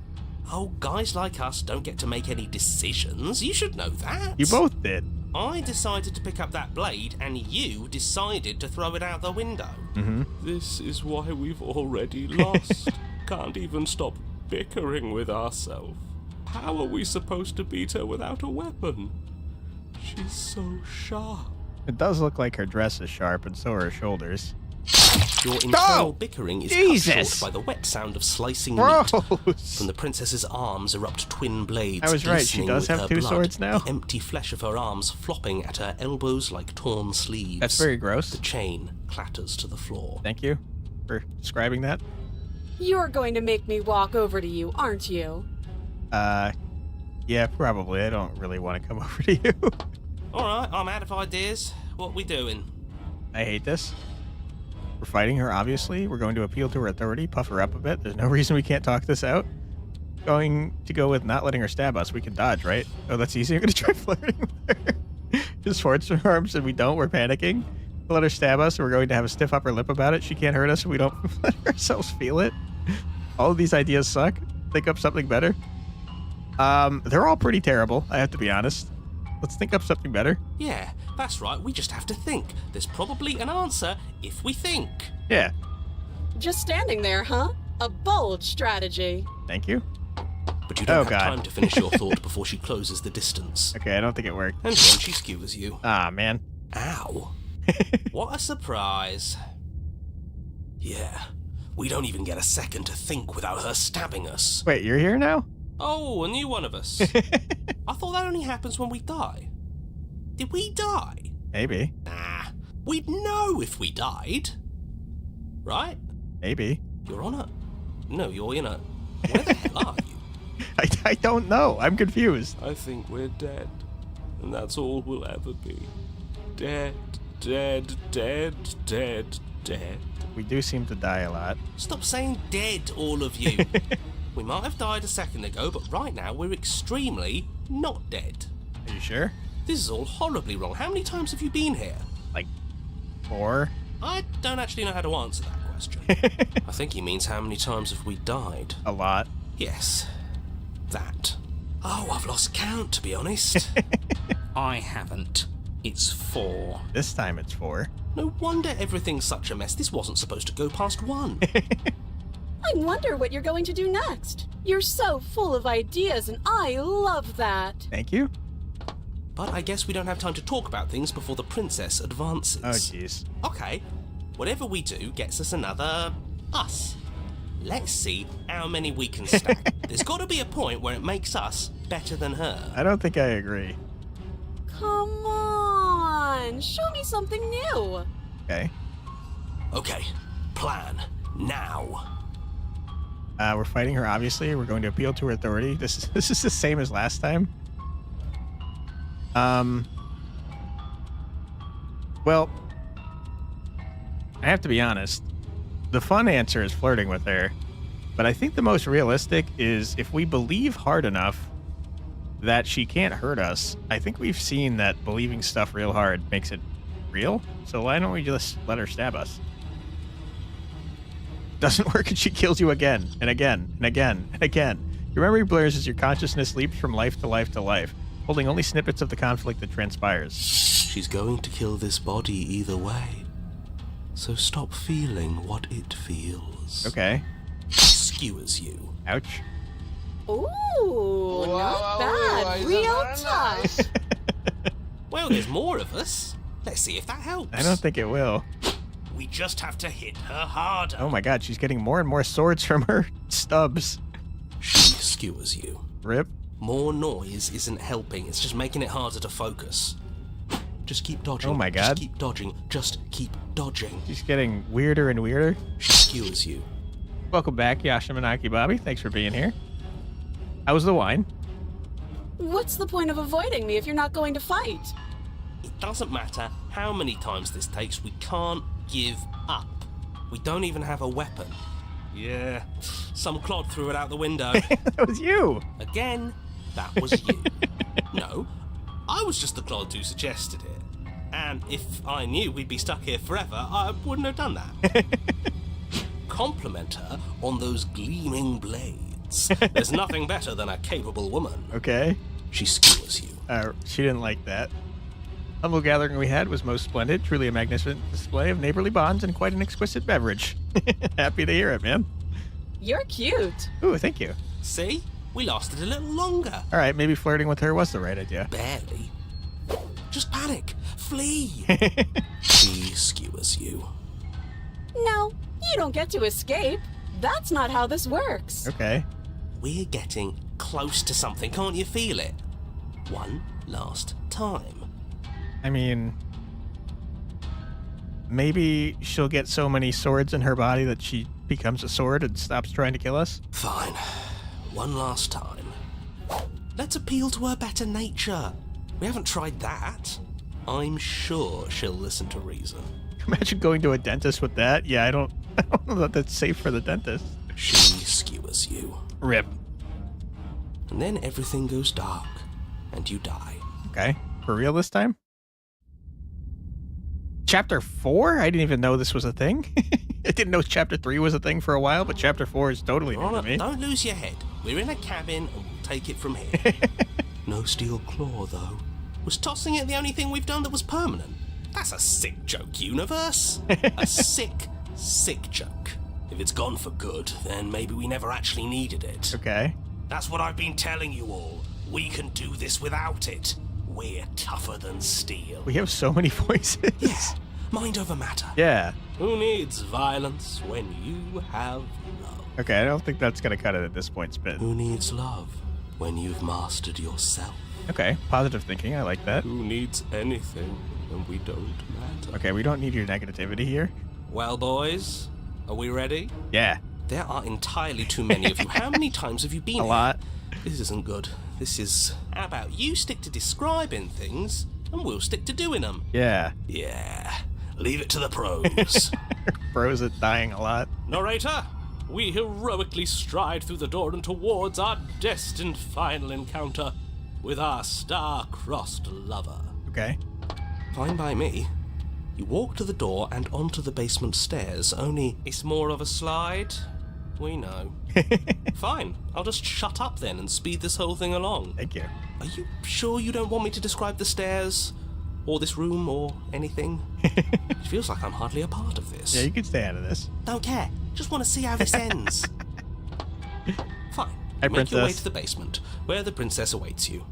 Oh, guys like us don't get to make any decisions. You should know that. You both did. I decided to pick up that blade, and you decided to throw it out the window. Mm-hmm. This is why we've already lost. Can't even stop bickering with ourselves. How are we supposed to beat her without a weapon? She's so sharp. It does look like her dress is sharp, and so are her shoulders. Your internal bickering is Jesus! cut short by the wet sound of slicing Gross! meat. From the princess's arms erupt twin blades. I was right, she glistening does with have her two blood, swords now. The empty flesh of her arms flopping at her elbows like torn sleeves. That's very gross. The chain clatters to the floor. Thank you for describing that. You're going to make me walk over to you, aren't you? Yeah, probably. I don't really want to come over to you. Alright, I'm out of ideas. What we doing? I hate this. We're fighting her, obviously. We're going to appeal to her authority, puff her up a bit. There's no reason we can't talk this out. Going to go with not letting her stab us. We can dodge, right? Oh, that's easy. I'm going to try flirting with her. Just force her arms and we don't. We're panicking. We'll let her stab us. We're going to have a stiff upper lip about it. She can't hurt us. We don't let ourselves feel it. All of these ideas suck. Think up something better. They're all pretty terrible, I have to be honest. Let's think up something better. Yeah, that's right. We just have to think. There's probably an answer if we think. Yeah. Just standing there, huh? A bold strategy. Thank you. But you don't have God. time to finish your thought before she closes the distance. Okay, I don't think it worked. And then she skewers you. Ah, man. Ow. What a surprise. Yeah, we don't even get a second to think without her stabbing us. Wait, you're here now? Oh, a new one of us. I thought that only happens when we die. Did we die? Maybe. Nah. We'd know if we died. Right? Maybe. You're on a... No, you're in a... Where the hell are you? I don't know. I'm confused. I think we're dead. And that's all we'll ever be. Dead, dead, dead, dead, dead. We do seem to die a lot. Stop saying dead, all of you. We might have died a second ago, but right now we're extremely not dead. Are you sure? This is all horribly wrong. How many times have you been here? Like 4? I don't actually know how to answer that question. I think he means how many times have we died? A lot. Yes, that. Oh, I've lost count, to be honest. I haven't. It's 4. This time it's 4. No wonder everything's such a mess. This wasn't supposed to go past 1. I wonder what you're going to do next. You're so full of ideas, and I love that. Thank you. But I guess we don't have time to talk about things before the princess advances. Oh, jeez. Okay, whatever we do gets us another us. Let's see how many we can stack. There's got to be a point where it makes us better than her. I don't think I agree. Come on, show me something new. Okay. Okay, plan now. We're fighting her, obviously. We're going to appeal to her authority. This is the same as last time. Well, I have to be honest. The fun answer is flirting with her. But I think the most realistic is if we believe hard enough that she can't hurt us. I think we've seen that believing stuff real hard makes it real. So why don't we just let her stab us? Doesn't work and she kills you again and again and again and again. Your memory blurs as your consciousness leaps from life to life to life, holding only snippets of the conflict that transpires. She's going to kill this body either way. So stop feeling what it feels. Okay. Skewers you. Ouch. Ooh, not bad. Real tough. Well, there's more of us. Let's see if that helps. I don't think it will. We just have to hit her harder. Oh my god, she's getting more and more swords from her stubs. She skewers you. Rip. More noise isn't helping. It's just making it harder to focus. Just keep dodging. Oh my god. Just keep dodging. Just keep dodging. She's getting weirder and weirder. She skewers you. Welcome back, Yashimanaki Bobby. Thanks for being here. How was the wine? What's the point of avoiding me if you're not going to fight? It doesn't matter how many times this takes. We can't give up. We don't even have a weapon. Yeah, some clod threw it out the window. That was you. Again, that was you. No, I was just the clod who suggested it. And if I knew we'd be stuck here forever, I wouldn't have done that. Compliment her on those gleaming blades. There's nothing better than a capable woman. Okay. She skewers you. She didn't like that. Humble gathering we had was most splendid, truly a magnificent display of neighborly bonds and quite an exquisite beverage. Happy to hear it, man. You're cute. Ooh, thank you. See? We lasted a little longer. All right, maybe flirting with her was the right idea. Barely. Just panic. Flee. She skewers you. No, you don't get to escape. That's not how this works. Okay. We're getting close to something. Can't you feel it? One last time. I mean, maybe she'll get so many swords in her body that she becomes a sword and stops trying to kill us. Fine. One last time. Let's appeal to her better nature. We haven't tried that. I'm sure she'll listen to reason. Imagine going to a dentist with that. Yeah, I don't know that that's safe for the dentist. She skewers you. Rip. And then everything goes dark, and you die. Okay. For real this time? Chapter 4? I didn't even know this was a thing. I didn't know Chapter 3 was a thing for a while, but Chapter 4 is totally new to me. Don't lose your head. We're in a cabin, and we'll take it from here. No steel claw, though. Was tossing it the only thing we've done that was permanent? That's a sick joke, universe. A sick, sick joke. If it's gone for good, then maybe we never actually needed it. Okay. That's what I've been telling you all. We can do this without it. We're tougher than steel. We have so many voices. Yeah, mind over matter. Yeah. Who needs violence when you have love? Okay, I don't think that's going to cut it at this point, Spit. Who needs love when you've mastered yourself. Okay, positive thinking. I like that. Who needs anything when we don't matter? Okay, we don't need your negativity here. Well, boys, are we ready? Yeah, There are entirely too many of you. How many times have you been a here? lot. This isn't good. This is... How about you stick to describing things, and we'll stick to doing them? Yeah. Yeah, leave it to the pros. Bros at dying a lot. Narrator, we heroically stride through the door and towards our destined final encounter with our star-crossed lover. Okay. Fine by me. You walk to the door and onto the basement stairs, only it's more of a slide. We know. Fine, I'll just shut up then and speed this whole thing along. Thank you. Are you sure you don't want me to describe the stairs? Or this room, or anything? It feels like I'm hardly a part of this. Yeah, you can stay out of this. Don't care. Just want to see how this ends. Fine. Hi, Make your way princess. to the basement, where the princess awaits you.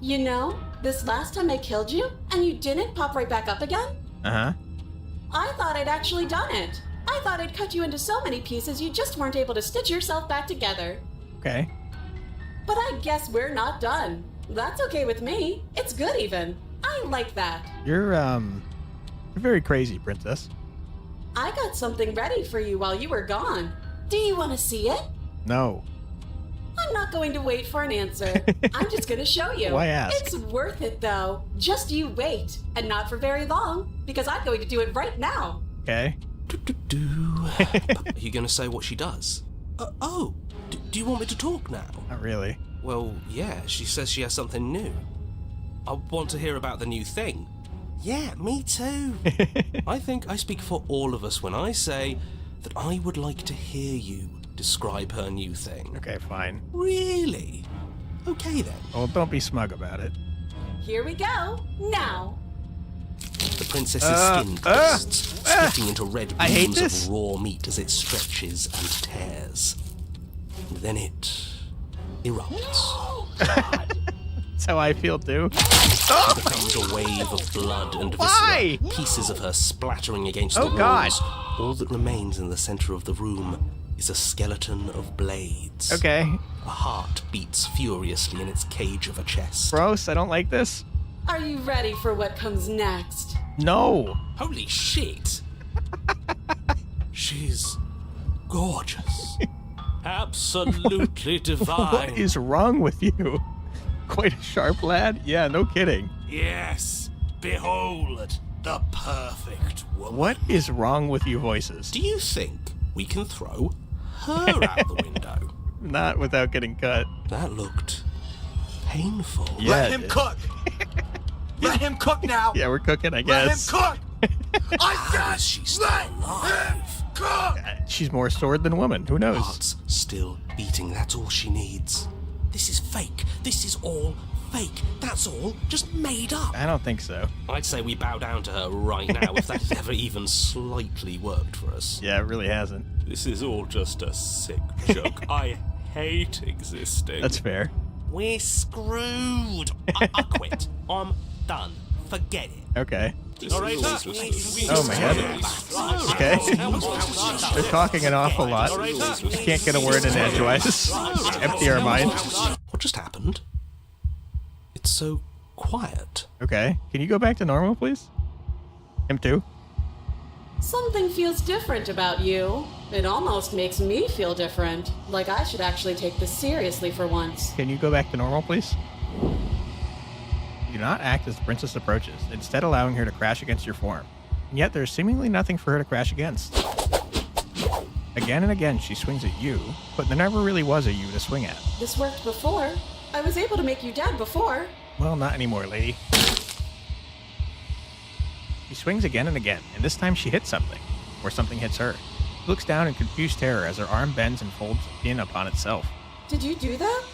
You know, this last time I killed you, and you didn't pop right back up again? Uh-huh. I thought I'd actually done it. I thought I'd cut you into so many pieces you just weren't able to stitch yourself back together. Okay. But I guess we're not done. That's okay with me. It's good even. I like that. You're very crazy, princess. I got something ready for you while you were gone. Do you want to see it? No. I'm not going to wait for an answer. I'm just going to show you. Why ask? It's worth it, though. Just you wait. And not for very long, because I'm going to do it right now. Okay. Are you going to say what she does? Do you want me to talk now? Not really. Well, yeah, she says she has something new. I want to hear about the new thing. Yeah, me too. I think I speak for all of us when I say that I would like to hear you describe her new thing. Okay, fine. Really? Okay then. Well, don't be smug about it. Here we go. Now. The princess's skin twists, splitting into red I hate beams this. of raw meat as it stretches and tears. And then it erupts. That's how I feel too. It becomes a wave of blood and Why? viscera, pieces of her splattering against Oh, the God. walls. All that remains in the center of the room is a skeleton of blades. Okay. A heart beats furiously in its cage of a chest. Gross, I don't like this. Are you ready for what comes next? No. Holy shit! She's gorgeous. Absolutely divine. What is wrong with you? Quite a sharp lad? Yeah, no kidding. Yes, behold, the perfect woman. What is wrong with you voices? Do you think we can throw her out the window? Not without getting cut. That looked painful. Yeah, Let it him did. cook! Let him cook now! Yeah, we're cooking, I Let him guess. cook! I How said, is she still let him alive? cook! She's more sword than woman. Who knows? Heart's still beating. That's all she needs. This is fake. This is all fake. That's all just made up. I don't think so. I'd say we bow down to her right now if that has ever even slightly worked for us. Yeah, it really hasn't. This is all just a sick joke. I hate existing. That's fair. We're screwed. I quit. I'm done. Forget it. Okay. Narrator, Oh my god. Okay. They're talking an awful lot. Just can't get a word in edgewise. Empty our mind. What just happened? It's so quiet. Okay. Can you go back to normal, please? Him too? Something feels different about you. It almost makes me feel different. Like I should actually take this seriously for once. Can you go back to normal, please? Do not act as the princess approaches, instead allowing her to crash against your form. And yet there's seemingly nothing for her to crash against. Again and again she swings at you, but there never really was a you to swing at. This worked before. I was able to make you dead before. Well, not anymore, lady. She swings again and again, and this time she hits something, or something hits her. She looks down in confused terror as her arm bends and folds in upon itself. Did you do that?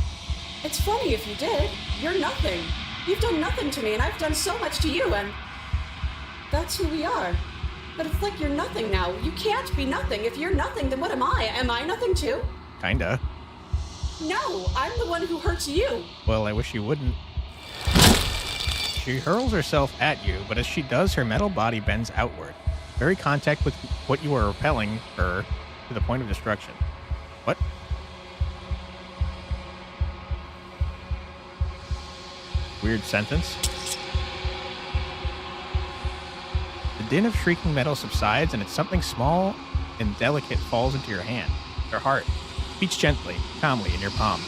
It's funny if you did. You're nothing. You've done nothing to me, and I've done so much to you, and that's who we are. But it's like you're nothing now. You can't be nothing. If you're nothing, then what am I? Am I nothing too? Kinda. No, I'm the one who hurts you. Well, I wish you wouldn't. She hurls herself at you, but as she does, her metal body bends outward, very contact with what you are repelling her to the point of destruction. What? Weird sentence. The din of shrieking metal subsides, and it's something small and delicate falls into your hand, your heart. Beats gently, calmly in your palm.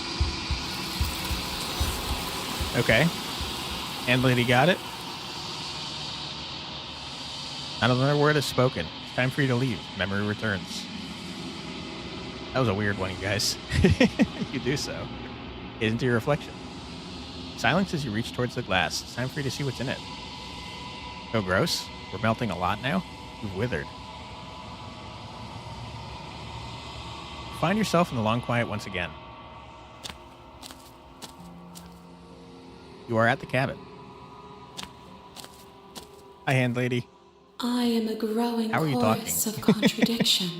Okay. And lady got it. Not another word is spoken. It's time for you to leave. Memory returns. That was a weird one, you guys. You do so. Get into your reflection. Silence as you reach towards the glass. It's time for you to see what's in it. So gross. We're melting a lot now. You've withered. Find yourself in the long quiet once again. You are at the cabin. Hi, hand lady. I am a growing How are you chorus talking? of contradiction.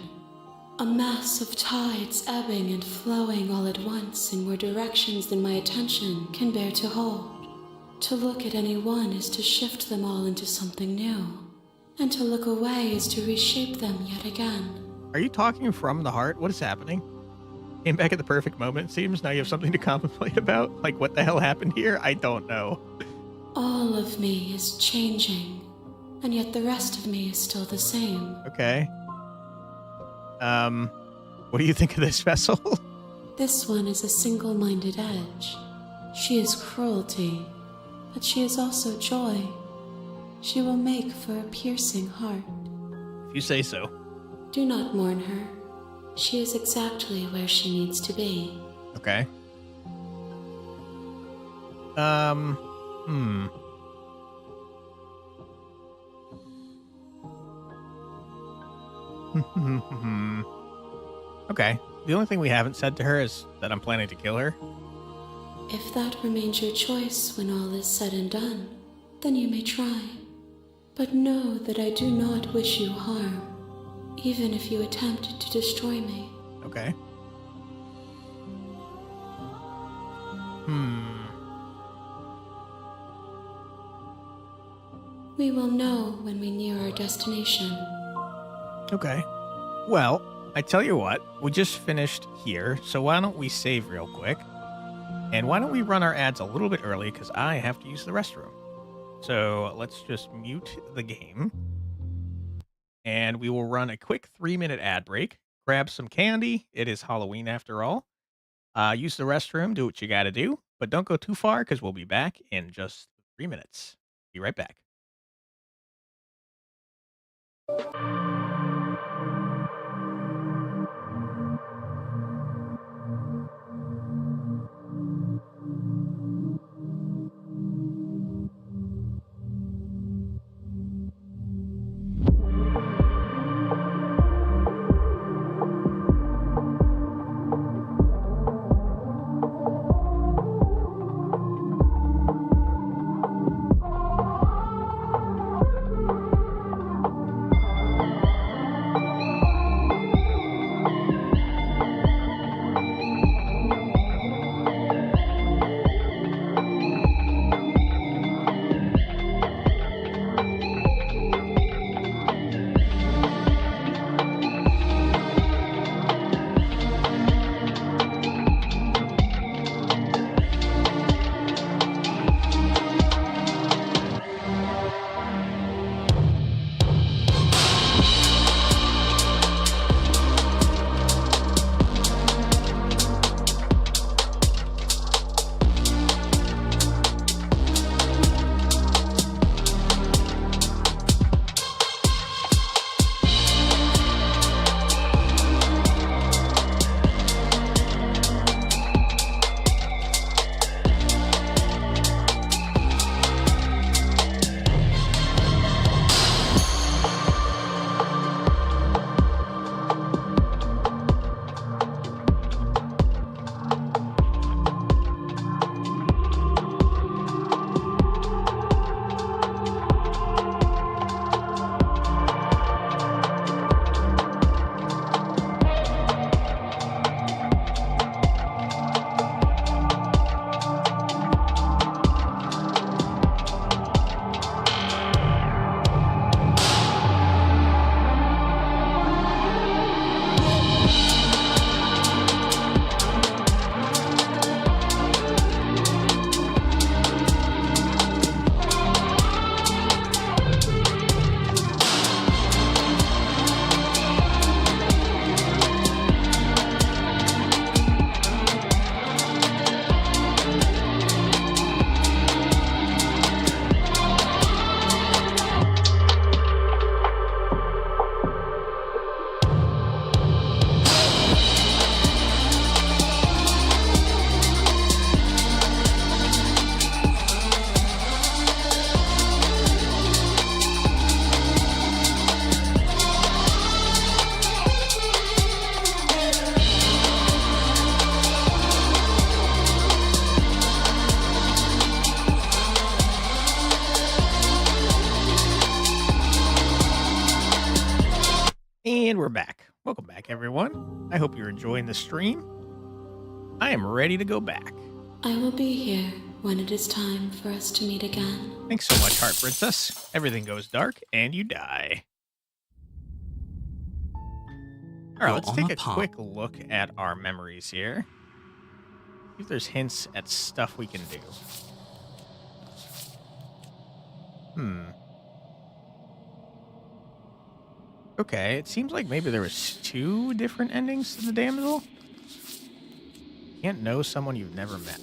A mass of tides ebbing and flowing all at once in more directions than my attention can bear to hold. To look at any one is to shift them all into something new, and to look away is to reshape them yet again. Are you talking from the heart? What is happening? Came back at the perfect moment, it seems. Now you have something to contemplate about? Like, what the hell happened here? I don't know. All of me is changing, and yet the rest of me is still the same. Okay. What do you think of this vessel? This one is a single-minded edge. She is cruelty, but she is also joy. She will make for a piercing heart. If you say so. Do not mourn her. She is exactly where she needs to be. Okay. Okay. The only thing we haven't said to her is that I'm planning to kill her. If that remains your choice when all is said and done, then you may try. But know that I do not wish you harm, even if you attempt to destroy me. Okay. We will know when we near our destination. Okay. Well, I tell you what, we just finished here, so why don't we save real quick? And why don't we run our ads a little bit early, because I have to use the restroom. So let's just mute the game. And we will run a quick 3-minute ad break. Grab some candy. It is Halloween after all. Use the restroom, do what you gotta do. But don't go too far, because we'll be back in just 3 minutes. Be right back. And we're back. Welcome back, everyone. I hope you're enjoying the stream. I am ready to go back. I will be here when it is time for us to meet again. Thanks so much, Heart Princess. Everything goes dark, and you die. All right, let's take a quick look at our memories here. See if there's hints at stuff we can do. Okay, it seems like maybe there was 2 different endings to the damsel. Can't know someone you've never met.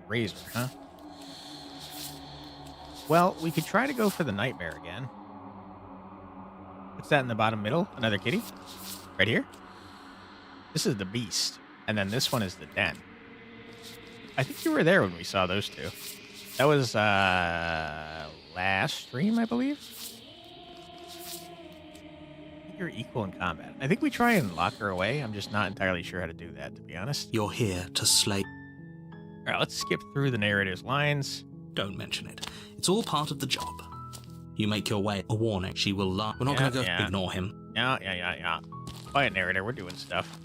Razor, huh? Well, we could try to go for the nightmare again. What's that in the bottom middle? Another kitty? Right here? This is the beast. And then this one is the den. I think you were there when we saw those 2. That was last stream, I believe. You're equal in combat. I think we try and lock her away. I'm just not entirely sure how to do that, to be honest. You're here to slay. All right, let's skip through the narrator's lines. Don't mention it. It's all part of the job. You make your way. A warning. She will laugh. We're not going to go ignore him. Yeah. Quiet, narrator. We're doing stuff.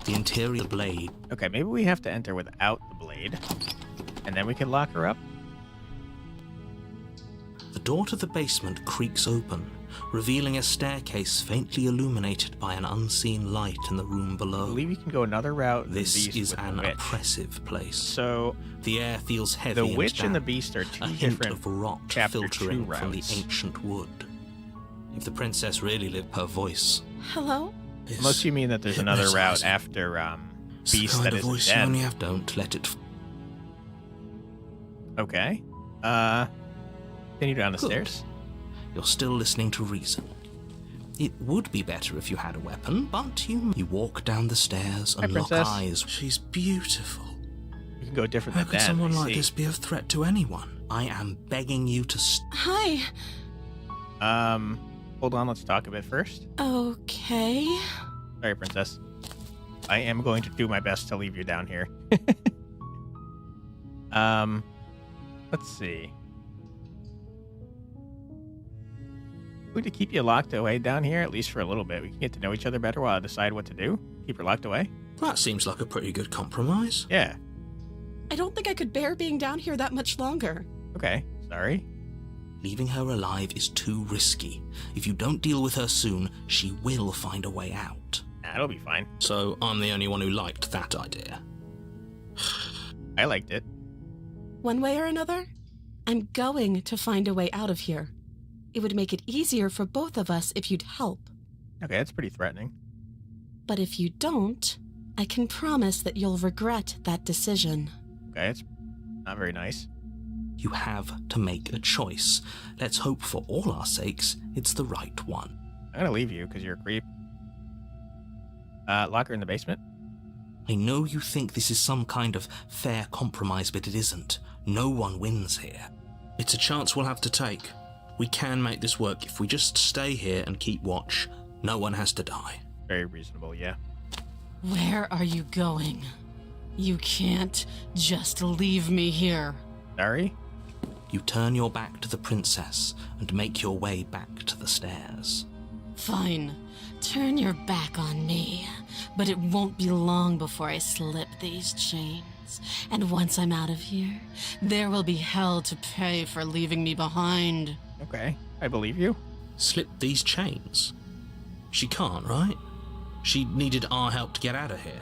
The interior blade. Okay, maybe we have to enter without the blade. And then we can lock her up. The door to the basement creaks open, revealing a staircase faintly illuminated by an unseen light in the room below. I believe you can go another route. This is an oppressive place. So the air feels heavy. The witch and and the beast are 2 a hint different of rot filtering from the ancient wood. If the princess really lived, her voice. Hello? Unless you mean that there's another route after beast that is dead. Don't let it. Okay. Continue down the stairs. You're still listening to reason. It would be better if you had a weapon, but you walk down the stairs and lock eyes. She's beautiful. You can go different How than could that. someone like this be a threat to anyone? I am begging you to. Hi. Hold on. Let's talk a bit first. Okay. Sorry, princess. I am going to do my best to leave you down here. Let's see. We to keep you locked away down here, at least for a little bit. We can get to know each other better while I decide what to do. Keep her locked away. That seems like a pretty good compromise. Yeah. I don't think I could bear being down here that much longer. Okay, sorry. Leaving her alive is too risky. If you don't deal with her soon, she will find a way out. That'll be fine. So I'm the only one who liked that idea. I liked it. One way or another, I'm going to find a way out of here. It would make it easier for both of us if you'd help. Okay, that's pretty threatening. But if you don't, I can promise that you'll regret that decision. Okay, it's not very nice. You have to make a choice. Let's hope for all our sakes it's the right one. I'm gonna leave you because you're a creep. Lock her in the basement. I know you think this is some kind of fair compromise, but it isn't. No one wins here. It's a chance we'll have to take. We can make this work if we just stay here and keep watch. No one has to die. Very reasonable, yeah. Where are you going? You can't just leave me here. Sorry? You turn your back to the princess and make your way back to the stairs. Fine. Turn your back on me. But it won't be long before I slip these chains. And once I'm out of here, there will be hell to pay for leaving me behind. Okay, I believe you. Slip these chains? She can't, right? She needed our help to get out of here.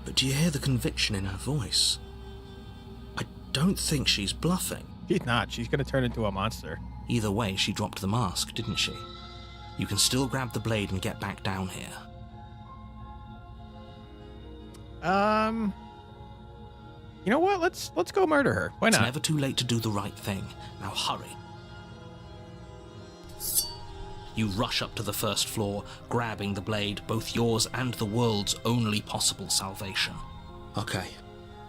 But do you hear the conviction in her voice? I don't think she's bluffing. She's not. She's gonna turn into a monster. Either way, she dropped the mask, didn't she? You can still grab the blade and get back down here. You know what? Let's go murder her. Why not? It's never too late to do the right thing. Now hurry. You rush up to the first floor, grabbing the blade, both yours and the world's only possible salvation. Okay.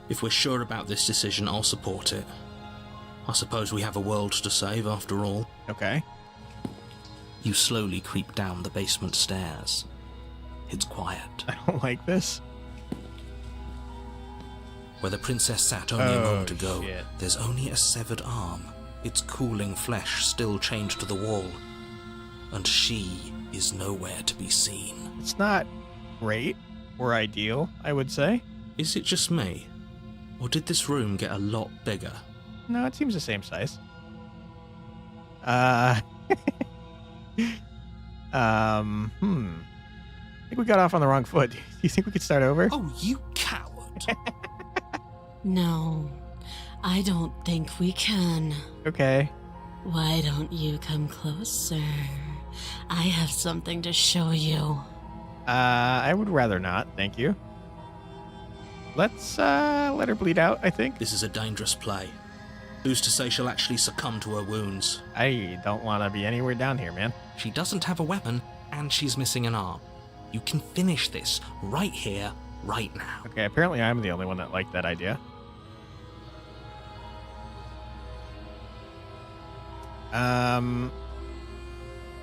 If we're sure about this decision, I'll support it. I suppose we have a world to save after all. Okay. You slowly creep down the basement stairs. It's quiet. I don't like this. Where the princess sat only a moment ago, shit. there's only a severed arm, its cooling flesh still chained to the wall. And she is nowhere to be seen. It's not great or ideal, I would say. Is it just me? Or did this room get a lot bigger? No, it seems the same size. I think we got off on the wrong foot. Do you think we could start over? Oh, you coward! No, I don't think we can. Okay. Why don't you come closer? I have something to show you. I would rather not, thank you. Let's let her bleed out, I think. This is a dangerous play. Who's to say she'll actually succumb to her wounds? I don't want to be anywhere down here, man. She doesn't have a weapon, and she's missing an arm. You can finish this right here, right now. Okay, apparently I'm the only one that liked that idea.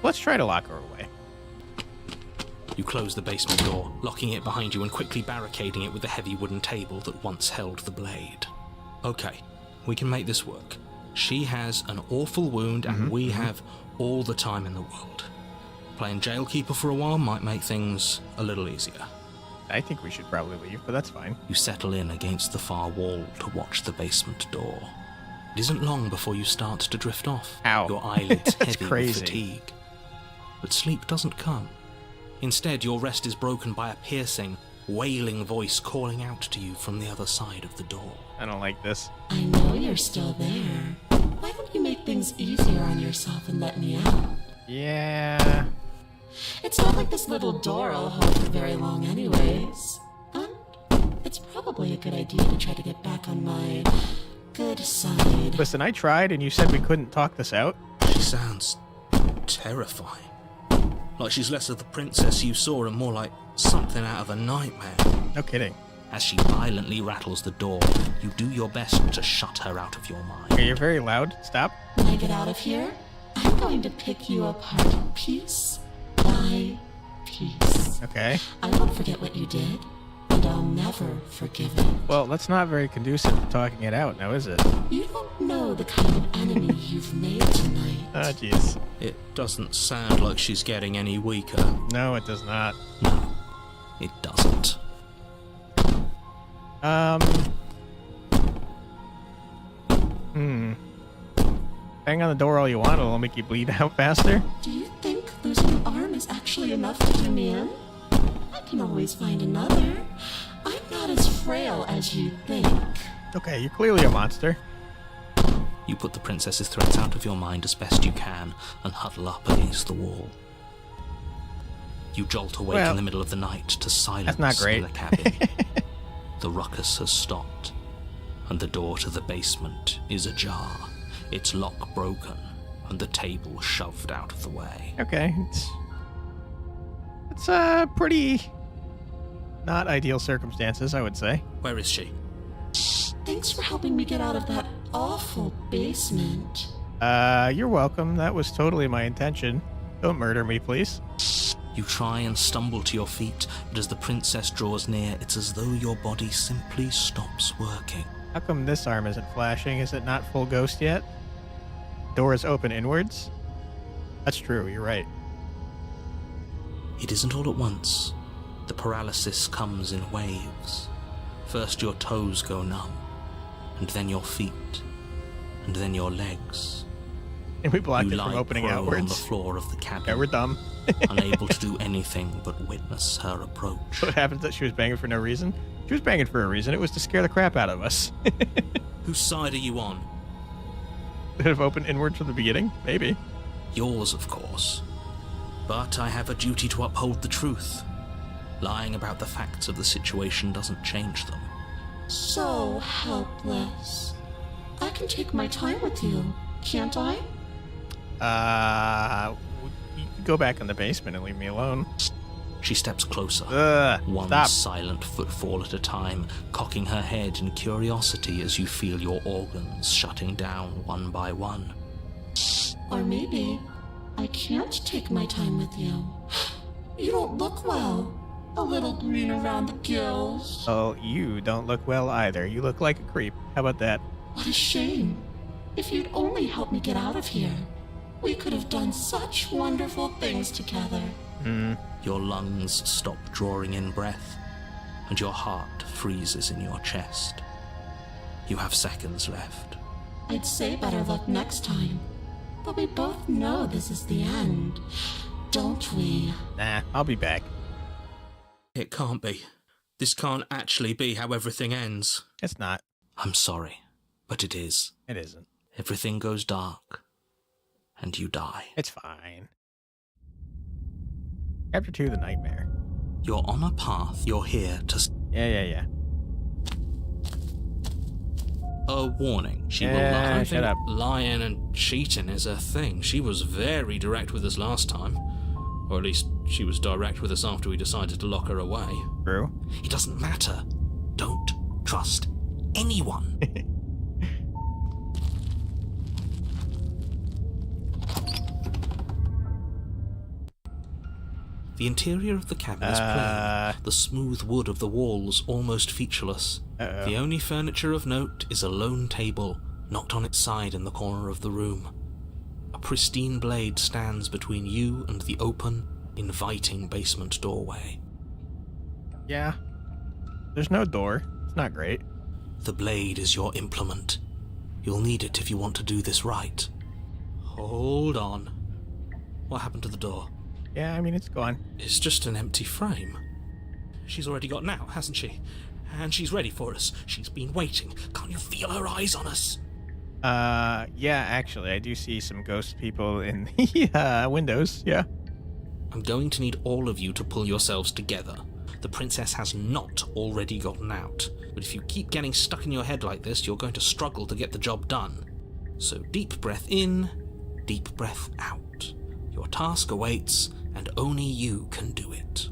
Let's try to lock her away. You close the basement door, locking it behind you and quickly barricading it with the heavy wooden table that once held the blade. Okay, we can make this work. She has an awful wound and we have all the time in the world. Playing jailkeeper for a while might make things a little easier. I think we should probably leave, but that's fine. You settle in against the far wall to watch the basement door. It isn't long before you start to drift off. Ow. Your eyelids That's heavy crazy. with fatigue. But sleep doesn't come. Instead, your rest is broken by a piercing, wailing voice calling out to you from the other side of the door. I don't like this. I know you're still there. Why don't you make things easier on yourself and let me out? Yeah. It's not like this little door will hold for very long anyways. And it's probably a good idea to try to get back on my good side. Listen, I tried and you said we couldn't talk this out. She sounds terrifying. Like she's less of the princess you saw and more like something out of a nightmare. No kidding. As she violently rattles the door, you do your best to shut her out of your mind. Okay, you're very loud. Stop. When I get out of here, I'm going to pick you apart piece by piece. Okay. I won't forget what you did, and I'll never forgive it. Well, that's not very conducive to talking it out, now is it? You don't know the kind of enemy you've made tonight. Oh, jeez. It doesn't sound like she's getting any weaker. No, it does not. No, it doesn't. Bang on the door all you want, it'll make you bleed out faster. Do you think losing an arm is actually enough to do me in? I can always find another. I'm not as frail as you think. Okay, you're clearly a monster. You put the princess's threats out of your mind as best you can and huddle up against the wall. You jolt awake in the middle of the night to silence that's not great. in the cabin. The ruckus has stopped, and the door to the basement is ajar, its lock broken, and the table shoved out of the way. Okay, it's pretty not ideal circumstances, I would say. Where is she? Thanks for helping me get out of that awful basement. You're welcome. That was totally my intention. Don't murder me, please. You try and stumble to your feet, but as the princess draws near, it's as though your body simply stops working. How come this arm isn't flashing? Is it not full ghost yet? Door is open inwards? That's true, you're right. It isn't all at once. The paralysis comes in waves. First your toes go numb, and then your feet, and then your legs. And we blocked you it from lie opening prone outwards. on the floor of the cabin. Yeah, we're dumb. Unable to do anything but witness her approach. What happens that she was banging for no reason? She was banging for a reason. It was to scare the crap out of us. Whose side are you on? Could have opened inward from the beginning? Maybe. Yours, of course. But I have a duty to uphold the truth. Lying about the facts of the situation doesn't change them. So helpless. I can take my time with you, can't I? You can go back in the basement and leave me alone. She steps closer, one stop. silent footfall at a time, cocking her head in curiosity as you feel your organs shutting down one by one. Or maybe I can't take my time with you. You don't look well. A little green around the gills. Oh, you don't look well either. You look like a creep. How about that? What a shame. If you'd only helped me get out of here, we could have done such wonderful things together. Your lungs stop drawing in breath, and your heart freezes in your chest. You have seconds left. I'd say better luck next time, but we both know this is the end, don't we? Nah, I'll be back. It can't be. This can't actually be how everything ends. It's not. I'm sorry, but it is. It isn't. Everything goes dark, and you die. It's fine. Chapter 2, The Nightmare. You're on a path. You're here to... Yeah. A warning. She will lie. I don't shut think up. lying and cheating is a thing. She was very direct with us last time. Or at least she was direct with us after we decided to lock her away. True. It doesn't matter. Don't trust anyone. The interior of the cabin is plain, the smooth wood of the walls almost featureless. The only furniture of note is a lone table, knocked on its side in the corner of the room. A pristine blade stands between you and the open, inviting basement doorway. Yeah. There's no door. It's not great. The blade is your implement. You'll need it if you want to do this right. Hold on. What happened to the door? Yeah, I mean, it's gone. It's just an empty frame. She's already gotten out, hasn't she? And she's ready for us. She's been waiting. Can't you feel her eyes on us? Yeah, actually, I do see some ghost people in the windows, yeah. I'm going to need all of you to pull yourselves together. The princess has not already gotten out, but if you keep getting stuck in your head like this, you're going to struggle to get the job done. So deep breath in, deep breath out. Your task awaits, and only you can do it.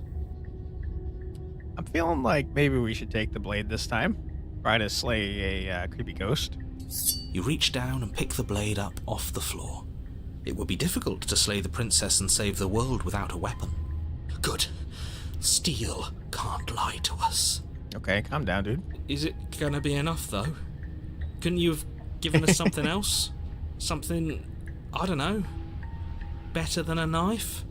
I'm feeling like maybe we should take the blade this time. Try to slay a creepy ghost. You reach down and pick the blade up off the floor. It would be difficult to slay the princess and save the world without a weapon. Good. Steel can't lie to us. Okay, calm down, dude. Is it gonna be enough, though? Couldn't you have given us something else? Something, I don't know, better than a knife?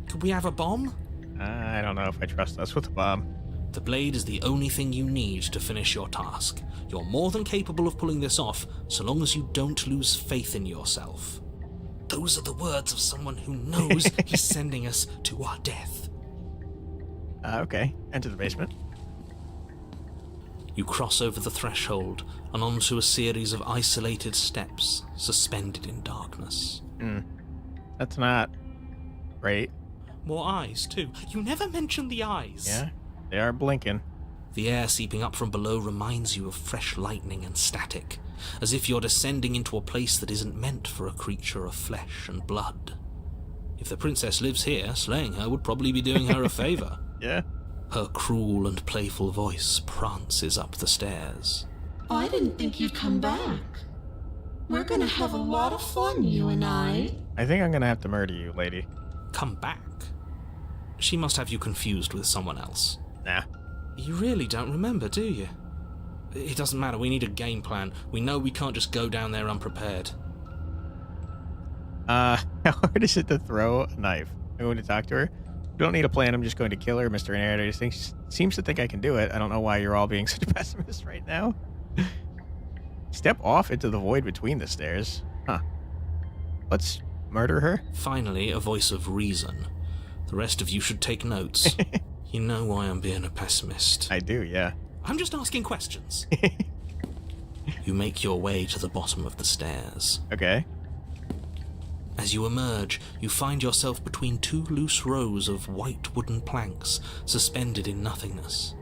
Could we have a bomb? I don't know if I trust us with a bomb. The blade is the only thing you need to finish your task. You're more than capable of pulling this off, so long as you don't lose faith in yourself. Those are the words of someone who knows he's sending us to our death. Okay, enter the basement. You cross over the threshold and onto a series of isolated steps suspended in darkness. That's not great. More eyes, too. You never mentioned the eyes. Yeah, they are blinking. The air seeping up from below reminds you of fresh lightning and static, as if you're descending into a place that isn't meant for a creature of flesh and blood. If the princess lives here, slaying her would probably be doing her a favor. Yeah. Her cruel and playful voice prances up the stairs. I didn't think you'd come back. We're gonna have a lot of fun, you and I. I think I'm gonna have to murder you, lady. Come back? She must have you confused with someone else. Nah. You really don't remember, do you? It doesn't matter, we need a game plan. We know we can't just go down there unprepared. How hard is it to throw a knife? I'm going to talk to her. You don't need a plan, I'm just going to kill her. Mr. Narrator seems to think I can do it. I don't know why you're all being such a pessimist right now. Step off into the void between the stairs. Huh. Let's murder her? Finally, a voice of reason. The rest of you should take notes. You know why I'm being a pessimist. I do, yeah. I'm just asking questions. You make your way to the bottom of the stairs. Okay. As you emerge, you find yourself between two loose rows of white wooden planks suspended in nothingness.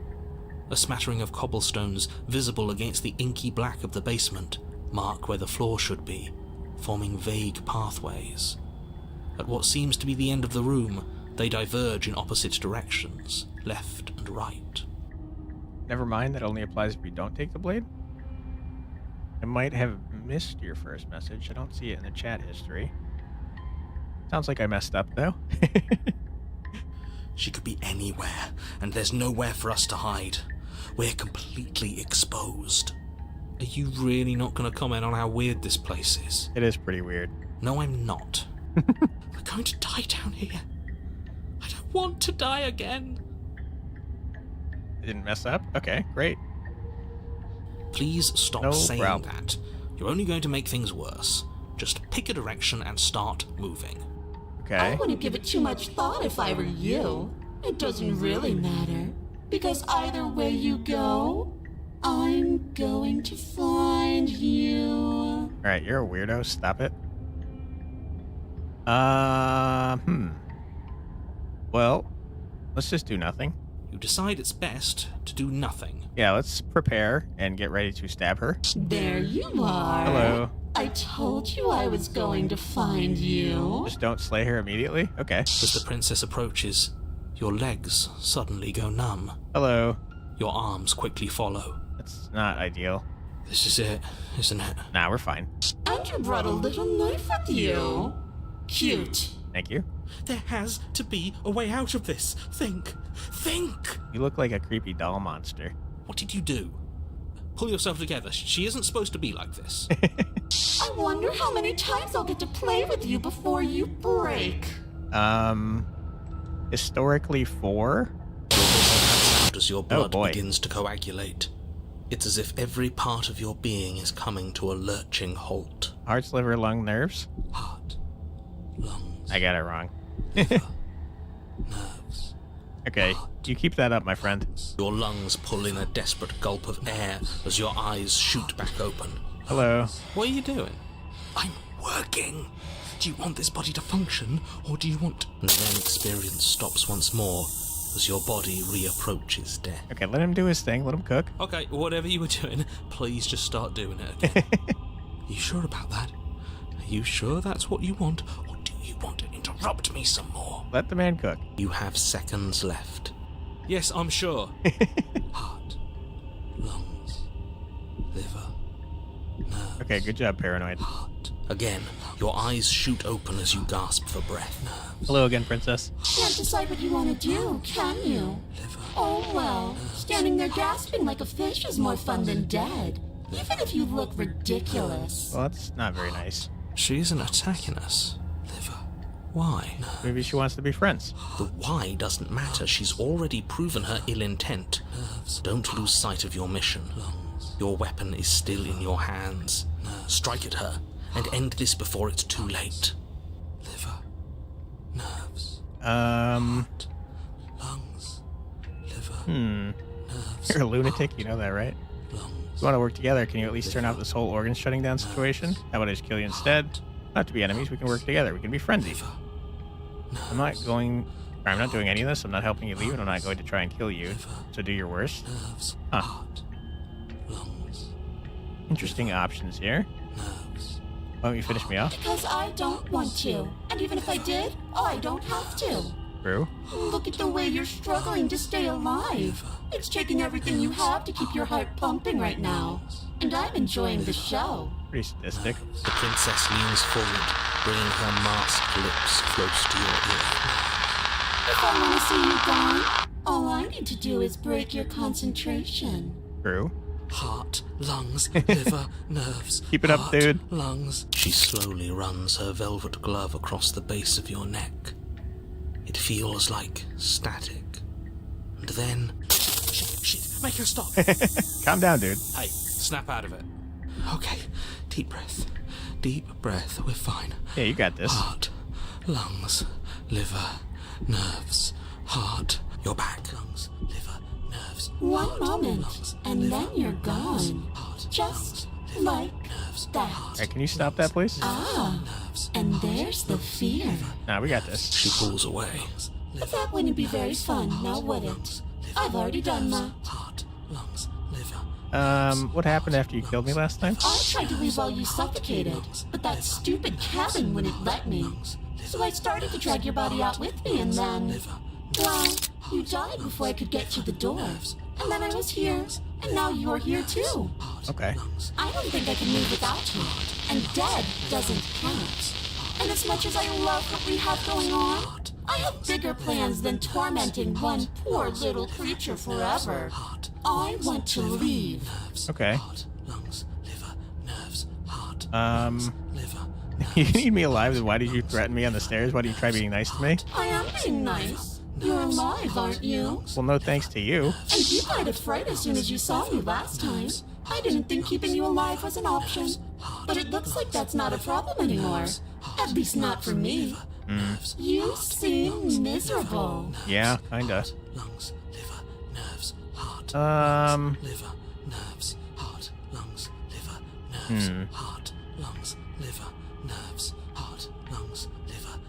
A smattering of cobblestones, visible against the inky black of the basement, mark where the floor should be, forming vague pathways. At what seems to be the end of the room, they diverge in opposite directions, left and right. Never mind, that only applies if you don't take the blade. I might have missed your first message. I don't see it in the chat history. Sounds like I messed up, though. She could be anywhere, and there's nowhere for us to hide. We're completely exposed. Are you really not going to comment on how weird this place is? It is pretty weird. No, I'm not. We're going to die down here. I don't want to die again. I didn't mess up? Okay, great. Please stop No saying problem. that. You're only going to make things worse. Just pick a direction and start moving. Okay. I wouldn't give it too much thought if I were you. It doesn't really matter. Because either way you go, I'm going to find you. Alright, you're a weirdo. Stop it. Well, let's just do nothing. You decide it's best to do nothing. Yeah, let's prepare and get ready to stab her. There you are. Hello. I told you I was going to find you. Just don't slay her immediately? Okay. As the princess approaches, your legs suddenly go numb. Hello. Your arms quickly follow. That's not ideal. This is it, isn't it? Nah, we're fine. And you brought a little knife with you. Cute. Thank you. There has to be a way out of this. Think. You look like a creepy doll monster. What did you do? Pull yourself together. She isn't supposed to be like this. I wonder how many times I'll get to play with you before you break. Historically 4? As your blood boy. begins to coagulate. It's as if every part of your being is coming to a lurching halt. Hearts, liver, lung, nerves? Heart, lungs, I got it wrong. nerves. Okay, you keep that up, my friend. Your lungs pull in a desperate gulp of air as your eyes shoot back open. Hello. What are you doing? I'm working. Do you want this body to function, or do you want... And then experience stops once more as your body reapproaches death. Okay, let him do his thing. Let him cook. Okay, whatever you were doing, please just start doing it again. You sure about that? Are you sure that's what you want, or do you want to interrupt me some more? Let the man cook. You have seconds left. Yes, I'm sure. Heart, lungs, liver, nerves. Okay, good job, Paranoid. Heart. Again, your eyes shoot open as you gasp for breath. Hello again, princess. Can't decide what you want to do, can you? Liver. Oh well, standing there gasping like a fish is more fun than dead. Even if you look ridiculous. Well, that's not very nice. She isn't attacking us. Liver. Why? Maybe she wants to be friends. The why doesn't matter. She's already proven her ill intent. Don't lose sight of your mission. Your weapon is still in your hands. Strike at her and end this before it's too late. Liver. Nerves. Lungs. Liver. Nerves. You're a lunatic, you know that, right? Lungs. If you want to work together, can you at least turn off this whole organ shutting down situation? How about I just kill you instead? Not to be enemies, we can work together. We can be friends even. I'm not doing any of this. I'm not helping you leave, and I'm not going to try and kill you. So do your worst. Nerves. Huh. Heart. Lungs. Interesting options here. Nerves. Why don't you finish me off? Because I don't want to. And even if I did, I don't have to. True. Look at the way you're struggling to stay alive. It's taking everything you have to keep your heart pumping right now. And I'm enjoying the show. Pretty sadistic. The princess leans forward, bringing her masked lips close to your ear. If I want to see you gone, all I need to do is break your concentration. True. Heart, lungs, liver, nerves. Keep it up, heart, dude. Lungs. She slowly runs her velvet glove across the base of your neck. It feels like static. And then... Shit, make her stop. Calm down, dude. Hey, snap out of it. Okay, deep breath, we're fine. Yeah, you got this. Heart, lungs, liver, nerves, heart. You're back. Lungs, liver, nerves. One moment, lungs, and liver, then you're nerves, gone. heart, Just lungs, liver, like nerves, that. heart, Alright, can you stop that, please? Ah, nerves, and heart, there's the fear. Nah, we got this. She pulls away. But that wouldn't be very fun, now would it? I've already done that. Heart, lungs, liver. What happened after you killed me last time? I tried to leave while you suffocated, but that stupid cabin wouldn't let me. So I started to drag your body out with me, and then... Well, you died before I could get to the door. And then I was here, and now you're here too. Okay. I don't think I can move without you, and dead doesn't count. And as much as I love what we have going on, I have bigger plans than tormenting one poor little creature forever. I want to leave. Okay. You need me alive, then why did you threaten me on the stairs? Why do you try being nice to me? I am being nice. You're alive, aren't you? Well, no thanks to you. And you died of fright as soon as you saw me last time. I didn't think keeping you alive was an option. But it looks like that's not a problem anymore. At least not for me. You seem miserable. Yeah, kinda.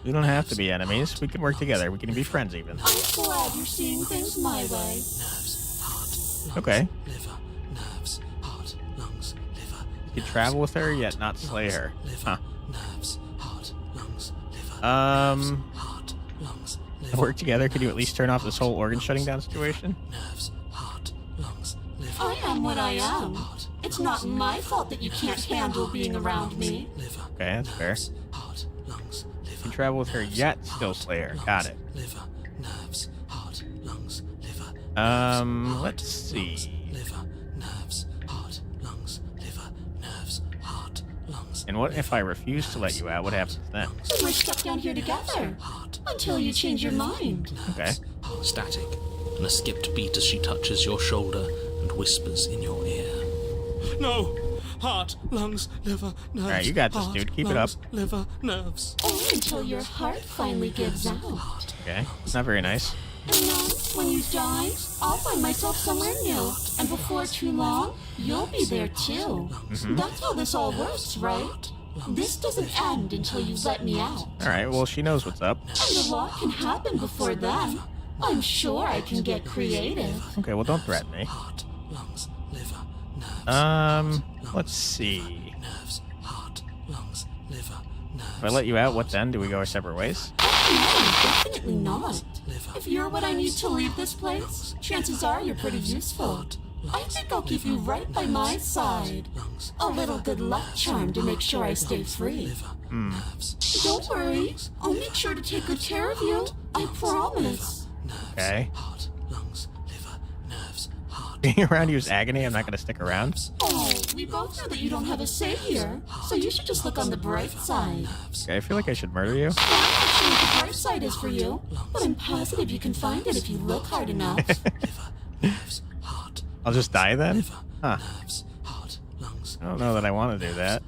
We don't have to be enemies. We can work together. We can be friends even. I'm glad you're seeing things my way. Okay. You can travel with her, yet not slay her. Huh. Work together. Could you at least turn off this whole organ shutting down situation? I am what I am. It's not my fault that you can't handle being around me. Okay, that's fair. You can travel with her, yet still slay her. Got it. Let's see. And what if I refuse to let you out? What happens then? So we're stuck down here together until you change your mind. Okay. Static, and a skipped beat as she touches your shoulder and whispers in your ear. No! Heart, lungs, liver, nerves. Alright, you got this, heart, dude. Keep it lungs, up. Liver, nerves. Only until your heart finally gives out. Okay. It's not very nice. And then, when you die, I'll find myself somewhere new. And before too long, you'll be there too. That's how this all works, right? This doesn't end until you let me out. Alright, well, she knows what's up. And a lot can happen before then. I'm sure I can get creative. Okay, well, don't threaten me. Let's see. If I let you out, what then? Do we go our separate ways? No, definitely not. If you're what I need to leave this place, chances are you're pretty useful. I think I'll keep you right by my side. A little good luck charm to make sure I stay free. Don't worry, I'll make sure to take good care of you. I promise. Okay. Being around you is agony. I'm not going to stick around. Oh, we both know that you don't have a say here, so you should just look on the bright side. Okay, I feel like I should murder you. I'm not sure what the bright side is for you, but I'm positive you can find it if you look hard enough. I'll just die then? Huh. I don't know that I want to do that.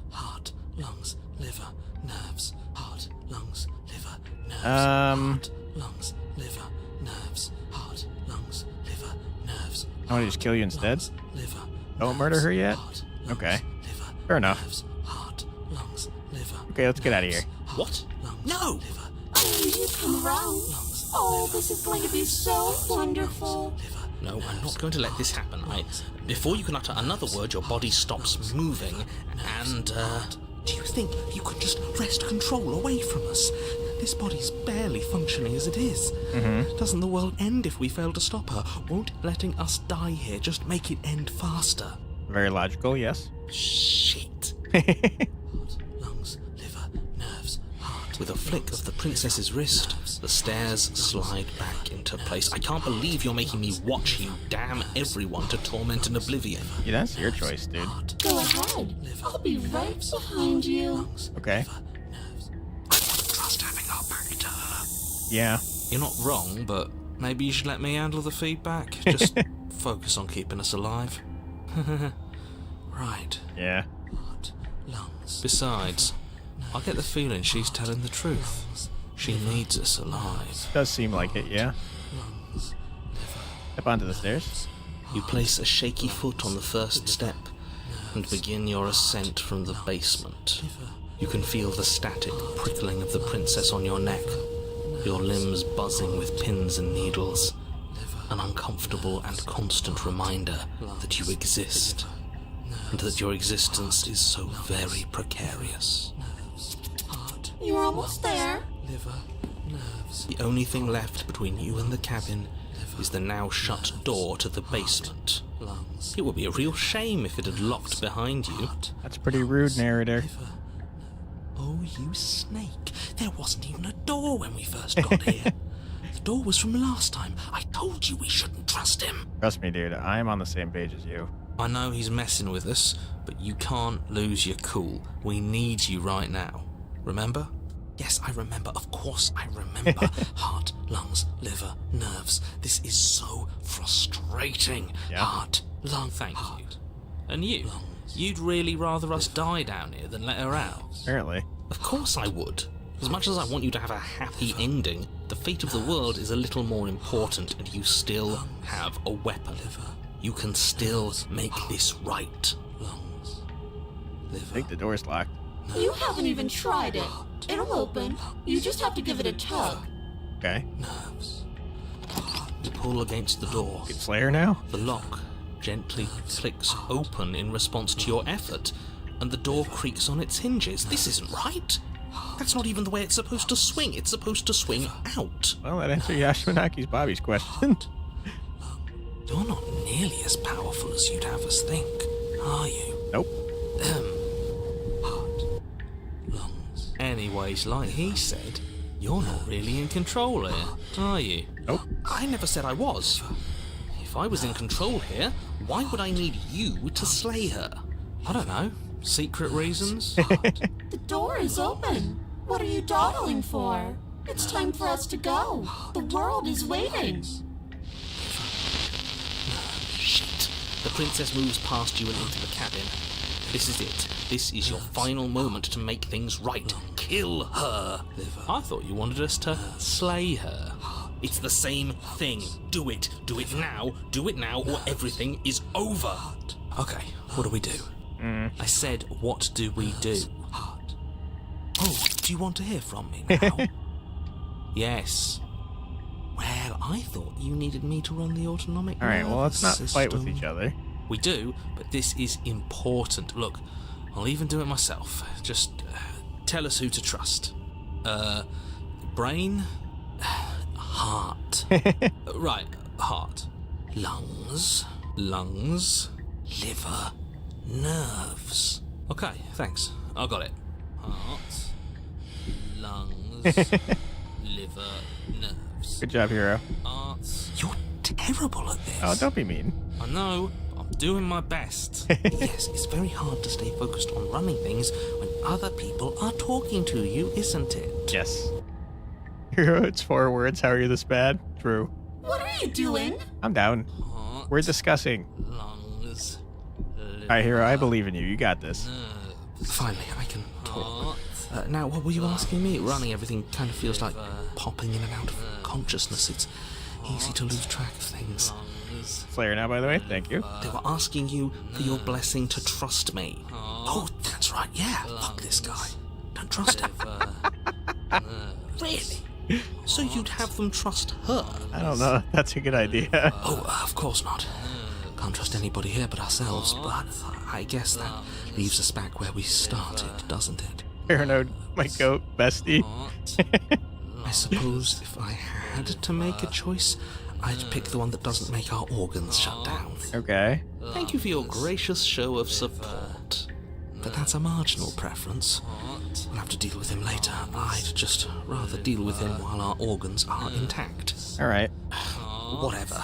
I want to just kill you instead? Don't murder her yet? Okay. Fair enough. Okay, let's get out of here. What? No! Oh, you come around. Oh, this is going to be so wonderful. No, I'm not going to let this happen. Before you can utter another word, your body stops moving, and, do you think you could just wrest control away from us? This body's barely functioning as it is. Doesn't the world end if we fail to stop her? Won't letting us die here just make it end faster? Very logical, yes. Shit. Lungs, liver, nerves, heart. With a flick of the princess's wrist, the stairs slide back into place. I can't believe you're making me watch you damn everyone to torment and oblivion. Yeah, that's your choice, dude. Go ahead. I'll be right behind you. Okay. Trust having our back to her. Yeah. You're not wrong, but maybe you should let me handle the feedback. Just focus on keeping us alive. Right. Yeah. Heart, lungs. Besides, I get the feeling she's telling the truth. She needs us alive. Does seem like it, yeah. Step onto the stairs. You place a shaky foot on the first step and begin your ascent from the basement. You can feel the static prickling of the princess on your neck, your limbs buzzing with pins and needles, an uncomfortable and constant reminder that you exist, and that your existence is so very precarious. You're almost there. The only thing left between you and the cabin is the now shut door to the basement. It would be a real shame if it had locked behind you. That's pretty rude, narrator. Oh, you snake. There wasn't even a door when we first got here. The door was from last time. I told you we shouldn't trust him. Trust me, dude. I am on the same page as you. I know he's messing with us, but you can't lose your cool. We need you right now. Remember? Yes, I remember. Of course I remember. Heart, lungs, liver, nerves. This is so frustrating. Yeah. Heart, lung, thank you. And you? You'd really rather us die down here than let her out? Apparently. Of course I would. As much as I want you to have a happy ending, the fate of the world is a little more important, and you still have a weapon. You can still make this right. I think the door's locked. You haven't even tried it. It'll open. You just have to give it a tug. Okay. You pull against the door. Get Slayer now? The lock gently clicks open in response to your effort, and the door creaks on its hinges. This isn't right. That's not even the way it's supposed to swing. It's supposed to swing out. Well, that answers Yashminaki's Bobby's question. You're not nearly as powerful as you'd have us think, are you? Nope. Heart, lungs. Anyways, like he said, you're not really in control here, are you? Nope. I never said I was. If I was in control here, why would I need you to slay her? I don't know. Secret reasons? The door is open. What are you dawdling for? It's time for us to go. The world is waiting. Shit. The princess moves past you and into the cabin. This is it. This is your final moment to make things right. Kill her. I thought you wanted us to slay her. It's the same thing. Do it. Do it now. Do it now, or everything is over. Okay, what do we do? I said, what do we do? Oh, do you want to hear from me now? Yes. Well, I thought you needed me to run the autonomic Alright, well, let's not nervous fight with system. each other. We do, but this is important. Look, I'll even do it myself. Just tell us who to trust. Brain? Heart. Right, heart. Lungs. Liver. Nerves. Okay, thanks. I got it. Heart. Lungs. Liver. Nerves. Good job, hero. Heart. You're terrible at this. Oh, don't be mean. I know. I'm doing my best. Yes, it's very hard to stay focused on running things when other people are talking to you, isn't it? Yes. Hero, it's 4 words. How are you this bad? True. What are you doing? I'm down. Heart, We're discussing. lungs, Alright, hero, I believe in you. You got this. nerves. Finally, I can talk. Now, what were you asking me? Running everything kind of feels like popping in and out of consciousness. It's easy to lose track of things. Slayer now, by the way. Thank you. They were asking you for your blessing to trust me. Oh, that's right, yeah. Fuck this guy. Don't trust him. Really? So you'd have them trust her? I don't know. That's a good idea. Oh, of course not. Can't trust anybody here but ourselves, but I guess that leaves us back where we started, doesn't it? Paranoid, my goat, bestie. I suppose if I had to make a choice, I'd pick the one that doesn't make our organs shut down. Okay. Thank you for your gracious show of support. But that's a marginal preference. We'll have to deal with him later. I'd just rather deal with him while our organs are intact. Alright. Whatever.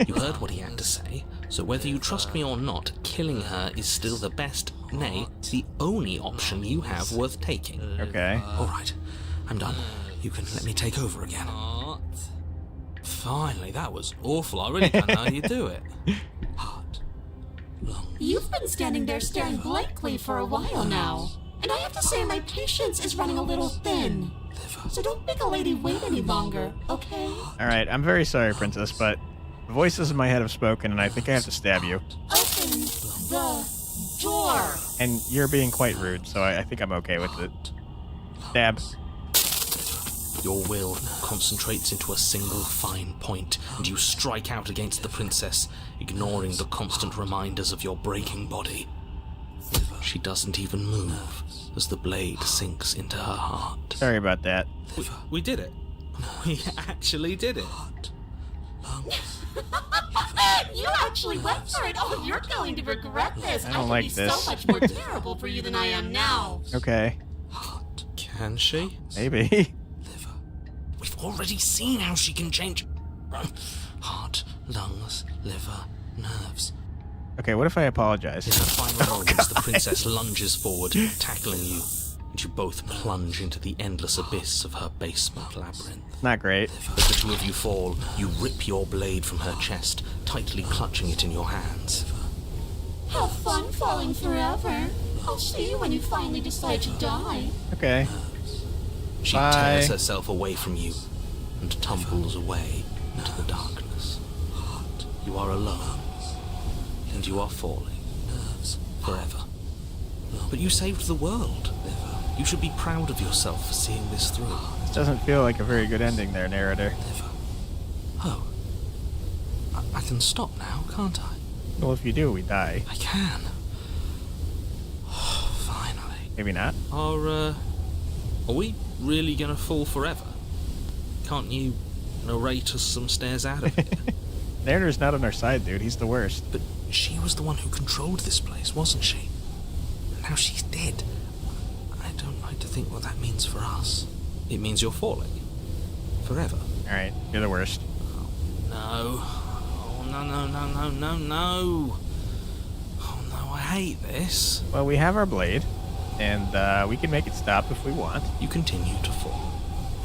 You heard what he had to say, so whether you trust me or not, killing her is still the best, nay, the only option you have worth taking. Okay. Alright, I'm done. You can let me take over again. Finally, that was awful. I really don't know how you do it. Heart. Lung. You've been standing there staring blankly for a while now. And I have to say my patience is running a little thin. So don't make a lady wait any longer, okay? Alright, I'm very sorry, princess, but the voices in my head have spoken, and I think I have to stab you. Open the door. And you're being quite rude, so I think I'm okay with it. Stab. Your will concentrates into a single fine point, and you strike out against the princess, ignoring the constant reminders of your breaking body. She doesn't even move as the blade sinks into her heart. Sorry about that. We did it. We actually did it. You actually went for it. Oh, you're going to regret this. I don't like could be this. so much more terrible for you than I am now. Okay. Can Can she? Maybe. Liver. We've already seen how she can change heart, lungs, liver, nerves. Okay, what if I apologize? In her final moments, the princess lunges forward, tackling you, and you both plunge into the endless abyss of her basement labyrinth. Not great. As the two of you fall, you rip your blade from her chest, tightly clutching it in your hands. Have fun falling forever. I'll see you when you finally decide to die. Okay. She Bye. tears herself away from you and tumbles away into the darkness. You are alone, and you are falling forever. But you saved the world. You should be proud of yourself for seeing this through. This doesn't feel like a very good ending there, narrator. Oh. I can stop now, can't I? Well, if you do, we die. I can. Finally. Maybe not. Are we really gonna fall forever? Can't you narrate us some stairs out of here? Narrator's not on our side, dude. He's the worst. But she was the one who controlled this place, wasn't she? And now she's dead. I don't like to think what that means for us. It means you're falling. Forever. Alright, you're the worst. No. Oh, no. Oh, no, I hate this. Well, we have our blade, and we can make it stop if we want. You continue to fall.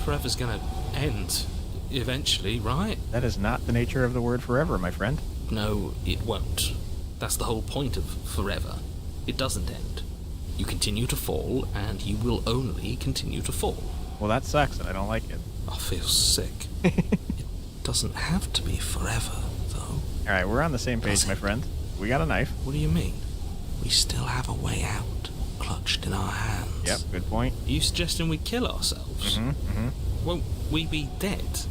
Forever's gonna end eventually, right? That is not the nature of the word forever, my friend. No, it won't. That's the whole point of forever. It doesn't end. You continue to fall, and you will only continue to fall. Well, that sucks, and I don't like it. I feel sick. It doesn't have to be forever, though. Alright, we're on the same page, Does my it? friend. We got a knife. What do you mean? We still have a way out, clutched in our hands. Yep, good point. Are you suggesting we kill ourselves? Won't we be dead?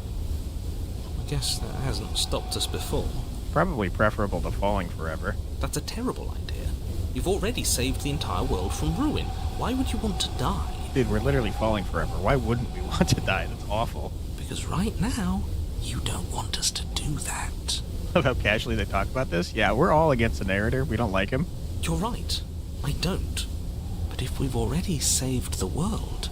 I guess that hasn't stopped us before. Probably preferable to falling forever. That's a terrible idea. You've already saved the entire world from ruin. Why would you want to die? Dude, we're literally falling forever. Why wouldn't we want to die? That's awful. Because right now, you don't want us to do that. Love how casually they talk about this. Yeah, we're all against the narrator. We don't like him. You're right. I don't. But if we've already saved the world,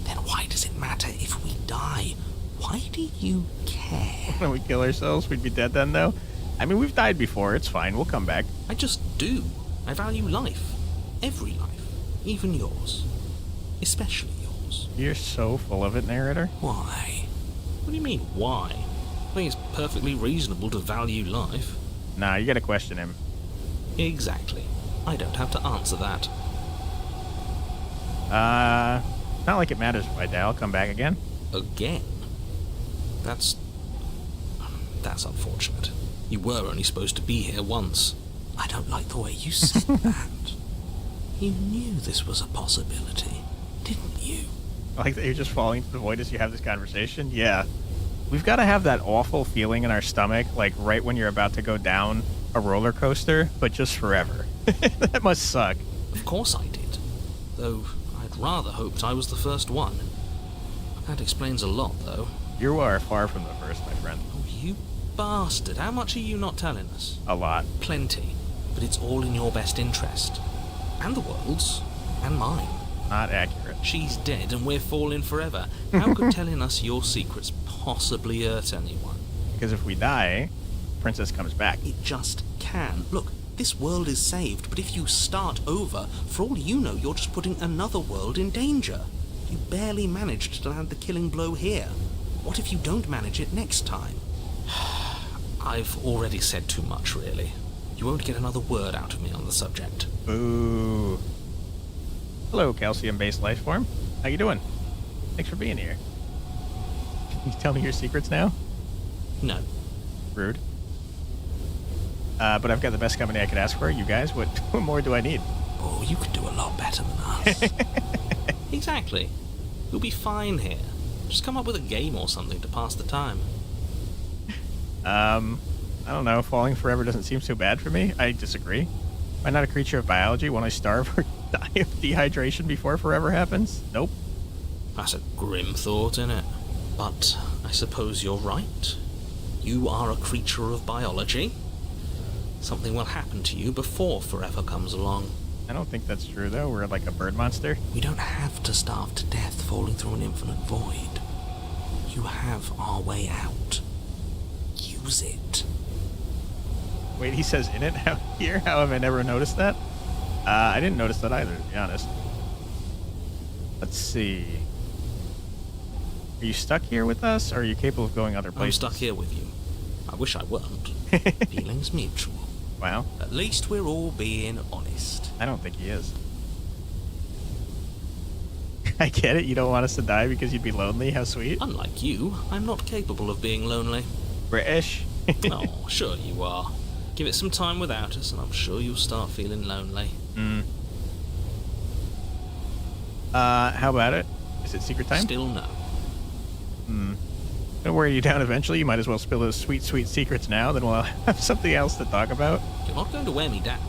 then why does it matter if we die? Why do you care? When we kill ourselves, we'd be dead then, though. I mean, we've died before. It's fine. We'll come back. I just do. I value life. Every life. Even yours. Especially yours. You're so full of it, narrator. Why? What do you mean, why? I think it's perfectly reasonable to value life. Nah, you gotta question him. Exactly. I don't have to answer that. Not like it matters if I die. I'll come back again. Again? That's unfortunate. You were only supposed to be here once. I don't like the way you said that. You knew this was a possibility, didn't you? I like that you're just falling to the void as you have this conversation. Yeah. We've got to have that awful feeling in our stomach, like right when you're about to go down a roller coaster, but just forever. That must suck. Of course I did. Though I'd rather hoped I was the first one. That explains a lot, though. You are far from the first, my friend. Oh, you bastard. How much are you not telling us? A lot. Plenty. But it's all in your best interest. And the world's. And mine. Not accurate. She's dead and we're falling forever. How could telling us your secrets possibly hurt anyone? Because if we die, Princess comes back. It just can. Look, this world is saved, but if you start over, for all you know, you're just putting another world in danger. You barely managed to land the killing blow here. What if you don't manage it next time? I've already said too much, really. You won't get another word out of me on the subject. Boo. Hello, calcium-based life form. How you doing? Thanks for being here. Can you tell me your secrets now? No. Rude. But I've got the best company I could ask for. You guys, what more do I need? Oh, you could do a lot better than us. Exactly. You'll be fine here. Just come up with a game or something to pass the time. I don't know. Falling forever doesn't seem so bad for me. I disagree. Am I not a creature of biology? Won't I starve or die of dehydration before forever happens? Nope. That's a grim thought, innit? But I suppose you're right. You are a creature of biology. Something will happen to you before forever comes along. I don't think that's true, though. We're like a bird monster. We don't have to starve to death falling through an infinite void. You have our way out. Use it. Wait, he says in it here? How have I never noticed that? I didn't notice that either, to be honest. Let's see. Are you stuck here with us, or are you capable of going other places? I'm stuck here with you. I wish I weren't. Feelings mutual. Wow. At least we're all being honest. I don't think he is. I get it. You don't want us to die because you'd be lonely. How sweet. Unlike you, I'm not capable of being lonely. British. Oh, sure you are. Give it some time without us, and I'm sure you'll start feeling lonely. How about it? Is it secret time? Still no. Gonna wear you down eventually. You might as well spill those sweet, sweet secrets now, then we'll have something else to talk about. You're not going to wear me down.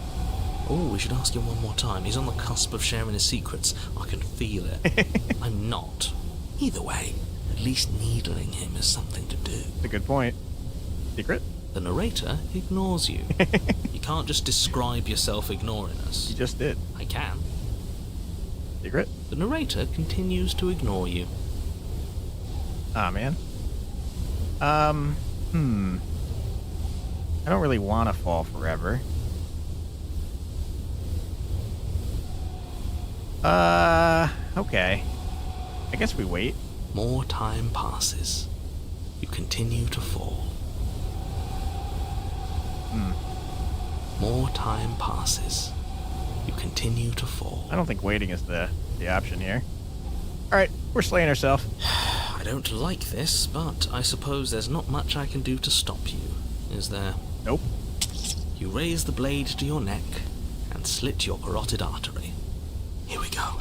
Oh, we should ask him one more time. He's on the cusp of sharing his secrets. I can feel it. I'm not. Either way, at least needling him is something to do. That's a good point. Secret? The narrator ignores you. You can't just describe yourself ignoring us. You just did. I can. Secret? The narrator continues to ignore you. Ah, man. I don't really want to fall forever. Okay. I guess we wait. More time passes. You continue to fall. More time passes. You continue to fall. I don't think waiting is the option here. Alright, we're slaying ourselves. I don't like this, but I suppose there's not much I can do to stop you, is there? Nope. You raise the blade to your neck and slit your carotid artery. Here we go.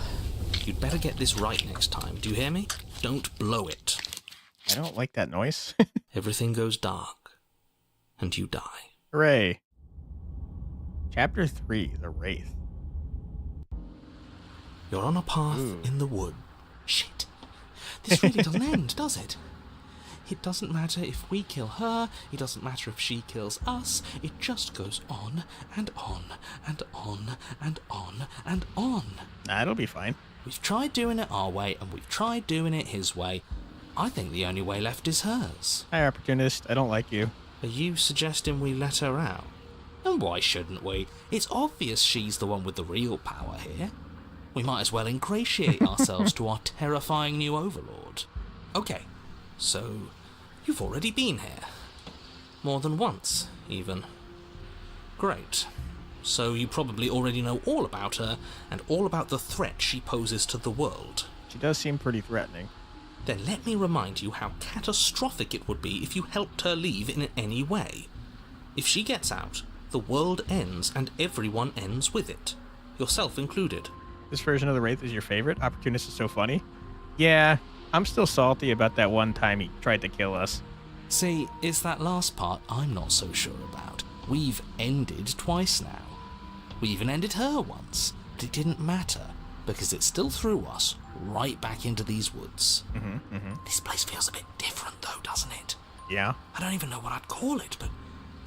You'd better get this right next time, do you hear me? Don't blow it. I don't like that noise. Everything goes dark, and you die. Hooray. Chapter 3, The Wraith. You're on a path in the wood. Shit. This really doesn't end, does it? It doesn't matter if we kill her, it doesn't matter if she kills us, it just goes on and on and on and on and on. Nah, it'll be fine. We've tried doing it our way, and we've tried doing it his way. I think the only way left is hers. Hi, opportunist. I don't like you. Are you suggesting we let her out? And why shouldn't we? It's obvious she's the one with the real power here. We might as well ingratiate ourselves to our terrifying new overlord. Okay, so you've already been here. More than once, even. Great. So you probably already know all about her, and all about the threat she poses to the world. She does seem pretty threatening. Then let me remind you how catastrophic it would be if you helped her leave in any way. If she gets out, the world ends, and everyone ends with it. Yourself included. This version of the Wraith is your favorite? Opportunist is so funny. Yeah, I'm still salty about that one time he tried to kill us. See, it's that last part I'm not so sure about. We've ended twice now. We even ended her once, but it didn't matter, because it still threw us right back into these woods. This place feels a bit different though, doesn't it? Yeah? I don't even know what I'd call it, but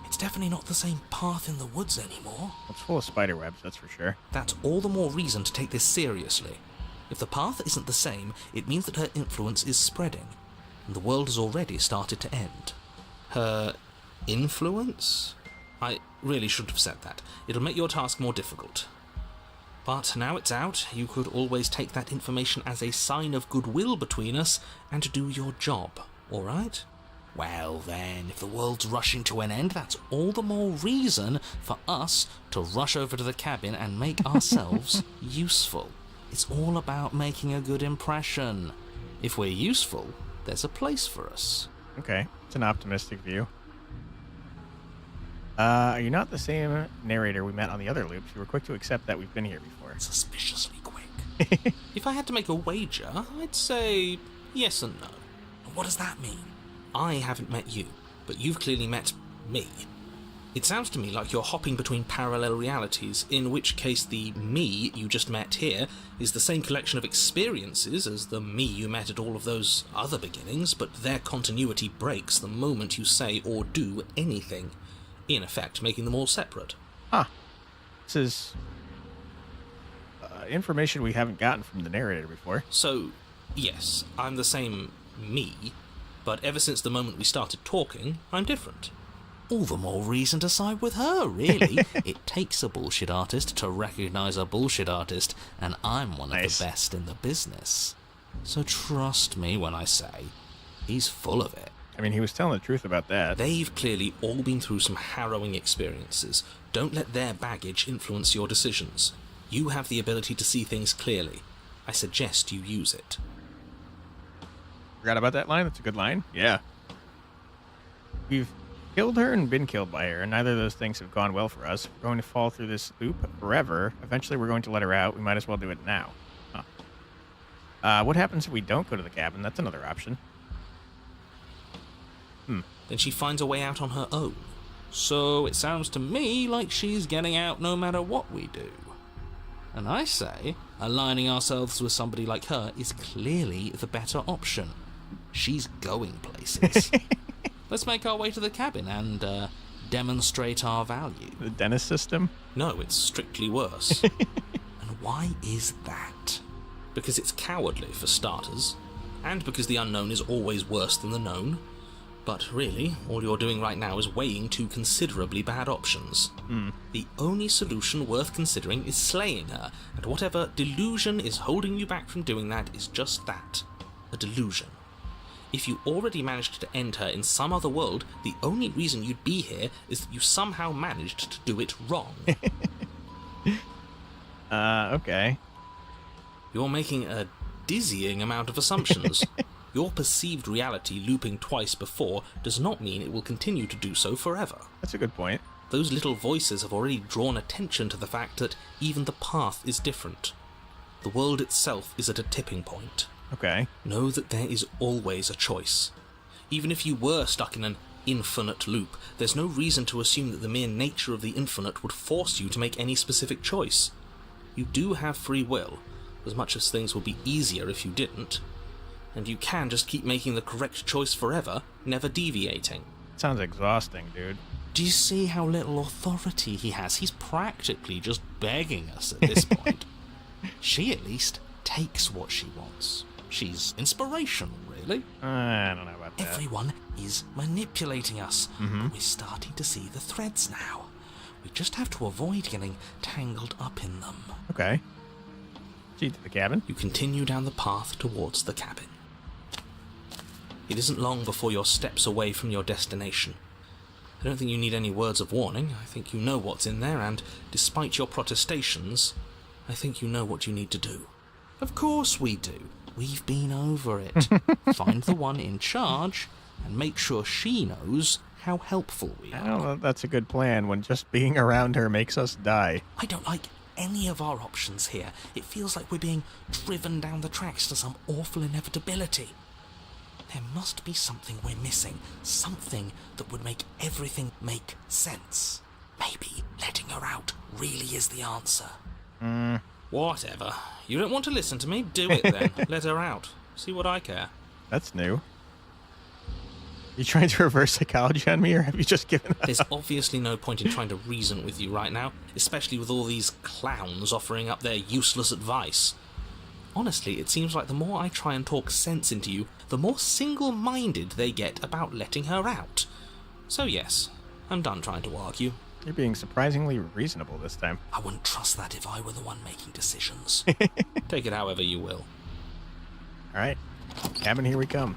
it's definitely not the same path in the woods anymore. It's full of spider webs, that's for sure. That's all the more reason to take this seriously. If the path isn't the same, it means that her influence is spreading, and the world has already started to end. Her influence? I really shouldn't have said that. It'll make your task more difficult. But now it's out, you could always take that information as a sign of goodwill between us and do your job, alright? Well then, if the world's rushing to an end, that's all the more reason for us to rush over to the cabin and make ourselves useful. It's all about making a good impression. If we're useful, there's a place for us. Okay, it's an optimistic view. Are you not the same narrator we met on the other loops? You were quick to accept that we've been here before. Suspiciously quick. If I had to make a wager, I'd say yes and no. What does that mean? I haven't met you, but you've clearly met me. It sounds to me like you're hopping between parallel realities, in which case the me you just met here is the same collection of experiences as the me you met at all of those other beginnings, but their continuity breaks the moment you say or do anything, in effect making them all separate. Huh. This is information we haven't gotten from the narrator before. So, yes, I'm the same me, but ever since the moment we started talking, I'm different. All the more reason to side with her, really. It takes a bullshit artist to recognize a bullshit artist, and I'm one of the best in the business. So trust me when I say, he's full of it. I mean, he was telling the truth about that. They've clearly all been through some harrowing experiences. Don't let their baggage influence your decisions. You have the ability to see things clearly. I suggest you use it. Forgot about that line? That's a good line. Yeah. We've killed her and been killed by her, and neither of those things have gone well for us. We're going to fall through this loop forever. Eventually, we're going to let her out. We might as well do it now. Huh. What happens if we don't go to the cabin? That's another option. Then she finds a way out on her own. So it sounds to me like she's getting out no matter what we do. And I say, aligning ourselves with somebody like her is clearly the better option. She's going places. Let's make our way to the cabin and demonstrate our value. The dentist system? No, it's strictly worse. And why is that? Because it's cowardly, for starters, and because the unknown is always worse than the known. But really, all you're doing right now is weighing two considerably bad options. The only solution worth considering is slaying her, and whatever delusion is holding you back from doing that is just that, a delusion. If you already managed to end her in some other world, the only reason you'd be here is that you somehow managed to do it wrong. Okay. You're making a dizzying amount of assumptions. Your perceived reality looping twice before does not mean it will continue to do so forever. That's a good point. Those little voices have already drawn attention to the fact that even the path is different. The world itself is at a tipping point. Okay. Know that there is always a choice. Even if you were stuck in an infinite loop, there's no reason to assume that the mere nature of the infinite would force you to make any specific choice. You do have free will, as much as things would be easier if you didn't. And you can just keep making the correct choice forever, never deviating. Sounds exhausting, dude. Do you see how little authority he has? He's practically just begging us at this point. She, at least, takes what she wants. She's inspirational, really. I don't know about that. Everyone is manipulating us, but we're starting to see the threads now. We just have to avoid getting tangled up in them. Okay. See to the cabin. You continue down the path towards the cabin. It isn't long before you're steps away from your destination. I don't think you need any words of warning. I think you know what's in there, and despite your protestations, I think you know what you need to do. Of course we do. We've been over it. Find the one in charge, and make sure she knows how helpful we are. I don't know if that's a good plan when just being around her makes us die. I don't like any of our options here. It feels like we're being driven down the tracks to some awful inevitability. There must be something we're missing. Something that would make everything make sense. Maybe letting her out really is the answer. Whatever. You don't want to listen to me? Do it then. Let her out. See what I care. That's new. You trying to reverse psychology on me, or have you just given up? There's obviously no point in trying to reason with you right now, especially with all these clowns offering up their useless advice. Honestly, it seems like the more I try and talk sense into you, the more single-minded they get about letting her out. So yes, I'm done trying to argue. You're being surprisingly reasonable this time. I wouldn't trust that if I were the one making decisions. Take it however you will. Alright, cabin, here we come.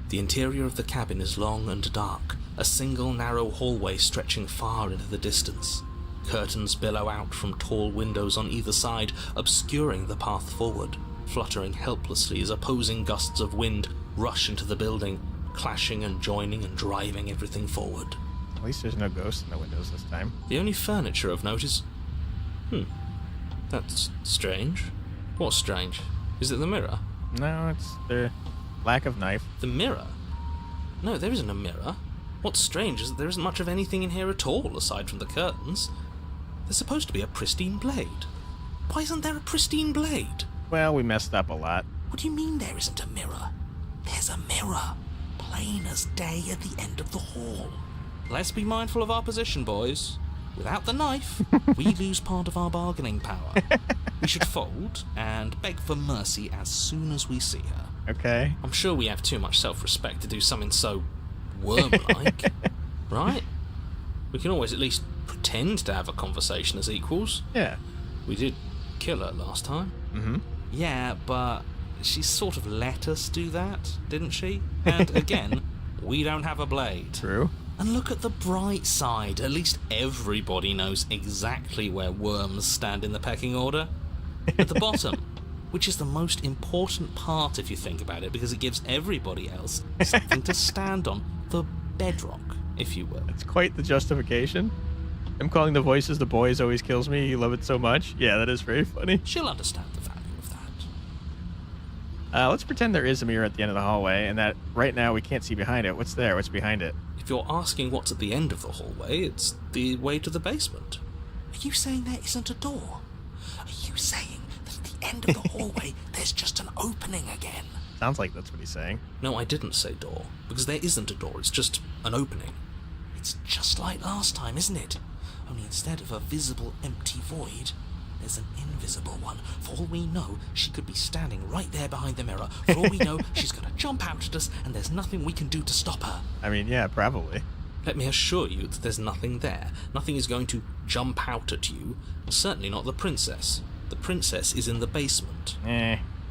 The interior of the cabin is long and dark, a single narrow hallway stretching far into the distance. Curtains billow out from tall windows on either side, obscuring the path forward, fluttering helplessly as opposing gusts of wind rush into the building, clashing and joining and driving everything forward. At least there's no ghosts in the windows this time. The only furniture of note is... That's strange. What's strange? Is it the mirror? No, it's the lack of knife. The mirror? No, there isn't a mirror. What's strange is that there isn't much of anything in here at all, aside from the curtains. There's supposed to be a pristine blade. Why isn't there a pristine blade? Well, we messed up a lot. What do you mean there isn't a mirror? There's a mirror, plain as day at the end of the hall. Let's be mindful of our position, boys. Without the knife, we lose part of our bargaining power. We should fold and beg for mercy as soon as we see her. Okay. I'm sure we have too much self-respect to do something so worm-like, right? We can always at least pretend to have a conversation as equals. Yeah. We did kill her last time. Mm-hmm. Yeah, but she sort of let us do that, didn't she? And again, we don't have a blade. True. And look at the bright side. At least everybody knows exactly where worms stand in the pecking order. At the bottom, which is the most important part if you think about it, because it gives everybody else something to stand on. The bedrock, if you will. It's quite the justification. I'm calling the voices the boys always kills me. You love it so much. Yeah, that is very funny. She'll understand the value of that. Let's pretend there is a mirror at the end of the hallway, and that right now we can't see behind it. What's there? What's behind it? If you're asking what's at the end of the hallway, it's the way to the basement. Are you saying there isn't a door? Are you saying that at the end of the hallway there's just an opening again? Sounds like that's what he's saying. No, I didn't say door, because there isn't a door, it's just an opening. It's just like last time, isn't it? Only instead of a visible empty void, there's an invisible one. For all we know, she could be standing right there behind the mirror. For all we know, she's going to jump out at us, and there's nothing we can do to stop her. I mean, yeah, probably. Let me assure you that there's nothing there. Nothing is going to jump out at you. Certainly not the princess. The princess is in the basement.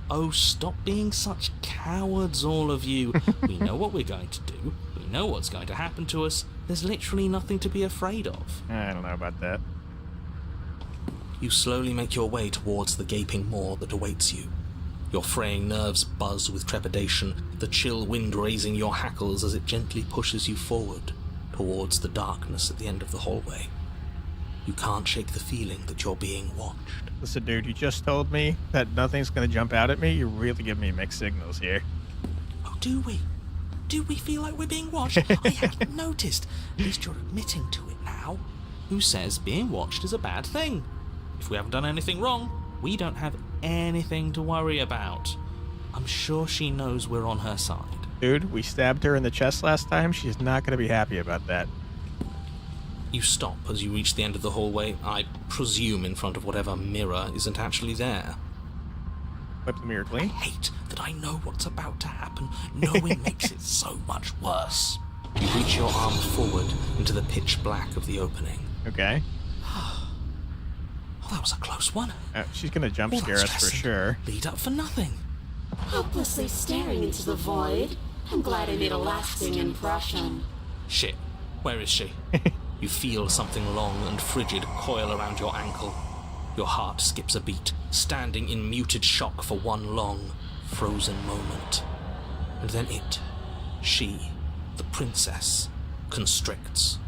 Oh, stop being such cowards, all of you. We know what we're going to do. We know what's going to happen to us. There's literally nothing to be afraid of. I don't know about that. You slowly make your way towards the gaping maw that awaits you. Your fraying nerves buzz with trepidation, the chill wind raising your hackles as it gently pushes you forward towards the darkness at the end of the hallway. You can't shake the feeling that you're being watched. Listen, dude, you just told me that nothing's going to jump out at me. You're really giving me mixed signals here. Oh, do we? Do we feel like we're being watched? I hadn't noticed. At least you're admitting to it now. Who says being watched is a bad thing? If we haven't done anything wrong, we don't have anything to worry about. I'm sure she knows we're on her side. Dude, we stabbed her in the chest last time. She's not going to be happy about that. You stop as you reach the end of the hallway, I presume in front of whatever mirror isn't actually there. Wipe the mirror I clean. hate that I know what's about to happen. Knowing makes it so much worse. You reach your arm forward into the pitch black of the opening. Okay. Oh, that was a close one. She's going to jump All scare that us for stressing. sure. Lead up for nothing. Hopelessly staring into the void. I'm glad I made a lasting impression. Shit. Where is she? You feel something long and frigid coil around your ankle. Your heart skips a beat, standing in muted shock for one long, frozen moment. And then she, the princess, constricts.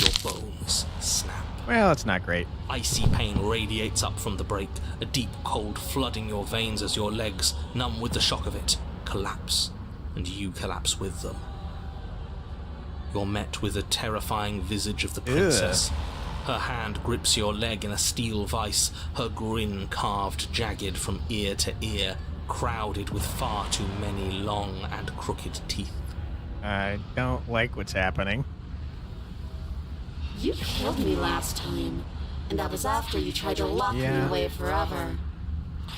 Your bones snap. Well, that's not great. Icy pain radiates up from the break, a deep cold flooding your veins as your legs, numb with the shock of it, collapse, and you collapse with them. You're met with the terrifying visage of the princess. Her hand grips your leg in a steel vice, her grin carved jagged from ear to ear, crowded with far too many long and crooked teeth. I don't like what's happening. You killed me last time, and that was after you tried to lock me away forever.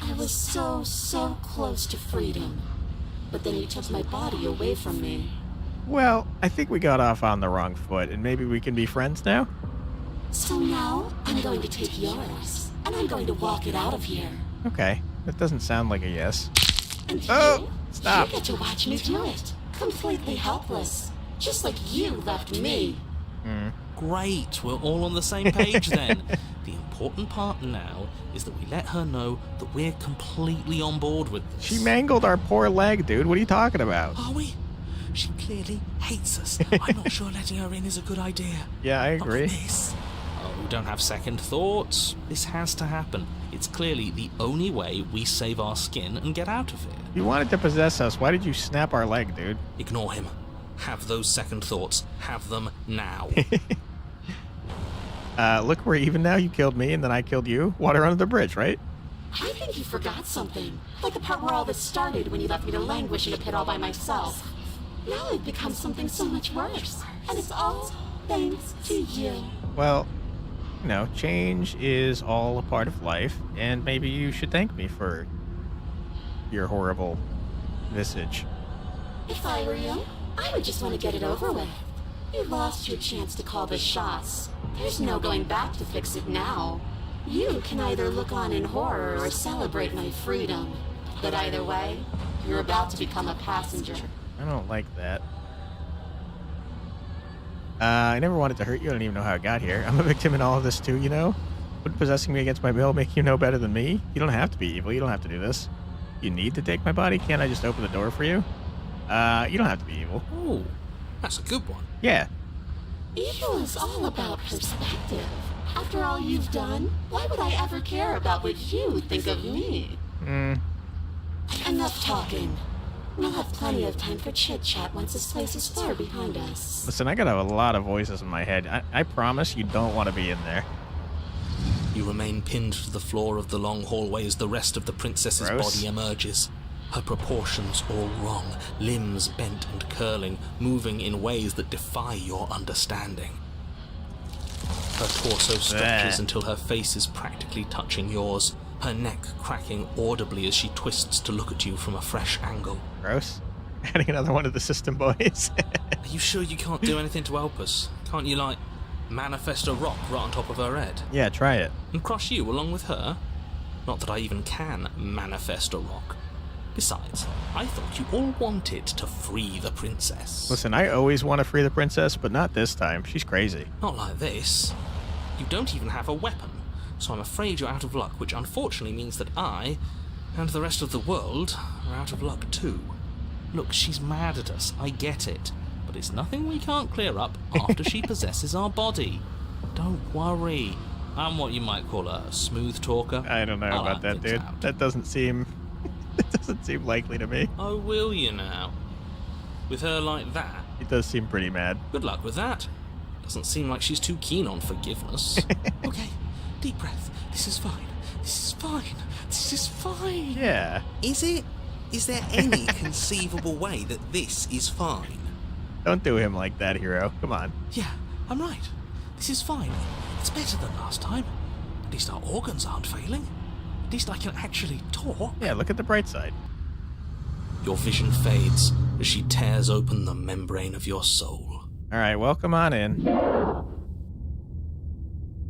I was so close to freedom, but then you took my body away from me. Well, I think we got off on the wrong foot, and maybe we can be friends now? So now, I'm going to take yours, and I'm going to walk it out of here. Okay, that doesn't sound like a yes. And Oh, stop. You get to watch me do it, completely helpless, just like you left me. Great, we're all on the same page then. The important part now is that we let her know that we're completely on board with this. She mangled our poor leg, dude. What are you talking about? Are we? She clearly hates us. I'm not sure letting her in is a good idea. Yeah, I But agree. with this, don't have second thoughts. This has to happen. It's clearly the only way we save our skin and get out of here. You wanted to possess us. Why did you snap our leg, dude? Ignore him. Have those second thoughts. Have them now. Look, we're even now. You killed me, and then I killed you. Water under the bridge, right? I think you forgot something. Like the part where all this started when you left me to languish in a pit all by myself. Now I've become something so much worse. And it's all thanks to you. Well, you know, change is all a part of life, and maybe you should thank me for your horrible visage. If I were you, I would just want to get it over with. You lost your chance to call the shots. There's no going back to fix it now. You can either look on in horror or celebrate my freedom. But either way, you're about to become a passenger. I don't like that. I never wanted to hurt you. I don't even know how I got here. I'm a victim in all of this too, you know? Would possessing me against my will make you know better than me? You don't have to be evil. You don't have to do this. You need to take my body? Can't I just open the door for you? You don't have to be evil. Oh, that's a good one. Yeah. Evil is all about perspective. After all you've done, why would I ever care about what you think of me? Enough talking. We'll have plenty of time for chit-chat once this place is far behind us. Listen, I got a lot of voices in my head. I promise you don't want to be in there. You remain pinned to the floor of the long hallway as the rest of the princess's Gross. body emerges. Her proportions all wrong, limbs bent and curling, moving in ways that defy your understanding. Her torso stretches until her face is practically touching yours, her neck cracking audibly as she twists to look at you from a fresh angle. Gross. Adding another one of the system boys. Are you sure you can't do anything to help us? Can't you, like, manifest a rock right on top of her head? Yeah, try it. And crush you along with her? Not that I even can manifest a rock. Besides, I thought you all wanted to free the princess. Listen, I always want to free the princess, but not this time. She's crazy. Not like this. You don't even have a weapon, so I'm afraid you're out of luck, which unfortunately means that I, and the rest of the world, are out of luck too. Look, she's mad at us, I get it, but it's nothing we can't clear up after she possesses our body. Don't worry. I'm what you might call a smooth talker. I don't know I'll about that, act things dude. out. That doesn't seem... It doesn't seem likely to me. Oh, will you now? With her like that? It does seem pretty mad. Good luck with that. Doesn't seem like she's too keen on forgiveness. Okay, deep breath. This is fine. This is fine. This is fine. Yeah. Is it? Is there any conceivable way that this is fine? Don't do him like that, hero. Come on. Yeah, I'm right. This is fine. It's better than last time. At least our organs aren't failing. At least I can actually talk. Yeah, look at the bright side. Your vision fades as she tears open the membrane of your soul. All right, well, come on in.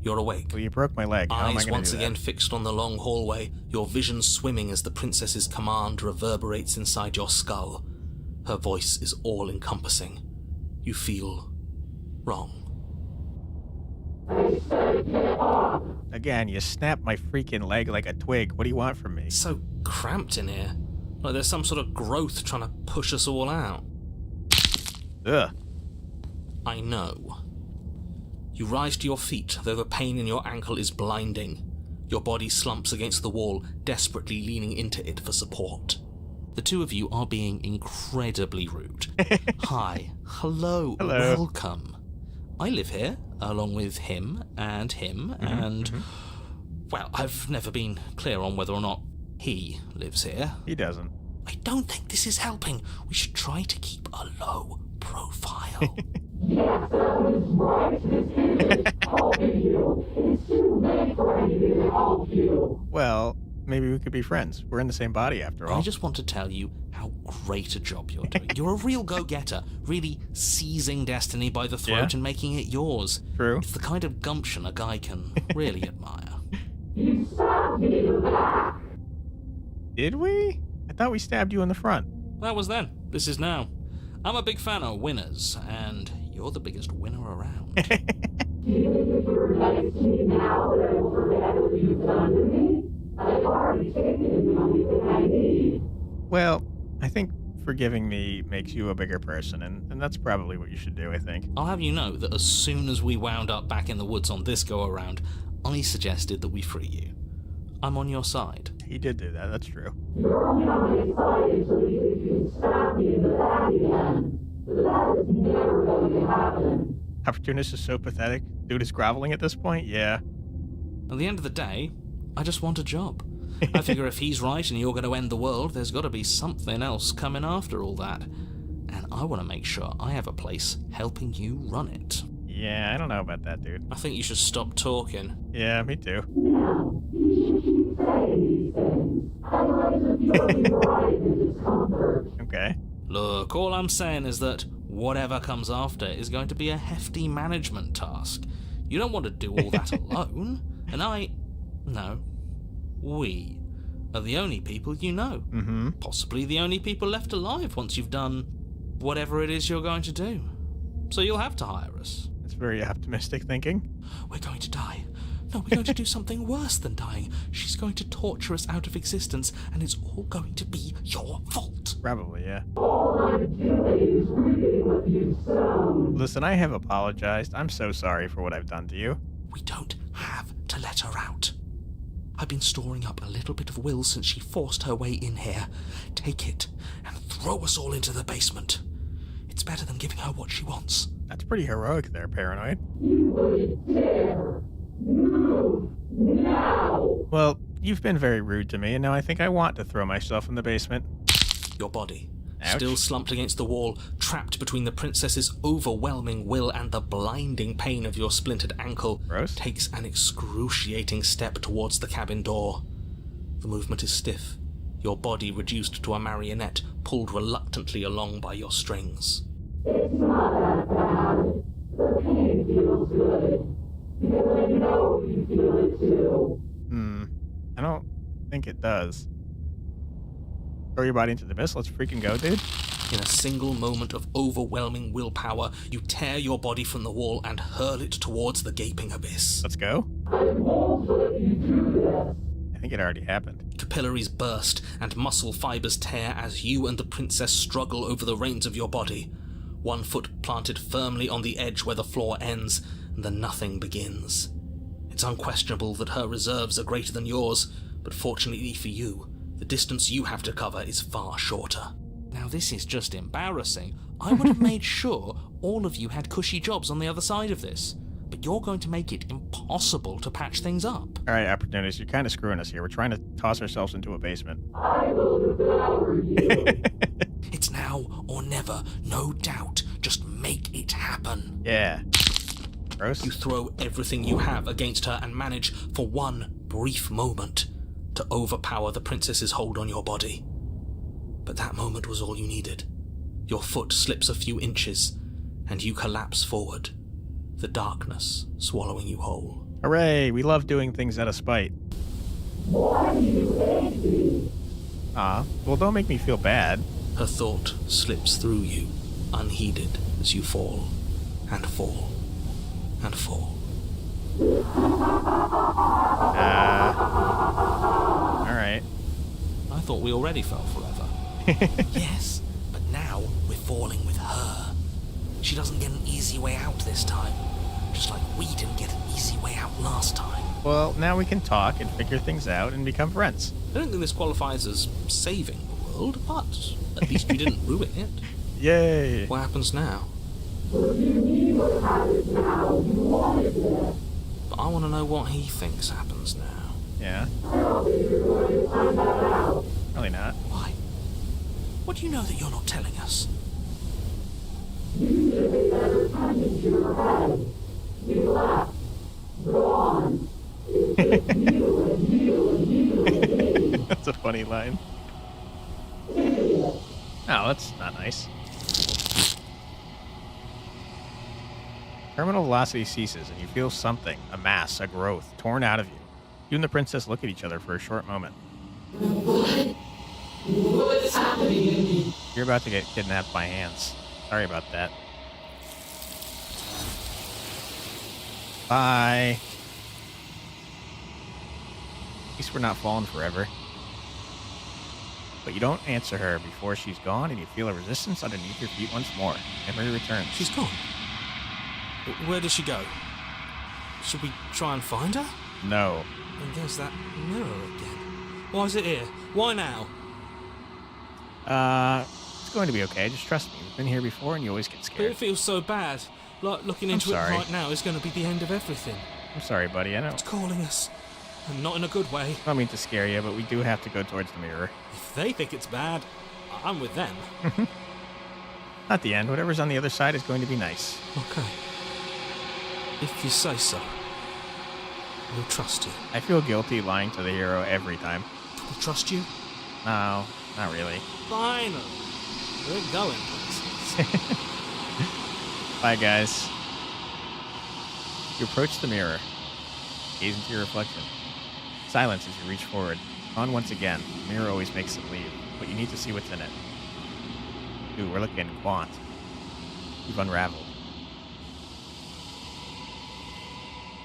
You're awake. Well, you broke my leg. How am I Eyes gonna once do again that? fixed on the long hallway, your vision swimming as the princess's command reverberates inside your skull. Her voice is all-encompassing. You feel wrong. Again, you snapped my freaking leg like a twig. What do you want from me? It's so cramped in here. Like there's some sort of growth trying to push us all out. Ugh. I know. You rise to your feet, though the pain in your ankle is blinding. Your body slumps against the wall, desperately leaning into it for support. The two of you are being incredibly rude. Hi. Hello. Welcome. I live here, along with him, and... Well, I've never been clear on whether or not he lives here. He doesn't. I don't think this is helping. We should try to keep a low profile. Yes, that is right. It is helping you. It's too late for anything to help you. Well, maybe we could be friends. We're in the same body after all. I just want to tell you how great a job you're doing. You're a real go-getter, really seizing destiny by the throat and making it yours. True. It's the kind of gumption a guy can really admire. You stabbed me in the back. Did we? I thought we stabbed you in the front. That was then. This is now. I'm a big fan of winners, and you're the biggest winner around. Do you think you're nice to me now that I will forget what you've done to me? I've already taken everything I need. Well, I think forgiving me makes you a bigger person, and that's probably what you should do, I think. I'll have you know that as soon as we wound up back in the woods on this go-around, I suggested that we free you. I'm on your side. He did do that, that's true. You're only on my side until you stab me in the back again. But that is never going to happen. Opportunist is so pathetic. Dude is groveling at this point? Yeah. At the end of the day, I just want a job. I figure if he's right and you're going to end the world, there's got to be something else coming after all that. And I want to make sure I have a place helping you run it. Yeah, I don't know about that, dude. I think you should stop talking. Yeah, me too. Okay. Look, all I'm saying is that whatever comes after is going to be a hefty management task. You don't want to do all that alone. And we are the only people you know. Mm-hmm. Possibly the only people left alive once you've done whatever it is you're going to do. So you'll have to hire us. That's very optimistic thinking. We're going to die. No, we're going to do something worse than dying. She's going to torture us out of existence, and it's all going to be your fault. Probably, yeah. Listen, I have apologized. I'm so sorry for what I've done to you. We don't have to let her out. I've been storing up a little bit of will since she forced her way in here. Take it and throw us all into the basement. It's better than giving her what she wants. That's pretty heroic there, Paranoid. Well, you've been very rude to me, and now I think I want to throw myself in the basement. Your body, Ouch. still slumped against the wall, trapped between the princess's overwhelming will and the blinding pain of your splintered ankle, Gross. takes an excruciating step towards the cabin door. The movement is stiff, your body reduced to a marionette, pulled reluctantly along by your strings. It's not that bad. The pain feels good. Because I know you feel it too. I don't think it does. Throw your body into the abyss. Let's freaking go, dude. In a single moment of overwhelming willpower, you tear your body from the wall and hurl it towards the gaping abyss. Let's go. I won't let you do this. I think it already happened. Capillaries burst and muscle fibers tear as you and the princess struggle over the reins of your body. One foot planted firmly on the edge where the floor ends, and the nothing begins. It's unquestionable that her reserves are greater than yours, but fortunately for you, the distance you have to cover is far shorter. Now this is just embarrassing. I would have made sure all of you had cushy jobs on the other side of this, but you're going to make it impossible to patch things up. All right, opportunities, you're kind of screwing us here. We're trying to toss ourselves into a basement. I will devour you. It's now or never, no doubt. Just make it happen. Yeah. Gross. You throw everything you have against her and manage, for one brief moment, to overpower the princess's hold on your body. But that moment was all you needed. Your foot slips a few inches, and you collapse forward, the darkness swallowing you whole. Hooray, we love doing things out of spite. Why do you hate me? Well, don't make me feel bad. Her thought slips through you, unheeded, as you fall, and fall, and fall. Alright. I thought we already fell forever. Yes, but now we're falling with her. She doesn't get an easy way out this time, just like we didn't get an easy way out last time. Well, now we can talk and figure things out and become friends. I don't think this qualifies as saving the world, but at least you didn't ruin it. Yay! What happens now? If you need what happens now, you wanted this. But I want to know what he thinks happens now. Yeah. I don't think you're going to find that out. Probably not. Why? What do you know that you're not telling us? You should pay better attention to your head. You left. Gone. It's just you and you and you and me. That's a funny line. Idiot. Oh, that's not nice. Terminal velocity ceases, and you feel something, a mass, a growth, torn out of you. You and the princess look at each other for a short moment. What's happening to me? You're about to get kidnapped by hands. Sorry about that. Bye. At least we're not falling forever. But you don't answer her before she's gone, and you feel a resistance underneath your feet once more. Memory returns. She's gone. Where did she go? Should we try and find her? No. And there's that mirror again. Why is it here? Why now? It's going to be okay. Just trust me. We've been here before, and you always get But scared. it feels so bad. Like looking into it sorry. right now is going to be the end of everything. I'm sorry, buddy. I It's calling us. And not in a good way. don't mean to scare you, but we do have to go towards the mirror. If they think it's bad, I'm with them. Not the end. Whatever's on the other side is going to be nice. Okay. If you say so. We'll trust you. I feel guilty lying to the hero every time. We'll trust you? No, not really. Finally. We're going places. Bye, guys. You approach the mirror. Gaze into your reflection. Silence as you reach forward. On once again. The mirror always makes it leave, but you need to see what's in it. Ooh, we're looking at Quant. You've unraveled.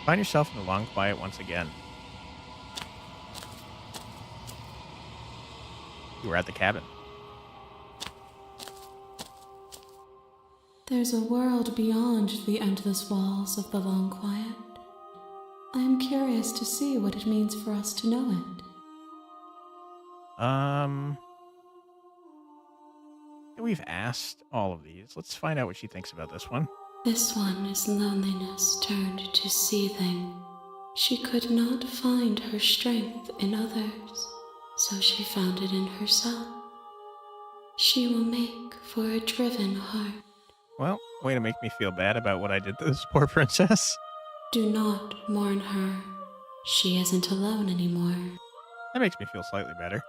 Find yourself in the long quiet once again. You were at the cabin. There's a world beyond the endless walls of the long quiet. I am curious to see what it means for us to know it. We've asked all of these. Let's find out what she thinks about this one. This one is loneliness turned to seething. She could not find her strength in others, so she found it in herself. She will make for a driven heart. Well, way to make me feel bad about what I did to this poor princess. Do not mourn her. She isn't alone anymore. That makes me feel slightly better.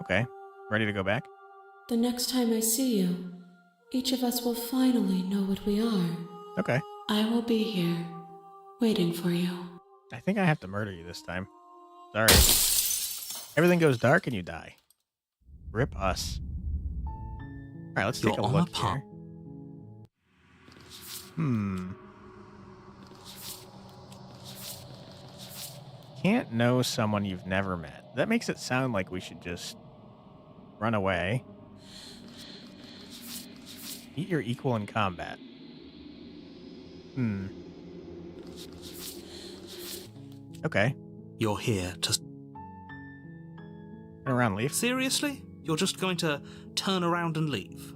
Okay, ready to go back? The next time I see you, each of us will finally know what we are. Okay. I will be here, waiting for you. I think I have to murder you this time. Sorry. Everything goes dark and you die. Rip us. Alright, let's take a look here. Can't know someone you've never met. That makes it sound like we should just run away. Meet your equal in combat. Okay. You're here to... Turn around and leave? Seriously? You're just going to turn around and leave?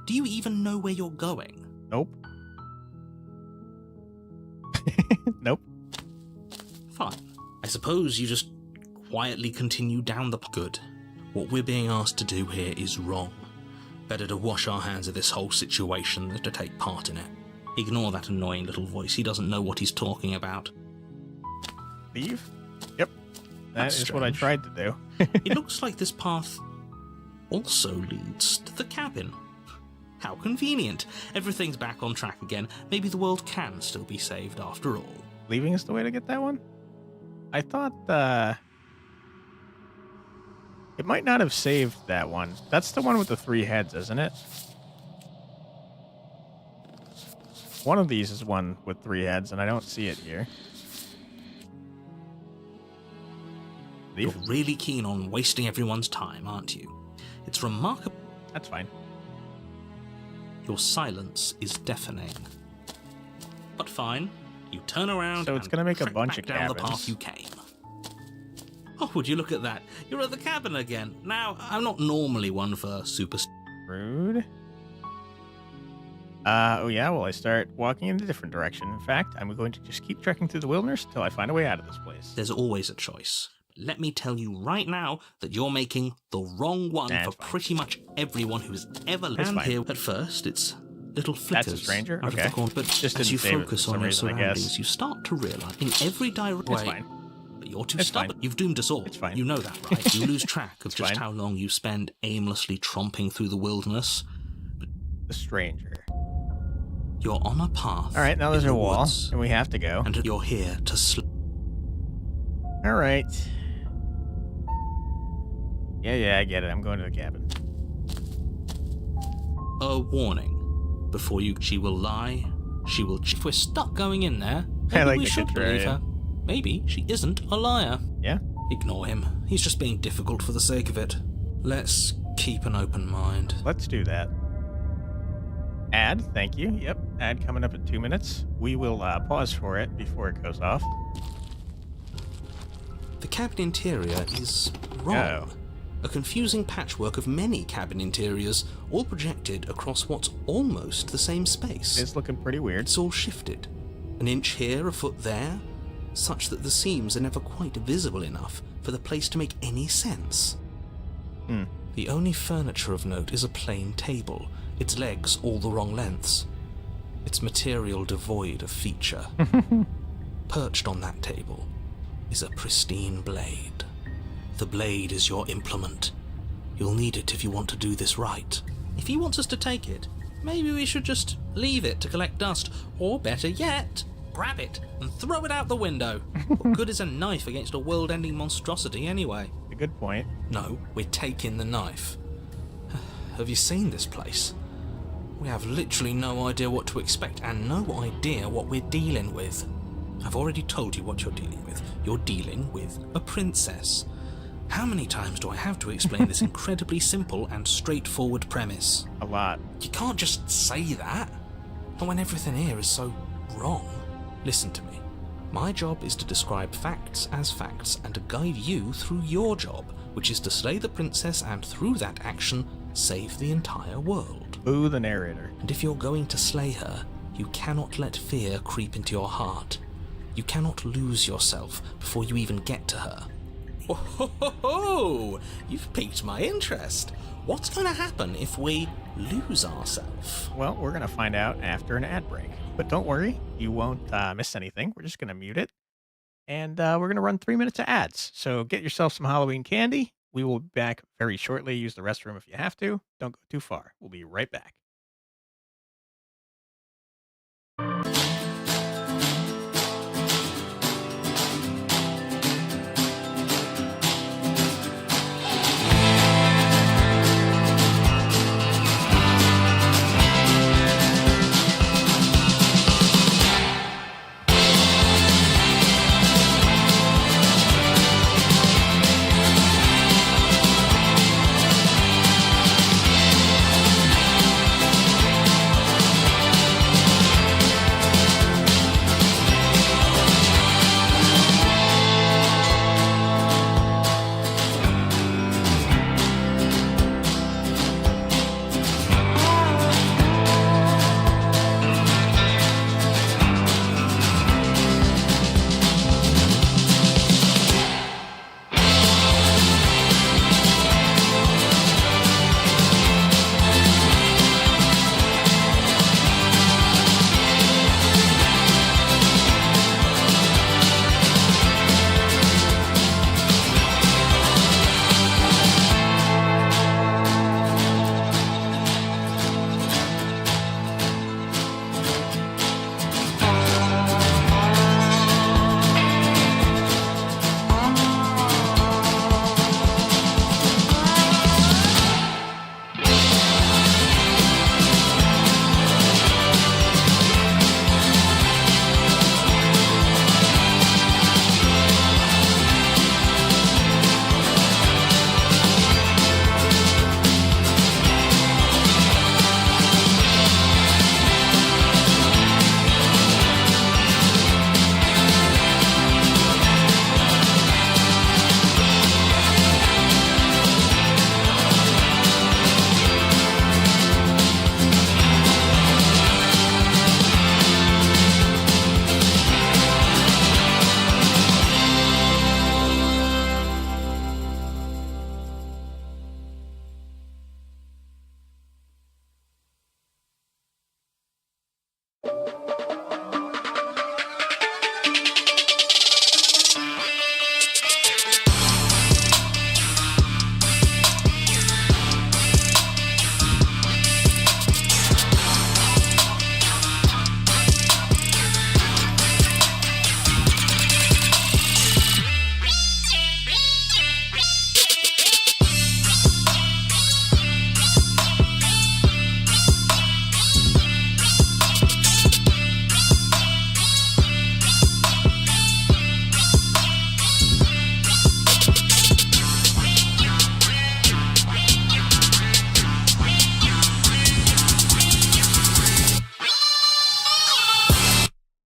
Do you even know where you're going? Nope. Nope. Fine. I suppose you just quietly continue down the... Good. What we're being asked to do here is wrong. Better to wash our hands of this whole situation than to take part in it. Ignore that annoying little voice. He doesn't know what he's talking about. Leave? Yep. That's what I tried to do. It looks like this path also leads to the cabin. How convenient. Everything's back on track again. Maybe the world can still be saved after all. Leaving is the way to get that one? I thought, it might not have saved that one. That's the one with the 3 heads, isn't it? One of these is one with 3 heads, and I don't see it here. Leave? You're really keen on wasting everyone's time, aren't you? It's remarkable. That's fine. Your silence is deafening. But fine. You turn around so it's going to make a bunch of down cabins. The path you came. Oh, would you look at that? You're at the cabin again. Now, I'm not normally one for super... Rude. Oh yeah, well I start walking in a different direction. In fact, I'm going to just keep trekking through the wilderness until I find a way out of this place. There's always a choice. Let me tell you right now that you're making the wrong one for pretty much everyone who's ever landed here. At first, it's little flickers. That's a stranger? Out Okay. of the corner, but just as you didn't save it focus for some on your reason, I surroundings, guess. you start to realize in every direct It's way. fine. But you're too It's stubborn. fine. You've doomed us all. It's fine. You know that, right? You lose track of It's just fine. how long you spend aimlessly tromping through the wilderness. The stranger. You're on a path. All right, now there's in a the wall, woods, and we have to go. and you're here to sleep. All right. Yeah, I get it. I'm going to the cabin. A warning. Before you, she will lie. She will. If we're stuck going in there, maybe I like we the should believe her. Maybe she isn't a liar. Yeah? Ignore him. He's just being difficult for the sake of it. Let's keep an open mind. Let's do that. Ad, thank you. Yep, ad coming up in 2 minutes. We will pause for it before it goes off. The cabin interior is wrong. A confusing patchwork of many cabin interiors, all projected across what's almost the same space. It's looking pretty weird. It's all shifted. An inch here, a foot there, such that the seams are never quite visible enough for the place to make any sense. The only furniture of note is a plain table, its legs all the wrong lengths, its material devoid of feature. Perched on that table is a pristine blade. The blade is your implement. You'll need it if you want to do this right. If he wants us to take it, maybe we should just leave it to collect dust, or better yet, grab it and throw it out the window. What good is a knife against a world-ending monstrosity anyway? A good point. No, we're taking the knife. Have you seen this place? We have literally no idea what to expect and no idea what we're dealing with. I've already told you what you're dealing with. You're dealing with a princess. How many times do I have to explain this incredibly simple and straightforward premise? A lot. You can't just say that. Not when everything here is so wrong. Listen to me. My job is to describe facts as facts and to guide you through your job, which is to slay the princess and through that action, save the entire world. Boo the narrator. And if you're going to slay her, you cannot let fear creep into your heart. You cannot lose yourself before you even get to her. Oh, ho, ho, ho. You've piqued my interest. What's going to happen if we lose ourselves? Well, we're going to find out after an ad break. But don't worry, you won't miss anything. We're just going to mute it. And we're going to run 3 minutes of ads. So get yourself some Halloween candy. We will be back very shortly. Use the restroom if you have to. Don't go too far. We'll be right back.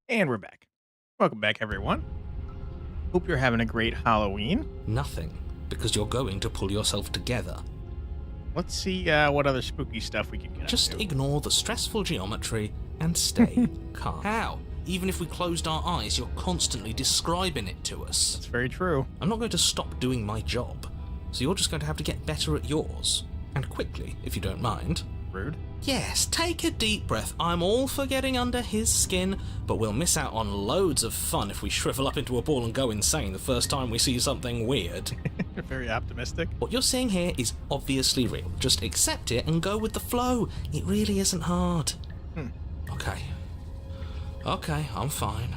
And we're back. Welcome back, everyone. Hope you're having a great Halloween. Nothing, because you're going to pull yourself together. Let's see what other spooky stuff we can get Just into. ignore the stressful geometry and stay calm. How? Even if we closed our eyes, you're constantly describing it to us. That's very true. I'm not going to stop doing my job. so you're just going to have to get better at yours. And quickly, if you don't mind. Rude. Yes, take a deep breath. I'm all for getting under his skin, but we'll miss out on loads of fun if we shrivel up into a ball and go insane the first time we see something weird. Very optimistic. What you're seeing here is obviously real. Just accept it and go with the flow. It really isn't hard. Okay, I'm fine.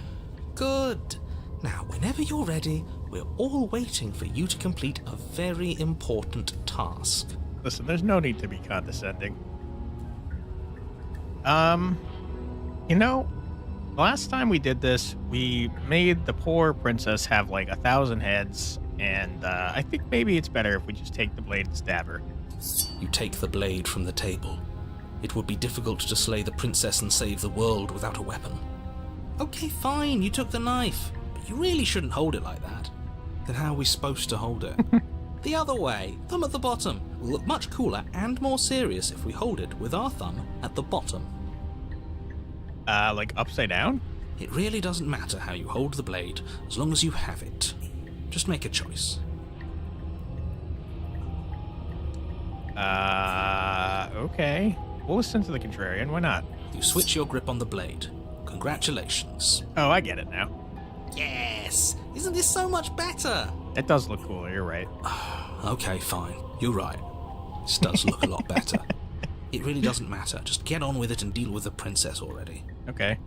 Good. Now, whenever you're ready, we're all waiting for you to complete a very important task. Listen, there's no need to be condescending. You know, last time we did this, we made the poor princess have like 1,000 heads, and I think maybe it's better if we just take the blade and stab her. You take the blade from the table. It would be difficult to slay the princess and save the world without a weapon. Okay, fine, you took the knife, but you really shouldn't hold it like that. Then how are we supposed to hold it? The other way, thumb at the bottom. Will look much cooler and more serious if we hold it with our thumb at the bottom. Like upside down? It really doesn't matter how you hold the blade, as long as you have it. Just make a choice. Okay. We'll listen to the contrarian, why not? You switch your grip on the blade. Congratulations. Oh, I get it now. Yes! Isn't this so much better? It does look cooler, you're right. Okay, fine. You're right. This does look a lot better. It really doesn't matter. Just get on with it and deal with the princess already. Okay.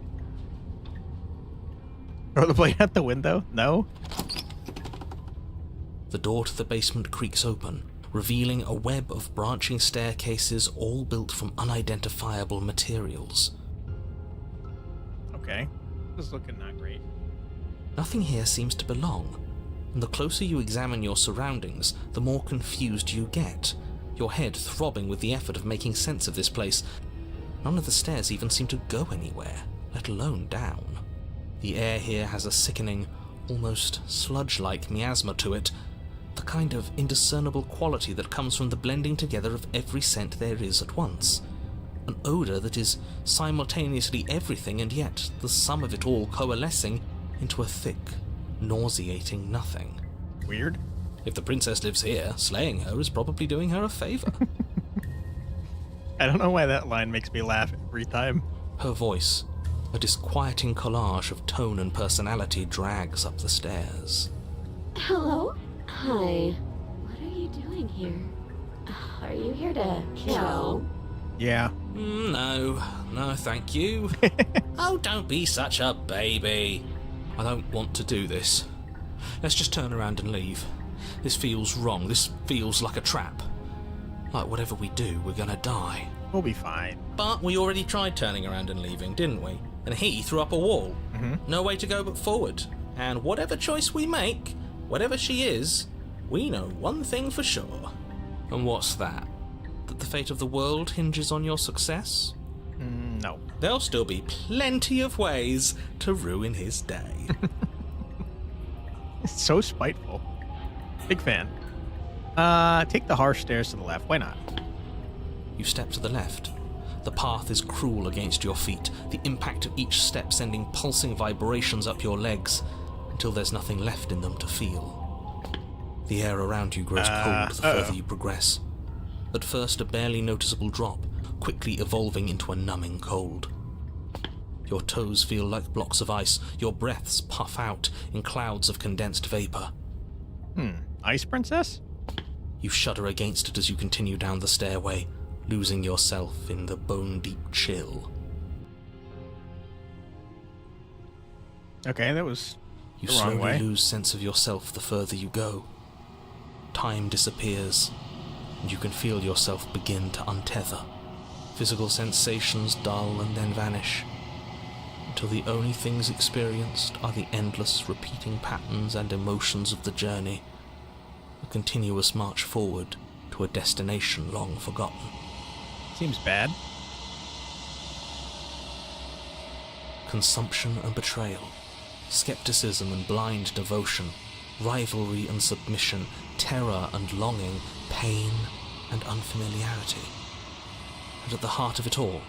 Throw the blade out the window? No? The door to the basement creaks open, revealing a web of branching staircases all built from unidentifiable materials. Okay. This is looking not great. Nothing here seems to belong, and the closer you examine your surroundings, the more confused you get, your head throbbing with the effort of making sense of this place. None of the stairs even seem to go anywhere, let alone down. The air here has a sickening, almost sludge-like miasma to it, the kind of indiscernible quality that comes from the blending together of every scent there is at once. An odour that is simultaneously everything and yet the sum of it all coalescing into a thick, nauseating nothing. Weird. If the princess lives here, slaying her is probably doing her a favour. I don't know why that line makes me laugh every time. Her voice, a disquieting collage of tone and personality, drags up the stairs. Hello? Hi. What are you doing here? Are you here to kill? Yeah. No, thank you. Oh, don't be such a baby. I don't want to do this. Let's just turn around and leave. This feels wrong. This feels like a trap. Like whatever we do, we're gonna die. We'll be fine. But we already tried turning around and leaving, didn't we? And he threw up a wall. No way to go but forward. And whatever choice we make, whatever she is, we know one thing for sure. And what's that? That the fate of the world hinges on your success? No. There'll still be plenty of ways to ruin his day. It's so spiteful. Big fan. Take the harsh stairs to the left. Why not? You step to the left. The path is cruel against your feet, the impact of each step sending pulsing vibrations up your legs until there's nothing left in them to feel. The air around you grows cold the further you progress. At first a barely noticeable drop, quickly evolving into a numbing cold. Your toes feel like blocks of ice, your breaths puff out in clouds of condensed vapor. Ice princess? You shudder against it as you continue down the stairway, losing yourself in the bone-deep chill. Okay, that was You the wrong slowly way. lose sense of yourself the further you go. Time disappears, and you can feel yourself begin to untether. Physical sensations dull and then vanish, until the only things experienced are the endless repeating patterns and emotions of the journey, a continuous march forward to a destination long forgotten. Seems bad. Consumption and betrayal, skepticism and blind devotion, rivalry and submission, terror and longing, pain and unfamiliarity. And at the heart of it all,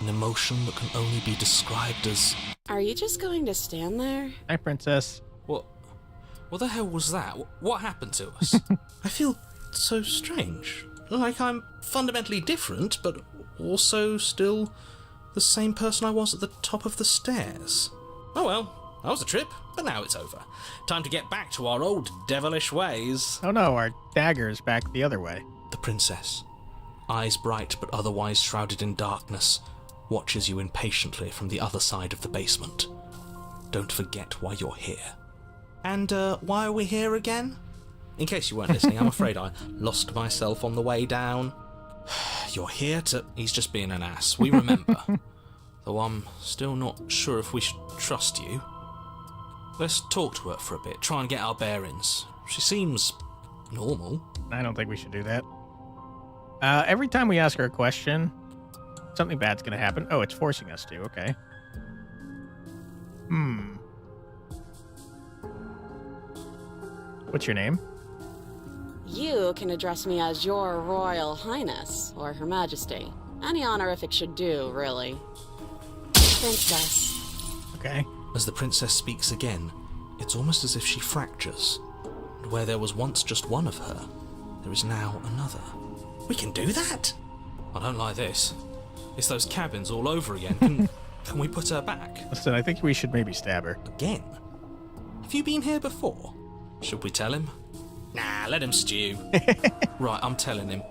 an emotion that can only be described as... Are you just going to stand there? Hi, princess. What What the hell was that? What happened to us? I feel so strange. Like I'm fundamentally different, but also still the same person I was at the top of the stairs. Oh well, that was a trip, but now it's over. Time to get back to our old devilish ways. Oh no, our dagger is back the other way. The princess, eyes bright but otherwise shrouded in darkness, watches you impatiently from the other side of the basement. Don't forget why you're here. And why are we here again? In case you weren't listening, I'm afraid I lost myself on the way down. You're here to... He's just being an ass. We remember. Though I'm still not sure if we should trust you. Let's talk to her for a bit, try and get our bearings. She seems normal. I don't think we should do that. Every time we ask her a question, something bad's gonna happen. Oh, it's forcing us to. Okay. What's your name? You can address me as Your Royal Highness, or Her Majesty. Any honorific should do, really. Princess. Okay. As the princess speaks again, it's almost as if she fractures. And where there was once just one of her, there is now another. We can do that? I don't like this. It's those cabins all over again. Can we put her back? Listen, I think we should maybe stab her. Again? Have you been here before? Should we tell him? Nah, let him stew. Right, I'm telling him.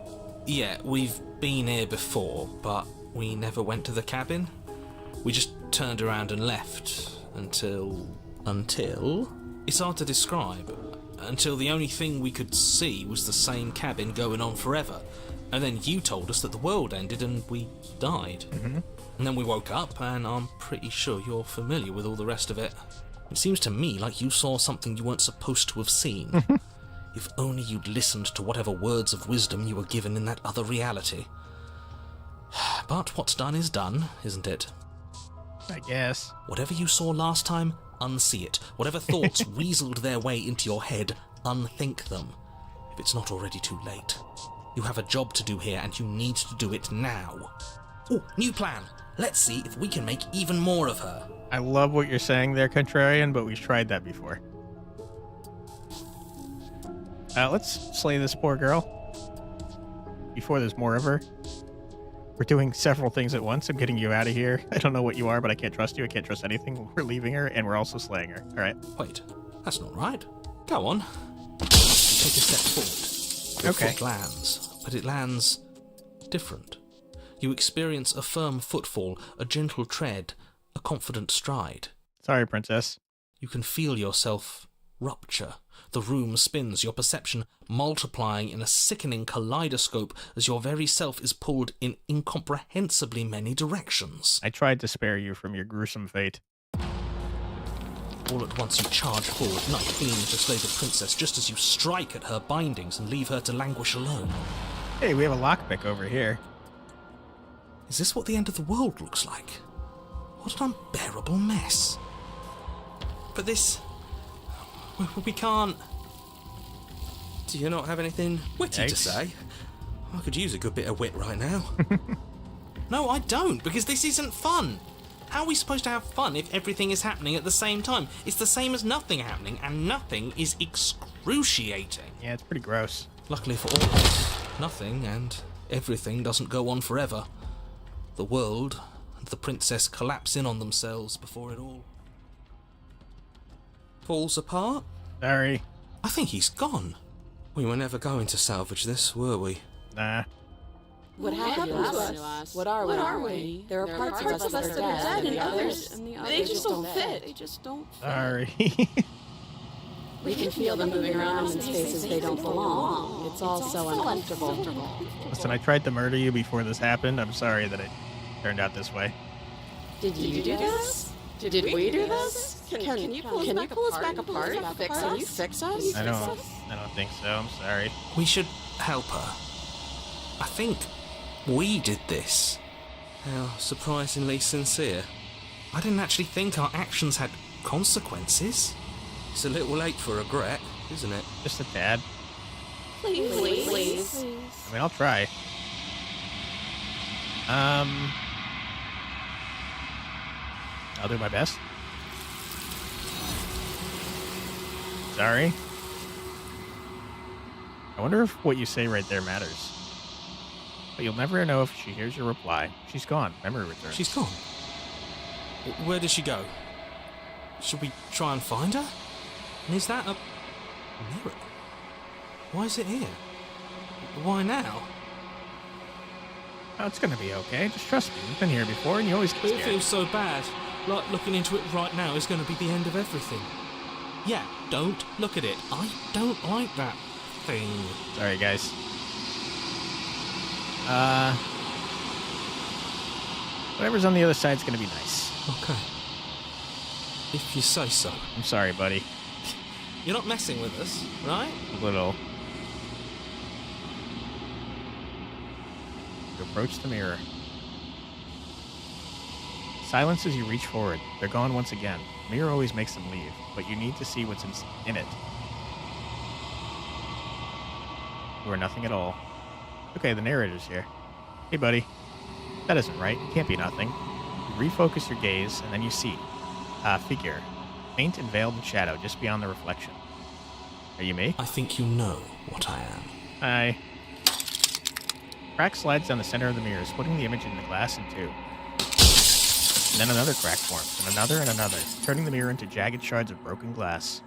Yeah, we've been here before, but we never went to the cabin. We just turned around and left until... It's hard to describe. Until the only thing we could see was the same cabin going on forever. And then you told us that the world ended and we died. Mm-hmm. And then we woke up, and I'm pretty sure you're familiar with all the rest of it. It seems to me like you saw something you weren't supposed to have seen. If only you'd listened to whatever words of wisdom you were given in that other reality. But what's done is done, isn't it? I guess. Whatever you saw last time, unsee it. Whatever thoughts weaseled their way into your head, unthink them. If it's not already too late. You have a job to do here, and you need to do it now. Oh, new plan. Let's see if we can make even more of her. I love what you're saying there, Contrarian, but we've tried that before. Let's slay this poor girl. Before there's more of her. We're doing several things at once. I'm getting you out of here. I don't know what you are, but I can't trust you. I can't trust anything. We're leaving her, and we're also slaying her. All right. Wait, that's not right. Go on. Take a step forward. Your Okay. foot lands, but it lands different. You experience a firm footfall, a gentle tread, a confident stride. Sorry, princess. You can feel yourself rupture. The room spins, your perception multiplying in a sickening kaleidoscope as your very self is pulled in incomprehensibly many directions. I tried to spare you from your gruesome fate. All at once you charge forward, knife gleaming to slay the princess just as you strike at her bindings and leave her to languish alone. Hey, we have a lockpick over here. Is this what the end of the world looks like? What an unbearable mess. But this... We can't... Do you not have anything witty to Yikes. say? I could use a good bit of wit right now. No, I don't, because this isn't fun. How are we supposed to have fun if everything is happening at the same time? It's the same as nothing happening, and nothing is excruciating. Yeah, it's pretty gross. Luckily for all of us, nothing and everything doesn't go on forever. The world and the princess collapse in on themselves before it all falls apart. Sorry. I think he's gone. We were never going to salvage this, were we? Nah. What happened to us? What are we? There are parts of us that are dead, and others, they just don't fit. Sorry. We can feel them moving around in spaces they don't belong. It's all so uncomfortable. Listen, I tried to murder you before this happened. I'm sorry that it turned out this way. Did you do this? Did we do this? Can you pull us back apart? Can you fix us? I don't think so. I'm sorry. We should help her. I think we did this. How surprisingly sincere. I didn't actually think our actions had consequences. It's a little late for regret, isn't it? Just a tad. Please. I mean, I'll try. I'll do my best. Sorry. I wonder if what you say right there matters. But you'll never know if she hears your reply. She's gone. Memory returns. She's gone? Where did she go? Should we try and find her? And is that a mirror? Why is it here? Why now? Oh, it's gonna be okay. Just trust me. You've been here before and you always get But it scared. feels so bad. Like looking into it right now is going to be the end of everything. Yeah, don't look at it. I don't like that thing. Sorry, guys. Whatever's on the other side's gonna be nice. Okay. If you say so. I'm sorry, buddy. You're not messing with us, right? A little. You approach the mirror. Silence as you reach forward. They're gone once again. The mirror always makes them leave, but you need to see what's in it. You are nothing at all. Okay, the narrator's here. Hey, buddy. That isn't right. It can't be nothing. You refocus your gaze, and then you see a figure, faint and veiled in shadow, just beyond the reflection. Are you me? I think you know what I am. Hi. Crack slides down the center of the mirror, splitting the image in the glass in two. And then another crack forms, and another, turning the mirror into jagged shards of broken glass.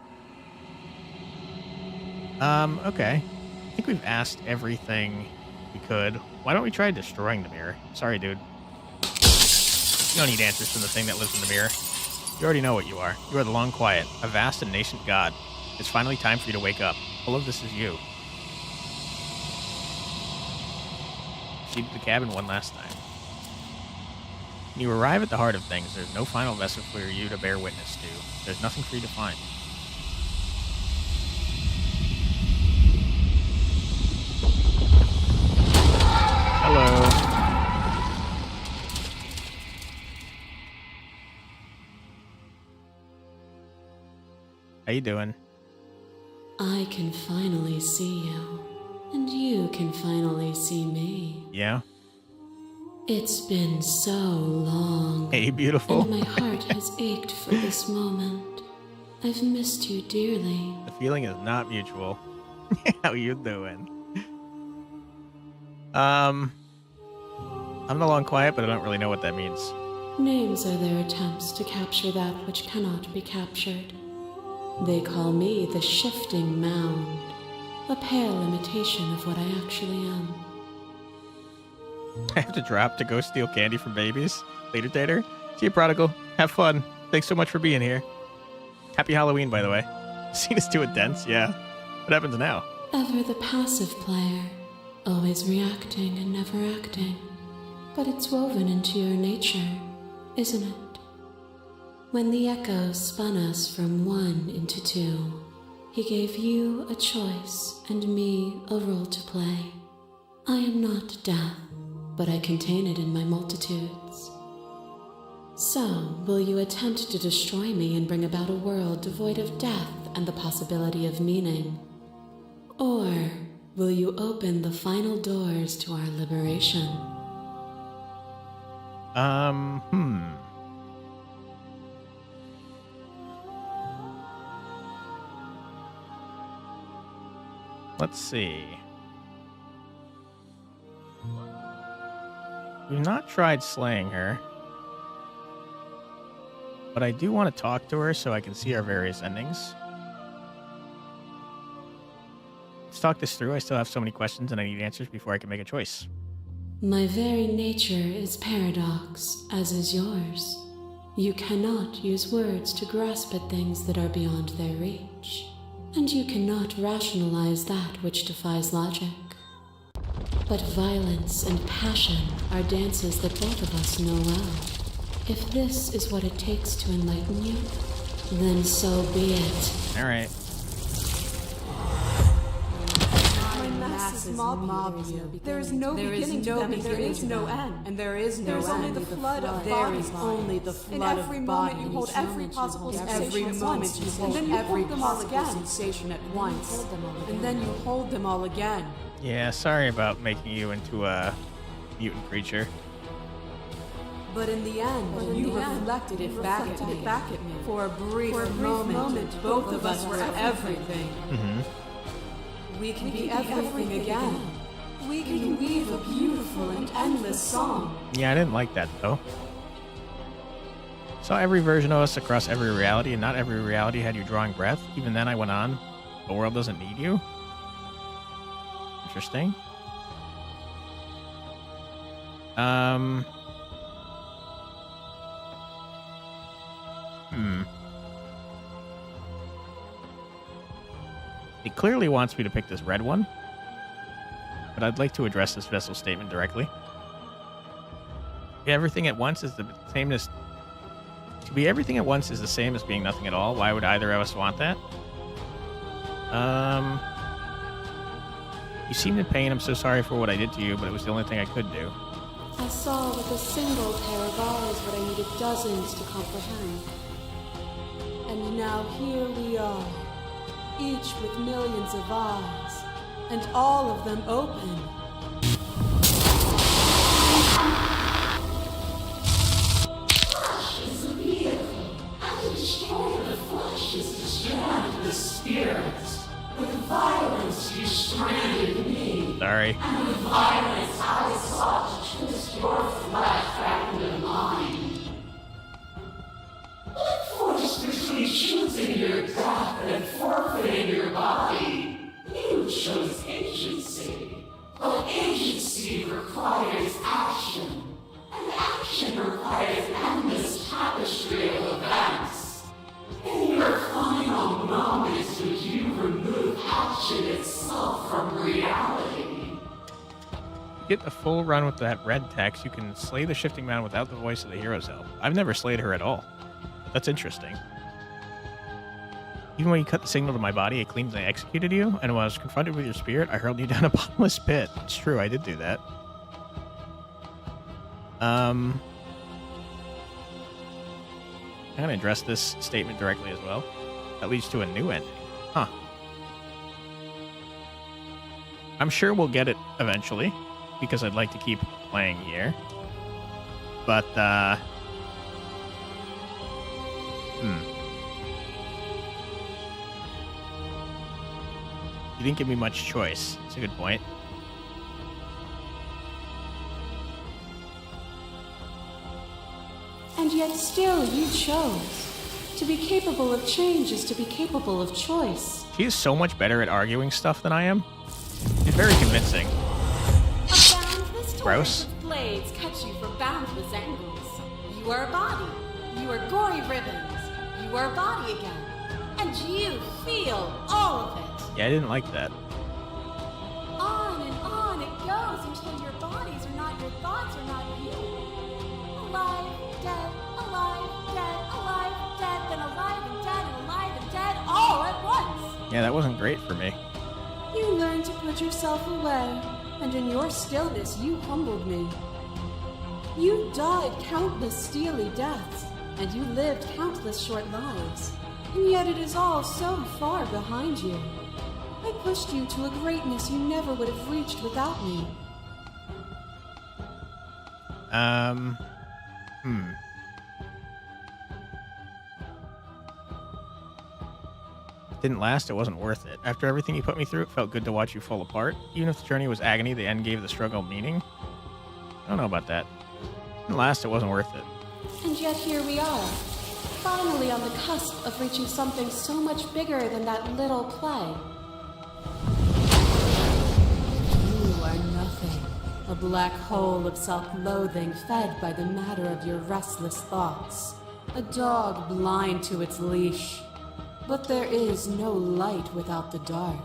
Okay. I think we've asked everything we could. Why don't we try destroying the mirror? Sorry, dude. You don't need answers from the thing that lives in the mirror. You already know what you are. You are the Long Quiet, a vast and nascent god. It's finally time for you to wake up. All of this is you. Proceed to the cabin one last time. When you arrive at the heart of things, there's no final vessel for you to bear witness to. There's nothing for you to find. Hello. How you doing? I can finally see you, and you can finally see me. Yeah? It's been so long. Hey, beautiful. And my heart has ached for this moment. I've missed you dearly. The feeling is not mutual. How you doing? I'm the Long Quiet, but I don't really know what that means. Names are their attempts to capture that which cannot be captured. They call me the Shifting Mound, a pale imitation of what I actually am. I have to drop to go steal candy from babies. Later, Tater. See you, Prodigal. Have fun. Thanks so much for being here. Happy Halloween, by the way. Scene is too intense, yeah. What happens now? Ever the passive player, always reacting and never acting. But it's woven into your nature, isn't it? When the echo spun us from one into two, he gave you a choice and me a role to play. I am not death, but I contain it in my multitudes. So, will you attempt to destroy me and bring about a world devoid of death and the possibility of meaning? Or will you open the final doors to our liberation? Let's see. We've not tried slaying her. But I do want to talk to her so I can see our various endings. Let's talk this through. I still have so many questions and I need answers before I can make a choice. My very nature is paradox, as is yours. You cannot use words to grasp at things that are beyond their reach. And you cannot rationalize that which defies logic. But violence and passion are dances that both of us know well. If this is what it takes to enlighten you, then so be it. All right. My masses mob you. There is no beginning to them, and there is no end. And there is no There is end. only the flood of There bodies. is only the In flood every of moment bodies. you hold every possible sensation Every at moment once, you and hold then you every hold them all possible again. sensation at once. And then you hold them all again. Yeah, sorry about making you into a mutant creature. But in the end, you reflected it back at me. For a brief moment, both of us were everything. Mm-hmm. We can be everything again. We can weave a beautiful and endless song. Yeah, I didn't like that, though. Saw every version of us across every reality, and not every reality had you drawing breath. Even then, I went on. The world doesn't need you. Interesting. It clearly wants me to pick this red one, but I'd like to address this vessel statement directly. Everything at once is the same as... To be everything at once is the same as being nothing at all. Why would either of us want that? You seemed in pain. I'm so sorry for what I did to you, but it was the only thing I could do. I saw with a single pair of eyes what I needed dozens to comprehend. And now here we are, each with millions of eyes, and all of them open. Flesh is a vehicle, and to destroy the flesh is to strand the spirits. With violence you stranded me. Sorry. And with violence I sought to twist your flesh back into mine. What force between choosing your death and forfeiting your body? You chose agency. But agency requires action. And action requires an endless tapestry of events. In your final moments would you remove action itself from reality? To get a full run with that red text, you can slay the shifting man without the voice of the hero's help. I've never slayed her at all. That's interesting. Even when you cut the signal to my body, it cleanly executed you, and when I was confronted with your spirit, I hurled you down a bottomless pit. It's true, I did do that. I'm going to address this statement directly as well. That leads to a new ending. Huh. I'm sure we'll get it eventually, because I'd like to keep playing here. But, You didn't give me much choice. That's a good point. And yet still you chose. To be capable of change is to be capable of choice. She is so much better at arguing stuff than I am. She's very convincing. A boundless Gross. torrent of blades cut you from boundless angles. You are a body. You are gory ribbons. You are a body again. And you feel all of it. Yeah, I didn't like that. On and on it goes until your bodies are not your thoughts, are not you. Alive, dead, then alive and dead, all at once. Yeah, that wasn't great for me. You learned to put yourself away, and in your stillness you humbled me. You died countless steely deaths, and you lived countless short lives, and yet it is all so far behind you. I pushed you to a greatness you never would have reached without me. It didn't last, it wasn't worth it. After everything you put me through, it felt good to watch you fall apart. Even if the journey was agony, the end gave the struggle meaning. I don't know about that. It didn't last, it wasn't worth it. And yet here we are, finally on the cusp of reaching something so much bigger than that little play. You are nothing. A black hole of self-loathing fed by the matter of your restless thoughts. A dog blind to its leash. But there is no light without the dark.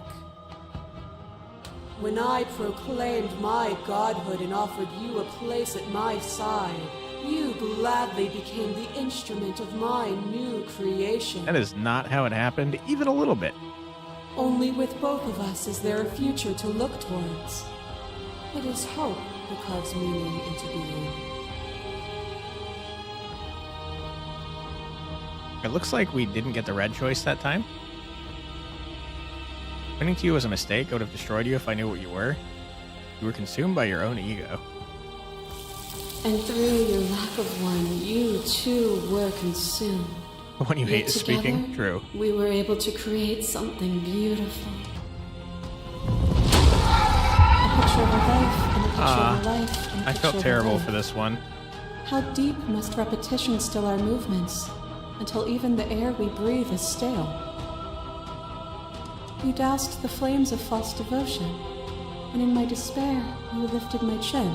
When I proclaimed my godhood and offered you a place at my side, you gladly became the instrument of my new creation. That is not how it happened, even a little bit. Only with both of us is there a future to look towards. It is hope that carves meaning into being. It looks like we didn't get the red choice that time. Winning to you was a mistake. I would have destroyed you if I knew what you were. You were consumed by your own ego. And through your lack of one, you too were consumed. When you hate Yet speaking, together, true. We were able to create something beautiful. A picture of a life, and a picture of a life, and a I picture felt of a terrible life. for this one. How deep must repetition still our movements, until even the air we breathe is stale? You doused the flames of false devotion, and in my despair, you lifted my chin,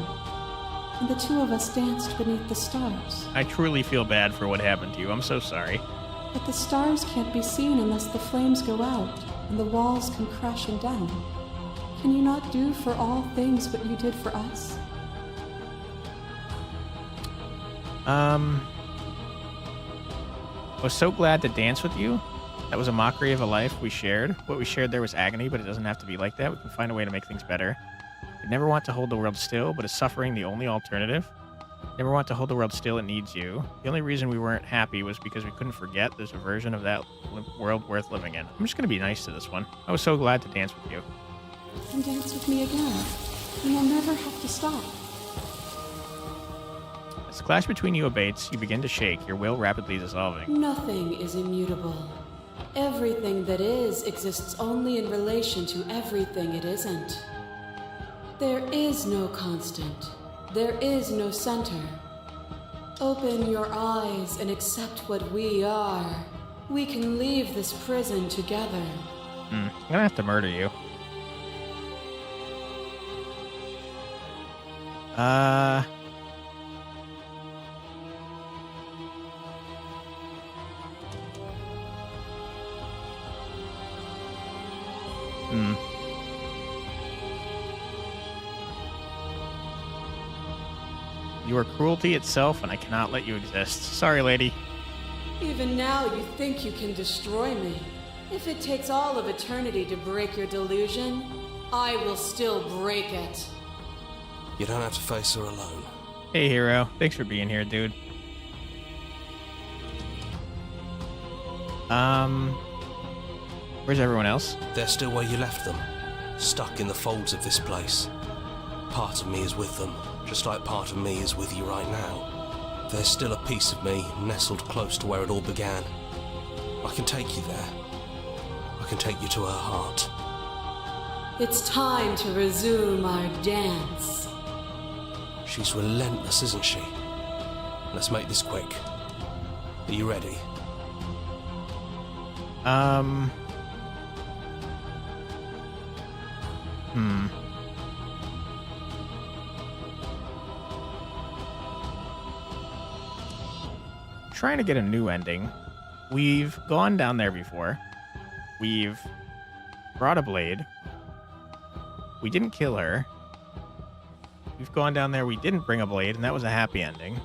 and the two of us danced beneath the stars. I truly feel bad for what happened to you. I'm so sorry. But the stars can't be seen unless the flames go out, and the walls come crashing down. Can you not do for all things what you did for us? I was so glad to dance with you. That was a mockery of a life we shared. What we shared there was agony, but it doesn't have to be like that. We can find a way to make things better. I never want to hold the world still, but is suffering the only alternative? Never want to hold the world still, it needs you. The only reason we weren't happy was because we couldn't forget there's a version of that world worth living in. I'm just going to be nice to this one. I was so glad to dance with you. And dance with me again. And you'll never have to stop. As the clash between you abates, you begin to shake, your will rapidly dissolving. Nothing is immutable. Everything that is exists only in relation to everything it isn't. There is no constant. There is no center. Open your eyes and accept what we are. We can leave this prison together. I'm gonna have to murder you. You are cruelty itself, and I cannot let you exist. Sorry, lady. Even now you think you can destroy me. If it takes all of eternity to break your delusion, I will still break it. You don't have to face her alone. Hey, hero. Thanks for being here, dude. Where's everyone else? They're still where you left them, stuck in the folds of this place. Part of me is with them, just like part of me is with you right now. There's still a piece of me nestled close to where it all began. I can take you there. I can take you to her heart. It's time to resume our dance. She's relentless, isn't she? Let's make this quick. Are you ready? Trying to get a new ending. We've gone down there before. We've brought a blade. We didn't kill her. We've gone down there, we didn't bring a blade, and that was a happy ending.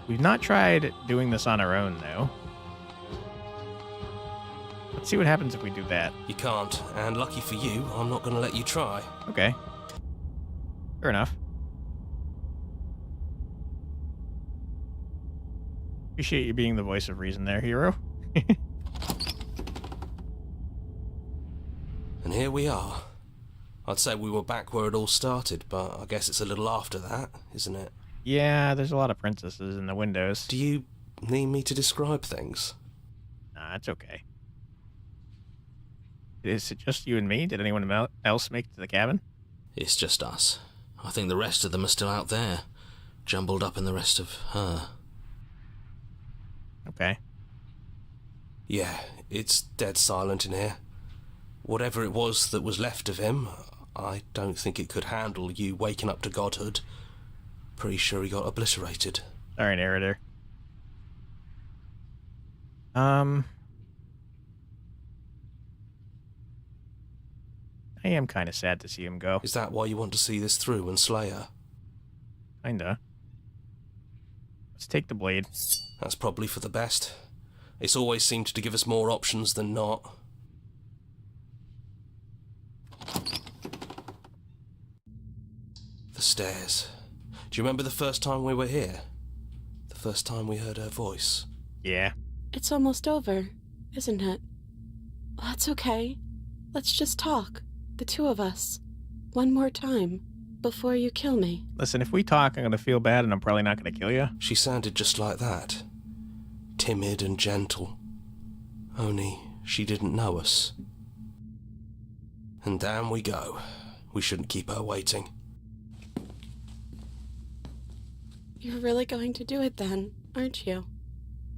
We've not tried doing this on our own, though. Let's see what happens if we do that. You can't, and lucky for you, I'm not going to let you try. Okay. Fair enough. Appreciate you being the voice of reason there, hero. And here we are. I'd say we were back where it all started, but I guess it's a little after that, isn't it? Yeah, there's a lot of princesses in the windows. Do you need me to describe things? Nah, it's okay. Is it just you and me? Did anyone else make it to the cabin? It's just us. I think the rest of them are still out there, jumbled up in the rest of her. Okay. Yeah, it's dead silent in here. Whatever it was that was left of him, I don't think it could handle you waking up to godhood. Pretty sure he got obliterated. Sorry, narrator. I am kind of sad to see him go. Is that why you want to see this through and slay her? Kinda. Let's take the blade. That's probably for the best. It's always seemed to give us more options than not. The stairs. Do you remember the first time we were here? The first time we heard her voice? Yeah. It's almost over, isn't it? That's okay. Let's just talk. The two of us. One more time. before you kill me. Listen, if we talk, I'm going to feel bad and I'm probably not going to kill you. She sounded just like that. Timid and gentle. Only she didn't know us. And down we go. We shouldn't keep her waiting. You're really going to do it then, aren't you?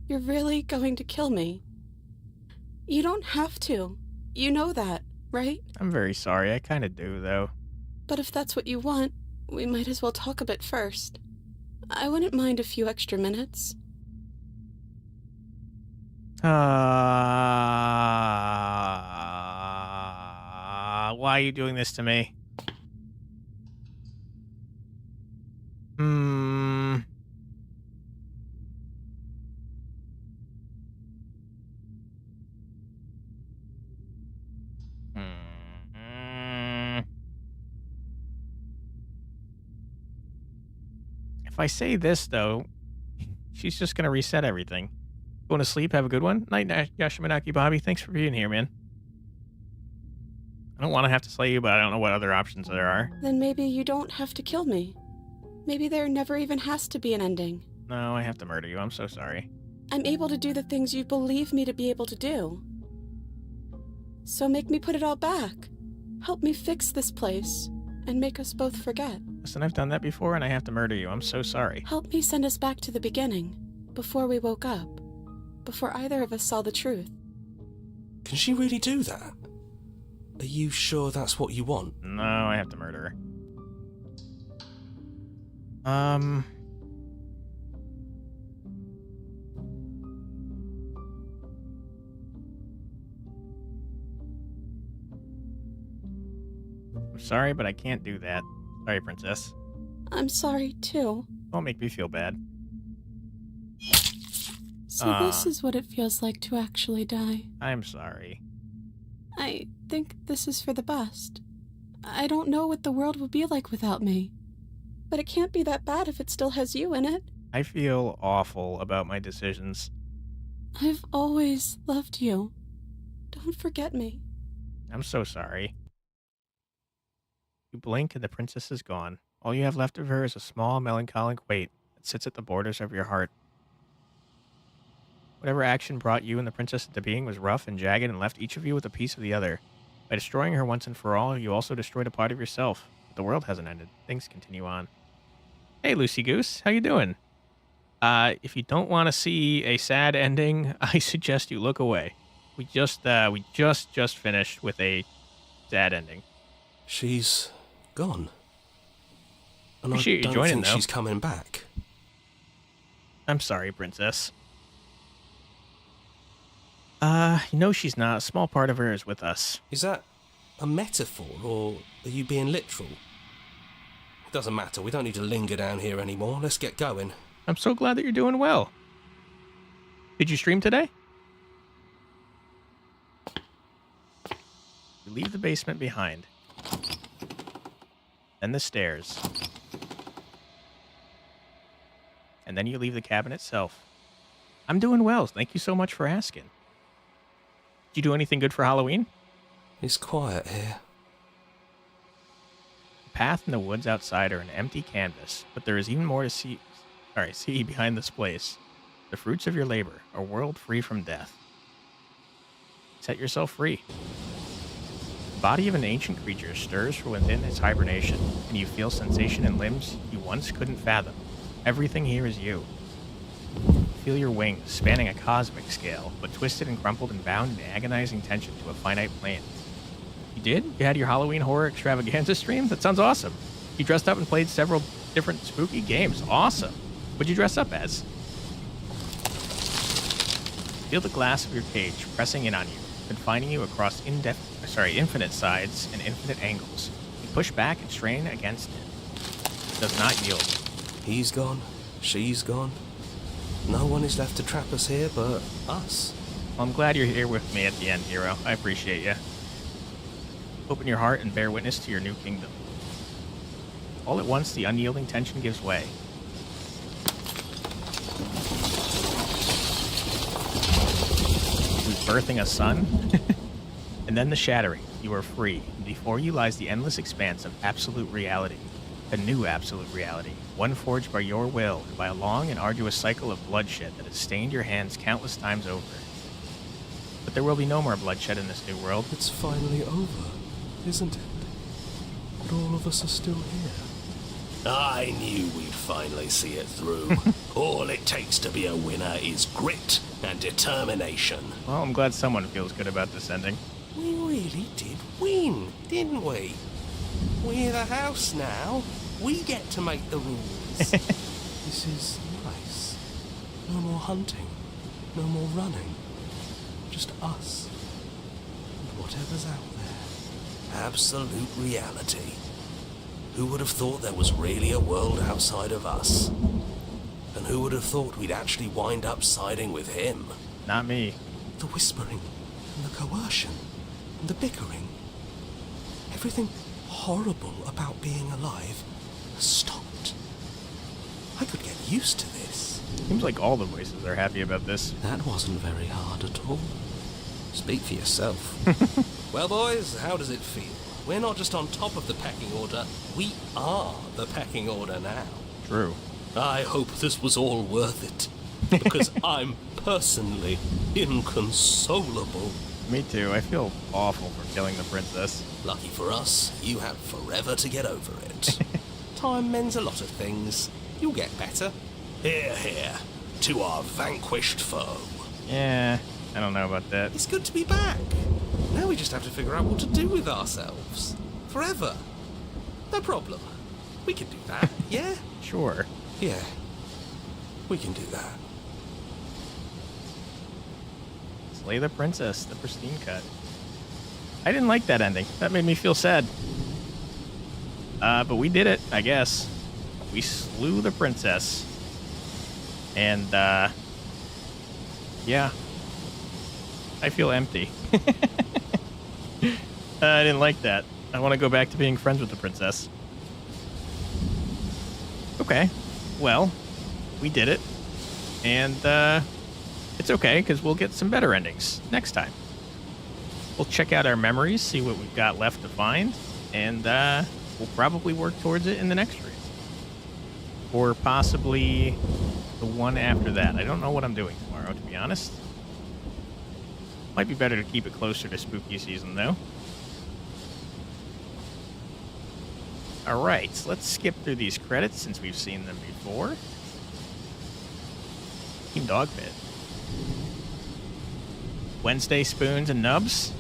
You're really going to kill me. You don't have to. You know that, right? I'm very sorry. I kind of do, though. But if that's what you want, we might as well talk a bit first. I wouldn't mind a few extra minutes. Why are you doing this to me? If I say this, though, she's just going to reset everything. Going to sleep, have a good one. Night, Yashimanaki Bobby. Thanks for being here, man. I don't want to have to slay you, but I don't know what other options there are. Then maybe you don't have to kill me. Maybe there never even has to be an ending. No, I have to murder you. I'm so sorry. I'm able to do the things you believe me to be able to do. So make me put it all back. Help me fix this place, and make us both forget. Listen, I've done that before, and I have to murder you. I'm so sorry. Help me send us back to the beginning, before we woke up, before either of us saw the truth. Can she really do that? Are you sure that's what you want? No, I have to murder her. I'm sorry, but I can't do that. Sorry, Princess. I'm sorry, too. Don't make me feel bad. So this is what it feels like to actually die. I'm sorry. I think this is for the best. I don't know what the world will be like without me. But it can't be that bad if it still has you in it. I feel awful about my decisions. I've always loved you. Don't forget me. I'm so sorry. You blink and the princess is gone. All you have left of her is a small, melancholic weight that sits at the borders of your heart. Whatever action brought you and the princess into being was rough and jagged and left each of you with a piece of the other. By destroying her once and for all, you also destroyed a part of yourself. But the world hasn't ended. Things continue on. Hey, Lucy Goose. How you doing? If you don't want to see a sad ending, I suggest you look away. We just finished with a sad ending. She's gone. And Appreciate you I don't joining, think though. she's coming back. I'm sorry, Princess. You know she's not. A small part of her is with us. Is that a metaphor, or are you being literal? It doesn't matter. We don't need to linger down here anymore. Let's get going. I'm so glad that you're doing well. Did you stream today? You leave the basement behind. Then the stairs. And then you leave the cabin itself. I'm doing well. Thank you so much for asking. Did you do anything good for Halloween? It's quiet here. The path and the woods outside are an empty canvas, but there is even more to see behind this place. The fruits of your labor, a world free from death. Set yourself free. The body of an ancient creature stirs from within its hibernation, and you feel sensation in limbs you once couldn't fathom. Everything here is you. Feel your wings, spanning a cosmic scale, but twisted and crumpled and bound in agonizing tension to a finite plane. You did? You had your Halloween horror extravaganza stream? That sounds awesome. You dressed up and played several different spooky games. Awesome. What'd you dress up as? Feel the glass of your cage pressing in on you, confining you across infinite sides and infinite angles. You push back and strain against it. It does not yield. He's gone. She's gone. No one is left to trap us here but us. Well, I'm glad you're here with me at the end, hero. I appreciate you. Open your heart and bear witness to your new kingdom. All at once, the unyielding tension gives way. Who's birthing a son? And then the shattering. You are free, and before you lies the endless expanse of absolute reality. A new absolute reality, one forged by your will and by a long and arduous cycle of bloodshed that has stained your hands countless times over. But there will be no more bloodshed in this new world. It's finally over, isn't it? But all of us are still here. I knew we'd finally see it through. All it takes to be a winner is grit and determination. Well, I'm glad someone feels good about this ending. We really did win, didn't we? We're the house now. We get to make the rules. This is nice. No more hunting. No more running. Just us. And whatever's out there. Absolute reality. Who would have thought there was really a world outside of us? And who would have thought we'd actually wind up siding with him? Not me. The whispering, and the coercion, and the bickering. Everything horrible about being alive has stopped. I could get used to this. Seems like all the voices are happy about this. That wasn't very hard at all. Speak for yourself. Well, boys, how does it feel? We're not just on top of the pecking order, we are the pecking order now. True. I hope this was all worth it, because I'm personally inconsolable. Me too. I feel awful for killing the princess. Lucky for us, you have forever to get over it. Time mends a lot of things. You'll get better. Hear, hear, to our vanquished foe. Yeah, I don't know about that. It's good to be back. Now we just have to figure out what to do with ourselves. Forever. No problem. We can do that, yeah? Sure. Yeah, we can do that. Slay the princess, the pristine cut. I didn't like that ending. That made me feel sad. But we did it, I guess. We slew the princess. And, yeah. I feel empty. I didn't like that. I want to go back to being friends with the princess. Okay. Well, we did it. And, it's okay, because we'll get some better endings next time. We'll check out our memories, see what we've got left to find, and we'll probably work towards it in the next read. Or possibly the one after that. I don't know what I'm doing tomorrow, to be honest. Might be better to keep it closer to spooky season, though. Alright, let's skip through these credits since we've seen them before. Team Dog Pit. Wednesday Spoons and Nubs.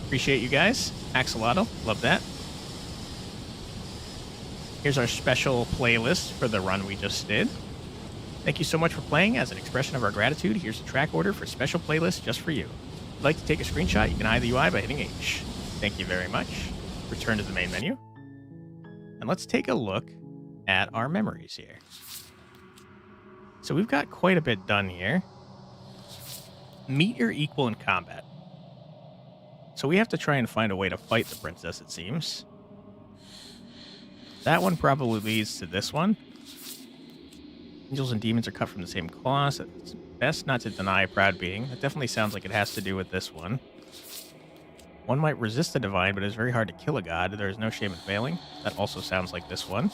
Appreciate you guys. Axolotl, love that. Here's our special playlist for the run we just did. Thank you so much for playing. As an expression of our gratitude, here's the track order for special playlist just for you. If you'd like to take a screenshot, you can hide the UI by hitting H. Thank you very much. Return to the main menu. And let's take a look at our memories here. So we've got quite a bit done here. Meet your equal in combat. So we have to try and find a way to fight the princess, it seems. That one probably leads to this one. Angels and demons are cut from the same cloth. It's best not to deny a proud being. That definitely sounds like it has to do with this one. One might resist the divine, but it is very hard to kill a god. There is no shame in failing. That also sounds like this one.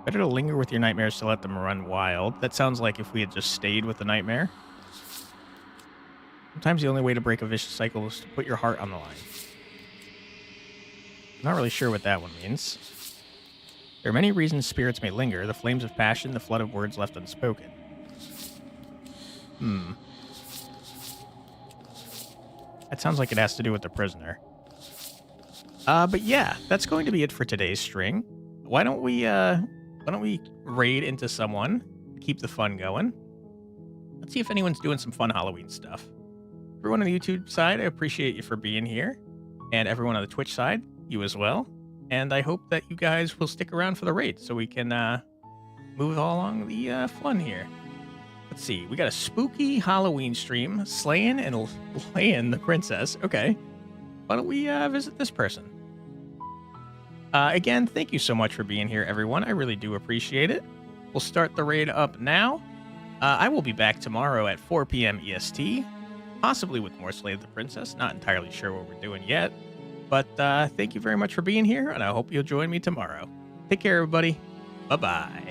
Better to linger with your nightmares to let them run wild. That sounds like if we had just stayed with the nightmare. Sometimes the only way to break a vicious cycle is to put your heart on the line. I'm not really sure what that one means. There are many reasons spirits may linger. The flames of passion, the flood of words left unspoken. That sounds like it has to do with the prisoner. But yeah, that's going to be it for today's string. Why don't we raid into someone, keep the fun going. Let's see if anyone's doing some fun Halloween stuff. Everyone on the YouTube side, I appreciate you for being here. And everyone on the Twitch side, you as well. And I hope that you guys will stick around for the raid so we can move all along the fun here. Let's see, we got a spooky Halloween stream, slaying and laying the princess. Okay, why don't we visit this person? Again, thank you so much for being here, everyone. I really do appreciate it. We'll start the raid up now. I will be back tomorrow at 4 p.m. EST, possibly with more Slay the Princess. Not entirely sure what we're doing yet. But thank you very much for being here, and I hope you'll join me tomorrow. Take care, everybody. Bye-bye.